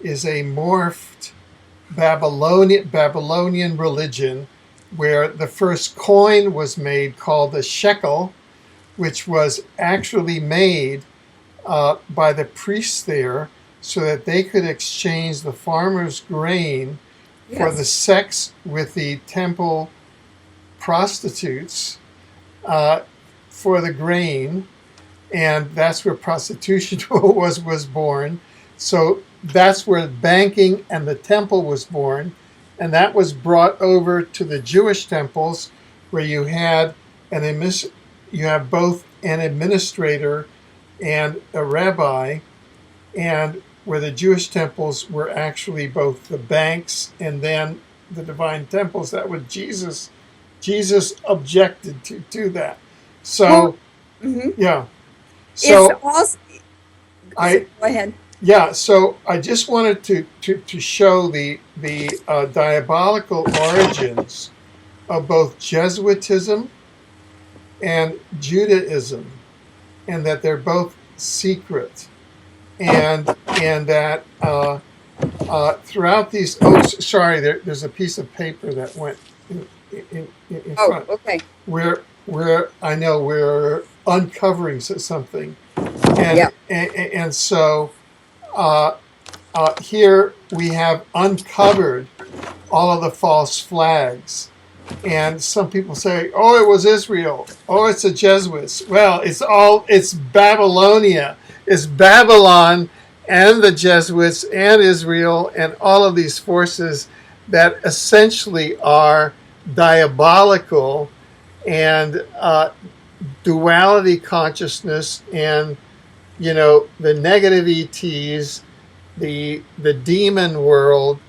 is a morphed Babylonian religion, where the first coin was made, called the shekel, which was actually made by the priests there so that they could exchange the farmer's grain for the sex with the temple prostitutes for the grain. And that's where prostitution was born. So that's where banking and the temple was born, and that was brought over to the Jewish temples, where you had you have both an administrator and a rabbi, and where the Jewish temples were actually both the banks and then the divine temples. That was Jesus. Jesus objected to do that. So, Well, mhm. yeah. It's So also, I go ahead. yeah. So I just wanted to show the diabolical origins of both Jesuitism and Judaism, and that they're both secret, and that throughout these. Oh, sorry. There's a piece of paper that went in Oh, front. okay. We're I know we're uncovering something, and Yeah. and so here we have uncovered all of the false flags. And some people say, "Oh, it was Israel. Oh, it's the Jesuits." Well, it's Babylonia. It's Babylon and the Jesuits and Israel and all of these forces that essentially are diabolical and duality consciousness, and the negative ETs, the demon world,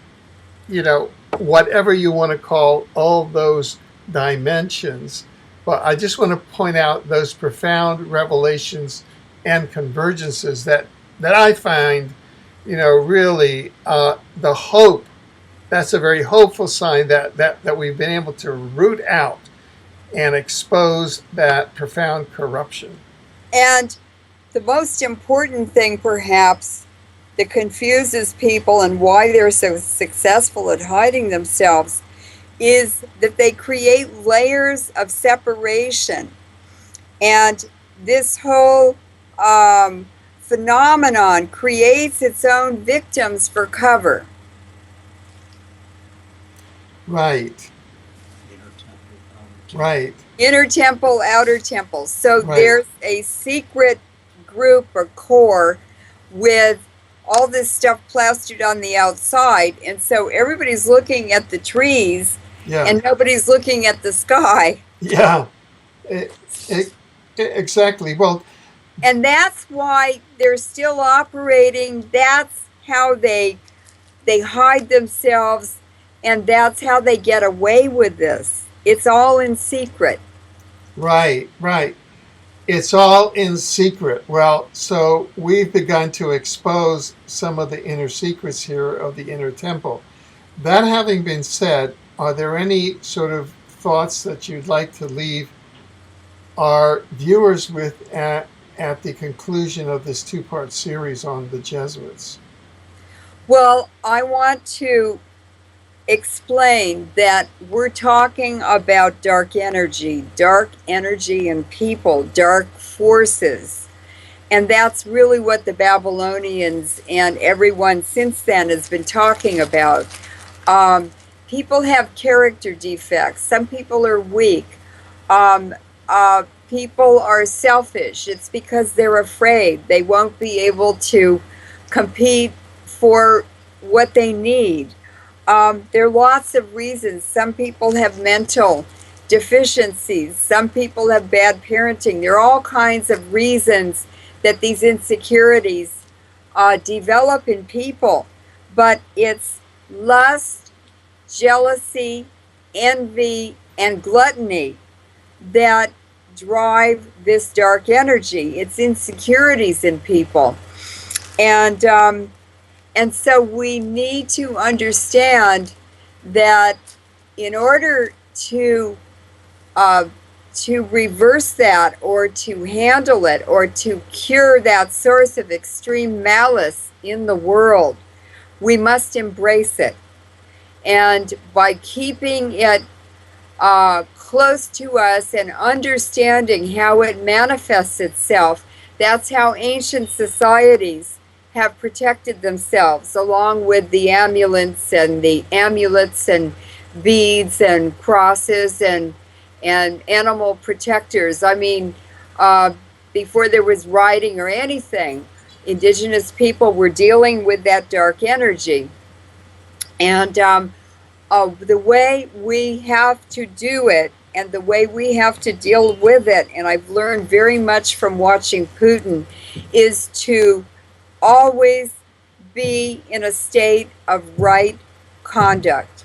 whatever you want to call all those dimensions. But I just want to point out those profound revelations and convergences that I find, really the hope. That's a very hopeful sign that we've been able to root out and expose that profound corruption. And the most important thing, perhaps, that confuses people and why they're so successful at hiding themselves is that they create layers of separation. And this whole phenomenon creates its own victims for cover. Right. Right. Inner temple, outer temple. So Right. there's a secret group or core with all this stuff plastered on the outside, and so everybody's looking at the trees Yeah. and nobody's looking at the sky. Yeah. Exactly. Well, And that's why they're still operating. That's how they hide themselves, and that's how they get away with this. It's all in secret. right. Right. It's all in secret. Well, so we've begun to expose some of the inner secrets here of the inner temple. That having been said, are there any sort of thoughts that you'd like to leave our viewers with at the conclusion of this two-part series on the Jesuits? Well, I want to explain that we're talking about dark energy and people, dark forces. And that's really what the Babylonians and everyone since then has been talking about. People have character defects. Some people are weak. People are selfish. It's because they're afraid. They won't be able to compete for what they need. There are lots of reasons. Some people have mental deficiencies. Some people have bad parenting. There are all kinds of reasons that these insecurities develop in people. But it's lust, jealousy, envy, and gluttony that drive this dark energy. It's insecurities in people. And so we need to understand that in order to reverse that, or to handle it, or to cure that source of extreme malice in the world, we must embrace it. And by keeping it close to us and understanding how it manifests itself, that's how ancient societies have protected themselves, along with the amulets and beads and crosses and animal protectors. I mean, before there was writing or anything, indigenous people were dealing with that dark energy. And the way we have to do it and the way we have to deal with it, and I've learned very much from watching Putin, is to always be in a state of right conduct.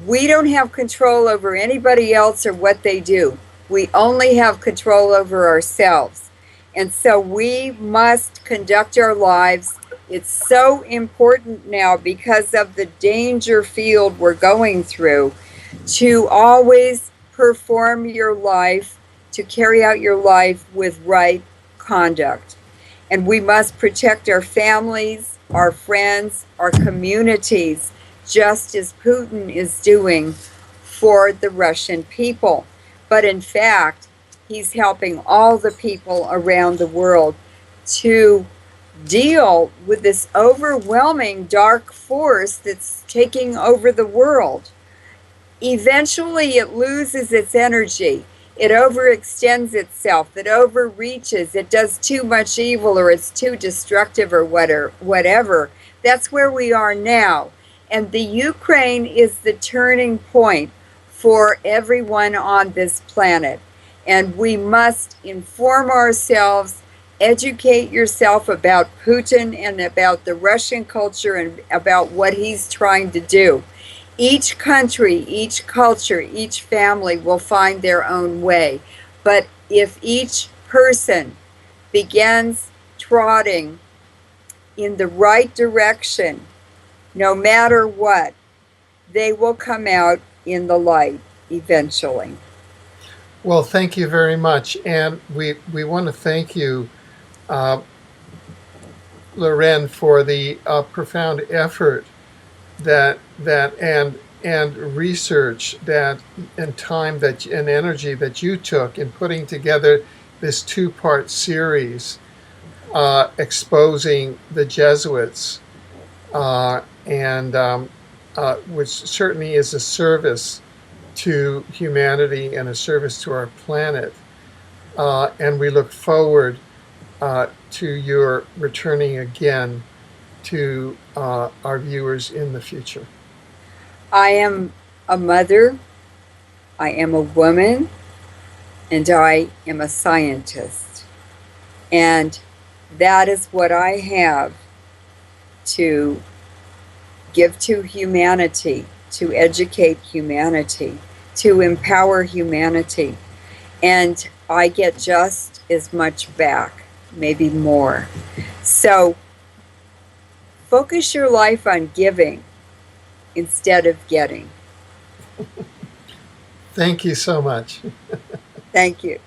We don't have control over anybody else or what they do. We only have control over ourselves. And so we must conduct our lives. It's so important now because of the danger field we're going through to always perform your life, to carry out your life with right conduct. And we must protect our families, our friends, our communities, just as Putin is doing for the Russian people. But in fact, he's helping all the people around the world to deal with this overwhelming dark force that's taking over the world. Eventually, it loses its energy. It overextends itself. It overreaches. It does too much evil, or it's too destructive, or whatever. That's where we are now. And the Ukraine is the turning point for everyone on this planet. And we must inform ourselves, educate yourself about Putin and about the Russian culture and about what he's trying to do. Each country, each culture, each family will find their own way. But if each person begins trotting in the right direction, no matter what, they will come out in the light eventually. Well, thank you very much. And we want to thank you, Leuren, for the profound effort that and research that and time that and energy that you took in putting together this two-part series exposing the Jesuits, and which certainly is a service to humanity and a service to our planet. And we look forward to your returning again to our viewers in the future. I am a mother, I am a woman, and I am a scientist. And that is what I have to give to humanity, to educate humanity, to empower humanity. And I get just as much back, maybe more. So focus your life on giving instead of getting. Thank you so much. Thank you.